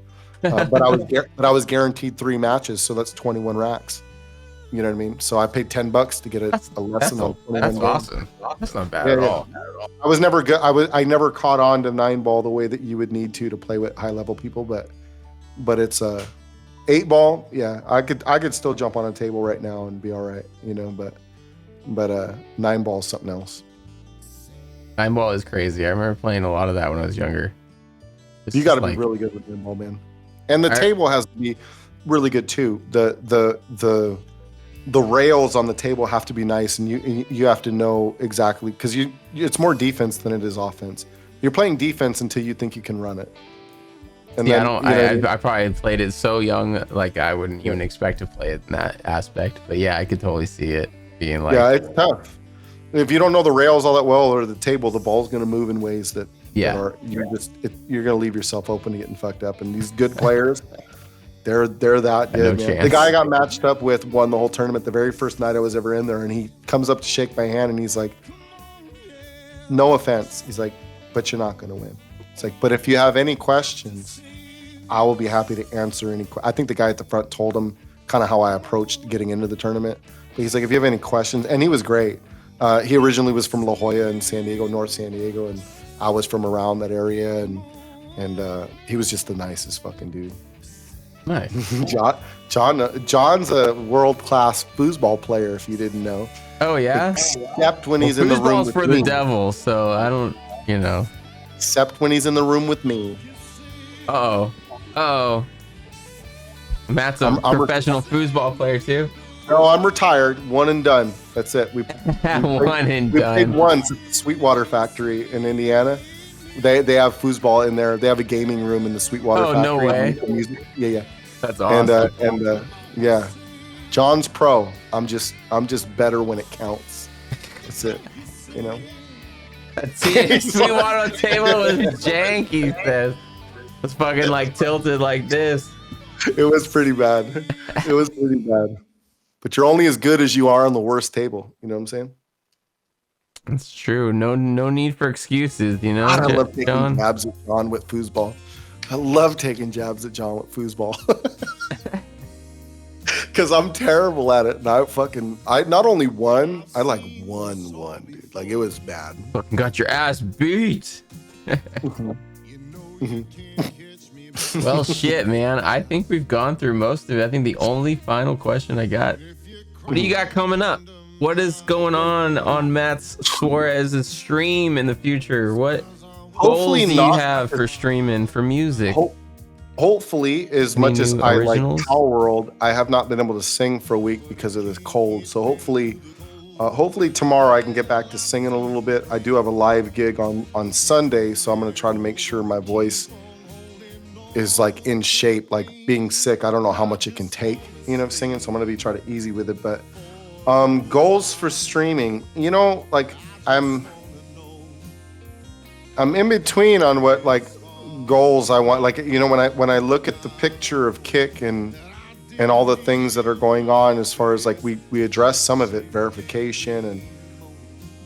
but I was guaranteed 3 matches, so that's 21 racks. You know what I mean? So I paid $10 to get a lesson on 21 That's games. awesome. That's not bad at all. I was never good. I never caught on to 9-ball the way that you would need to play with high level people, but it's a 8-ball. Yeah, I could still jump on a table right now and be all right, you know. But 9-ball is something else. 9-ball is crazy. I remember playing a lot of that when I was younger. You got to be really good with 9-ball, man. And the table has to be really good too. The rails on the table have to be nice, and you have to know exactly, because it's more defense than it is offense. You're playing defense until you think you can run it. And I probably played it so young, like I wouldn't even expect to play it in that aspect. But yeah, I could totally see it being like, yeah, it's tough. If you don't know the rails all that well or the table, the ball's going to move in ways that you're going to leave yourself open to getting fucked up. And these good players. They're that good. No, the guy I got matched up with won the whole tournament the very first night I was ever in there, and he comes up to shake my hand and he's like, "No offense," he's like, "but you're not going to win." It's like, "But if you have any questions, I will be happy to answer any." I think the guy at the front told him kind of how I approached getting into the tournament. But he's like, "If you have any questions," and he was great. He originally was from La Jolla in San Diego, North San Diego, and I was from around that area, and he was just the nicest fucking dude. Nice. John's a world-class foosball player, if you didn't know. Oh, yeah? Except when he's in the room with for me. The devil, so I don't, you know. Except when he's in the room with me. Uh-oh. Matt's a professional foosball player, too? No, I'm retired. One and done. That's it. We played once at the Sweetwater Factory in Indiana. They have foosball in there. They have a gaming room in the Sweetwater Factory. Oh, no way. Yeah. That's awesome. And yeah, John's pro. I'm just better when it counts. That's it. You know. See, Sweetwater on the table was janky. Says it's fucking like tilted like this. It was pretty bad. But you're only as good as you are on the worst table. You know what I'm saying? It's true. No need for excuses, you know. God, I love taking jabs at John with foosball. I love taking jabs at John with foosball. Because I'm terrible at it. And I not only won, I like won, dude. Like, it was bad. Fucking got your ass beat. Well, shit, man. I think we've gone through most of it. I think the only final question I got. What do you got coming up? What is going on Matt's Suarez's stream in the future? What goals do you have for streaming for music? Hopefully, as much as I like Power World, I have not been able to sing for a week because of this cold. So hopefully tomorrow I can get back to singing a little bit. I do have a live gig on Sunday, so I'm going to try to make sure my voice is like in shape. Like, being sick, I don't know how much it can take, you know, singing. So I'm going to be trying to easy with it, but. Goals for streaming, you know, like I'm in between on what like goals I want. Like, you know, when I look at the picture of Kick and all the things that are going on, as far as like we address some of it, verification and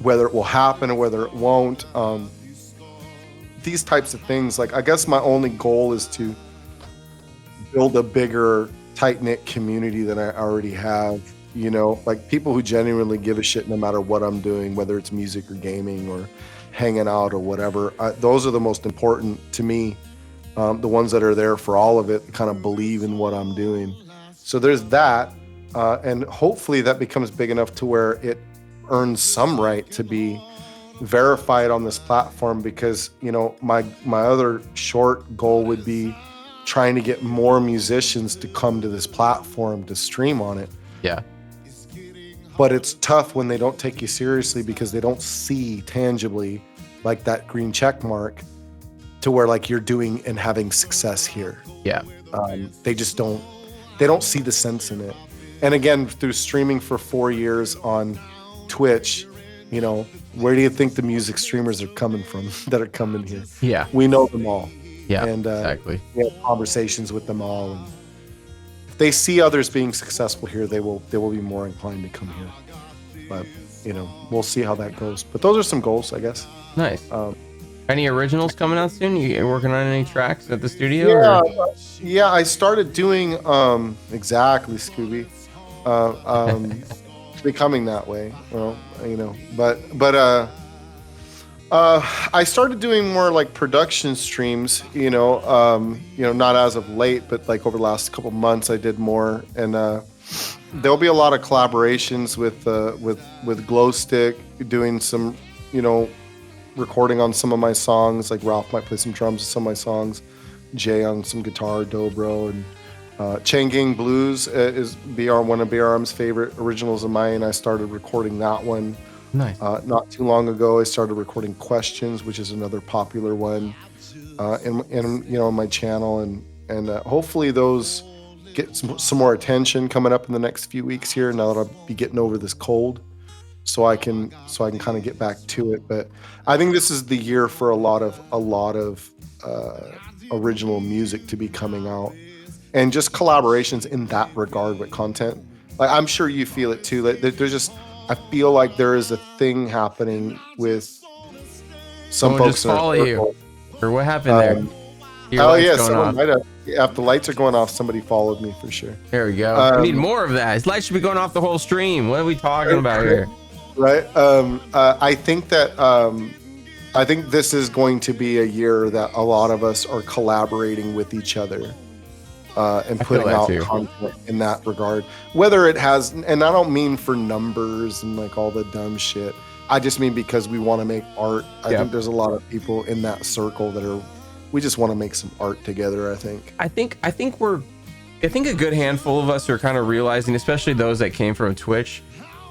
whether it will happen or whether it won't. These types of things, like, I guess my only goal is to build a bigger, tight-knit community than I already have. You know, like people who genuinely give a shit no matter what I'm doing, whether it's music or gaming or hanging out or whatever. Those are the most important to me. The ones that are there for all of it, kind of believe in what I'm doing. So there's that. And hopefully that becomes big enough to where it earns some right to be verified on this platform, because, you know, my other short goal would be trying to get more musicians to come to this platform to stream on it. Yeah. But it's tough when they don't take you seriously because they don't see tangibly like that green check mark to where like you're doing and having success here. Yeah. They just don't see the sense in it. And again, through streaming for 4 years on Twitch, you know, where do you think the music streamers are coming from that are coming here? Yeah. We know them all. Yeah, and exactly. We have conversations with them all, and they see others being successful here, they will be more inclined to come here. But, you know, we'll see how that goes. But those are some goals, I guess. Nice. Any originals coming out soon? You working on any tracks at the studio? Yeah, Or? yeah. I started doing exactly, Scooby. It's becoming that way. Well, but I started doing more like production streams. Not as of late, but like over the last couple months, I did more, and there'll be a lot of collaborations with Glow Stick, doing some, recording on some of my songs. Like Ralph might play some drums on some of my songs, Jay on some guitar, dobro, and Changing Blues is one of BRM's favorite originals of mine. I started recording that one. Nice. Not too long ago, I started recording Questions, which is another popular one, in my channel, and hopefully those get some more attention coming up in the next few weeks here. Now that I'll be getting over this cold, so I can kind of get back to it. But I think this is the year for a lot of original music to be coming out, and just collaborations in that regard with content. Like, I'm sure you feel it too. Like, there's just, I feel like there is a thing happening with some folks. Just follow you, or what happened there? Oh yeah, someone might have. If the lights are going off, somebody followed me for sure. There we go. We need more of that. His lights should be going off the whole stream. What are we talking about here? Right. I think this is going to be a year that a lot of us are collaborating with each other, and putting out content in that regard. Whether it has, and I don't mean for numbers and like all the dumb shit. I just mean because we want to make art. I think there's a lot of people in that circle that we just want to make some art together. I think a good handful of us are kind of realizing, especially those that came from Twitch,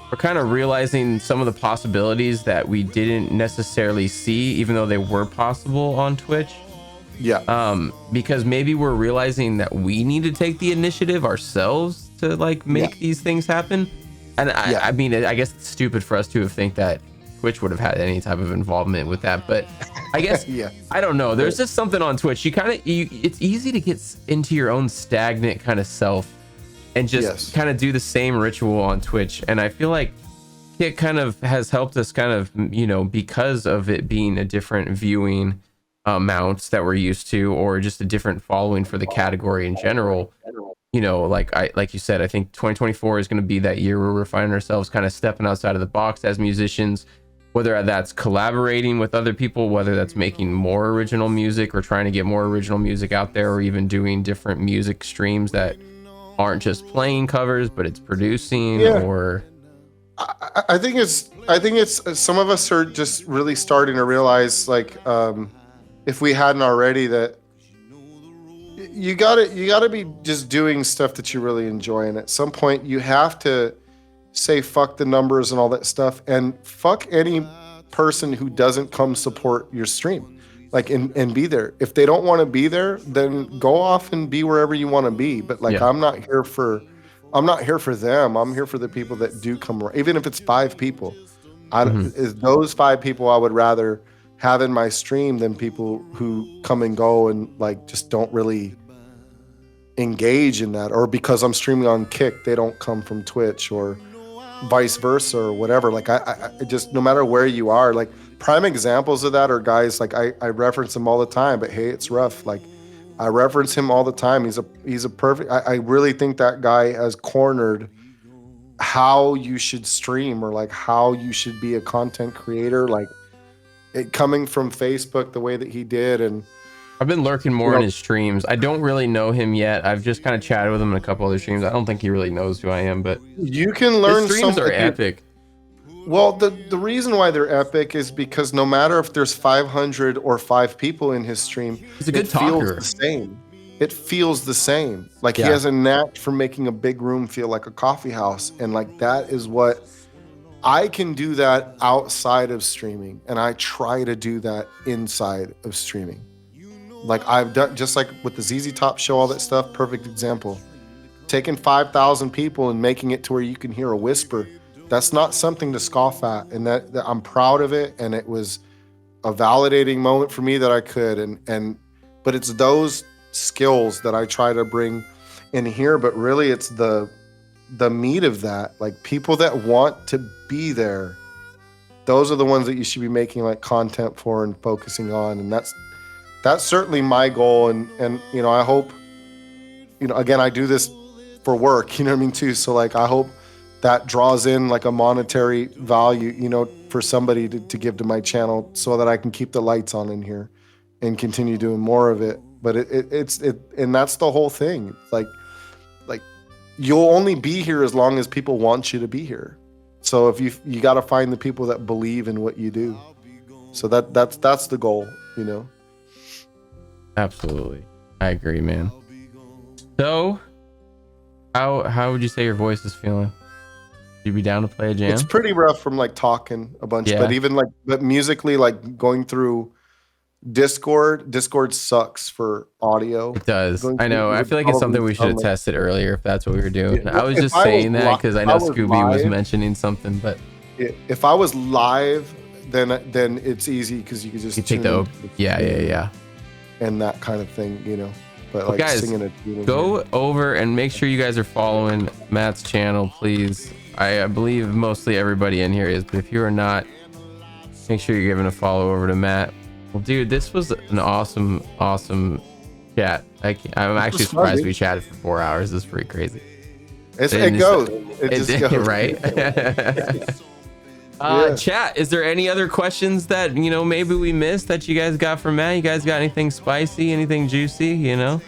we're kind of realizing some of the possibilities that we didn't necessarily see, even though they were possible on Twitch. Yeah. Because maybe we're realizing that we need to take the initiative ourselves to like make these things happen. And I mean, I guess it's stupid for us to think that Twitch would have had any type of involvement with that, but I guess I don't know. There's just something on Twitch. It's easy to get into your own stagnant kind of self and just kind of do the same ritual on Twitch. And I feel like it kind of has helped us kind of, because of it being a different viewing amounts that we're used to, or just a different following for the category in general. Like you said, I think 2024 is going to be that year where we're finding ourselves kind of stepping outside of the box as musicians, whether that's collaborating with other people, whether that's making more original music or trying to get more original music out there, or even doing different music streams that aren't just playing covers, but it's producing. Or I think it's some of us are just really starting to realize, like, if we hadn't already, that you gotta be just doing stuff that you really enjoy, and at some point you have to say fuck the numbers and all that stuff, and fuck any person who doesn't come support your stream, like, and be there. If they don't want to be there, then go off and be wherever you want to be. But like, I'm not here for them. I'm here for the people that do come around, even if it's 5 people. Is those 5 people I would rather have in my stream than people who come and go and like just don't really engage in that, or because I'm streaming on Kick, they don't come from Twitch, or vice versa, or whatever. Like, I just, no matter where you are, like, prime examples of that are guys like I reference him all the time, but hey, it's rough. Like, I reference him all the time. He's a perfect. I really think that guy has cornered how you should stream, or like how you should be a content creator. Like, it coming from Facebook the way that he did. And I've been lurking more in his streams. I don't really know him yet. I've just kind of chatted with him in a couple other streams. I don't think he really knows who I am, but you can learn. His streams are epic. Well, the reason why they're epic is because no matter if there's 500 or 5 people in his stream, he's a good talker. Feels the same. It feels the same. Like, he has a knack for making a big room feel like a coffee house, and like, that is what I can do, that outside of streaming, and I try to do that inside of streaming. Like, I've done, just like with the ZZ Top show, all that stuff. Perfect example. Taking 5,000 people and making it to where you can hear a whisper. That's not something to scoff at, and that I'm proud of it. And it was a validating moment for me that I could. But it's those skills that I try to bring in here. But really, it's the meat of that. Like, people that want to be there, those are the ones that you should be making like content for and focusing on. And that's certainly my goal. And you know, I hope, you know, again, I do this for work, you know what I mean, too. So like, I hope that draws in like a monetary value, you know, for somebody to give to my channel so that I can keep the lights on in here and continue doing more of it. But it's and that's the whole thing. It's like you'll only be here as long as people want you to be here. So if you got to find the people that believe in what you do. So that's the goal, you know. Absolutely. I agree, man. So how would you say your voice is feeling? You be down to play a jam? It's pretty rough from like talking a bunch, but even like, but musically, like going through Discord sucks for audio. It does. I know. I feel like it's something we should have tested earlier if that's what we were doing. I was just saying that because I know Scooby was mentioning something, but if I was live, then it's easy because you could just take the yeah and that kind of thing, you know. But like guys, singing it, go over and make sure you guys are following Matt's channel, please. I believe mostly everybody in here is, but if you are not, make sure you're giving a follow over to Matt. Well, dude, this was an awesome chat. I'm actually surprised we chatted for 4 hours. This is pretty crazy. It goes. It just goes. Right? Chat, is there any other questions that, you know, maybe we missed that you guys got from Matt? You guys got anything spicy, anything juicy, you know?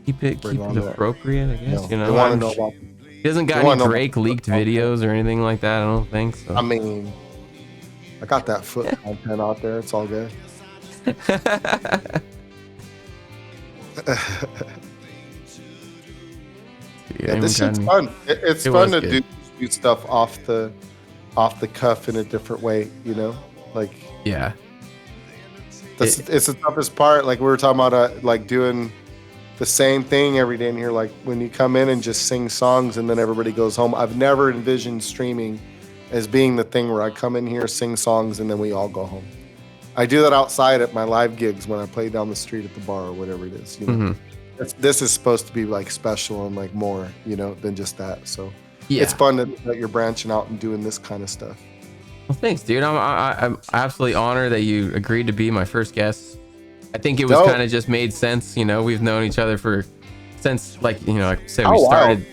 Keep it appropriate, I guess, you know? He hasn't got any Drake leaked videos or anything like that, I don't think so. I mean, I got that foot content out there. It's all good. This shit's fun. It's fun to do stuff off the cuff in a different way, you know? Like, yeah. It's the toughest part. Like we were talking about, like doing the same thing every day in here. Like when you come in and just sing songs and then everybody goes home. I've never envisioned streaming as being the thing where I come in here, sing songs, and then we all go home. I do that outside at my live gigs when I play down the street at the bar or whatever it is. You know, this is supposed to be like special and like more, you know, than just that. So it's fun that you're branching out and doing this kind of stuff. Well, thanks, dude. I'm absolutely honored that you agreed to be my first guest. I think it was kind of just made sense. You know, we've known each other since, like, you know, like I said, we started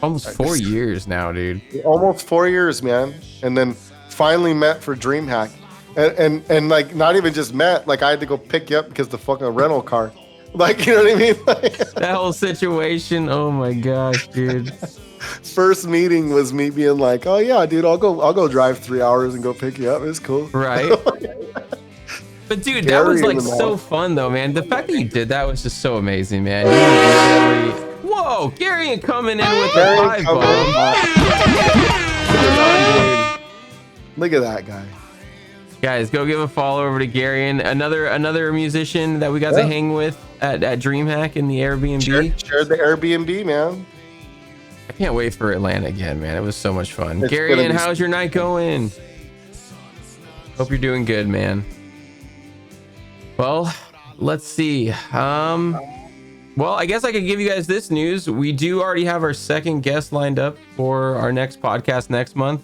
almost 4 years now, dude. Almost 4 years, man. And then finally met for DreamHack. And like, not even just met, like I had to go pick you up because the fucking rental car. Like, you know what I mean? That whole situation. Oh my gosh, dude. First meeting was me being like, oh yeah, dude, I'll go drive 3 hours and go pick you up. It's cool. Right. But dude, that was like so fun though, man. The fact that you did that was just so amazing, man. Whoa, Gary coming in with the 5 bomb. Look at that guy. Guys, go give a follow over to Gary, and another musician that we got to hang with at DreamHack in the Airbnb. Shared the Airbnb, man. I can't wait for Atlanta again, man. It was so much fun. Gary, and how's your night going? Hope you're doing good, man. Well, let's see. Well, I guess I could give you guys this news. We do already have our second guest lined up for our next podcast next month.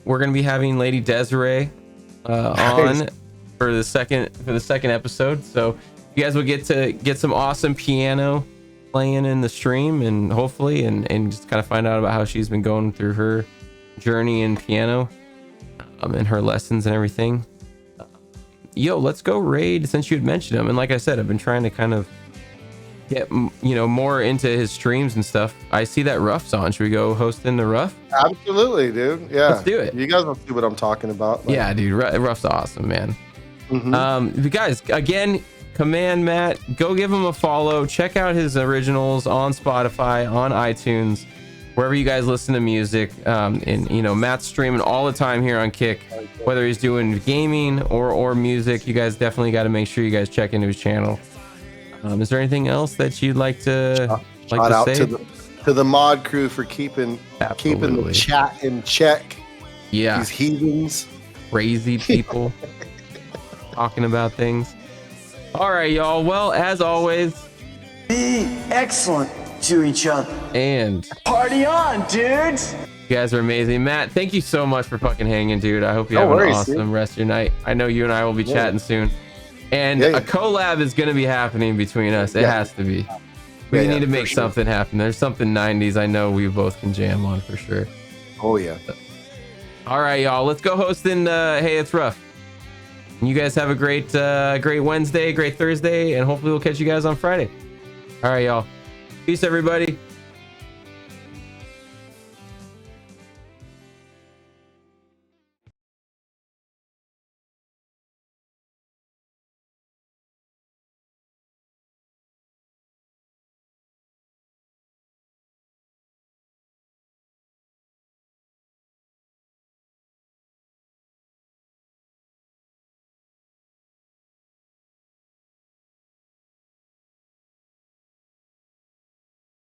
We're going to be having Lady Desiree on for the second episode. So you guys will get to get some awesome piano playing in the stream, and hopefully and just kind of find out about how she's been going through her journey in piano and her lessons and everything. Yo, let's go raid since you had mentioned him. And like I said, I've been trying to kind of get, you know, more into his streams and stuff. I see that Ruff's on. Should we go host in the Ruff? Absolutely, dude. Yeah, let's do it. You guys will see what I'm talking about. Like, yeah, dude, Ruff's awesome, man. You guys, again, Command Matt, go give him a follow. Check out his originals on Spotify, on iTunes, wherever you guys listen to music. And you know, Matt's streaming all the time here on Kick, whether he's doing gaming or music. You guys definitely got to make sure you guys check into his channel. Is there anything else that you'd like to say? To the mod crew for keeping the chat in check. Yeah, these heathens, crazy people talking about things. All right, y'all. Well, as always, be excellent to each other and party on, dudes. You guys are amazing. Matt, thank you so much for fucking hanging, dude. I hope you have an awesome rest of your night. I know you and I will be chatting soon. And a collab is going to be happening between us. It has to be. We need to make something happen. There's something 90s I know we both can jam on for sure. Oh, yeah. All right, y'all. Let's go hosting Hey It's Rough. You guys have a great Wednesday, great Thursday, and hopefully we'll catch you guys on Friday. All right, y'all. Peace, everybody.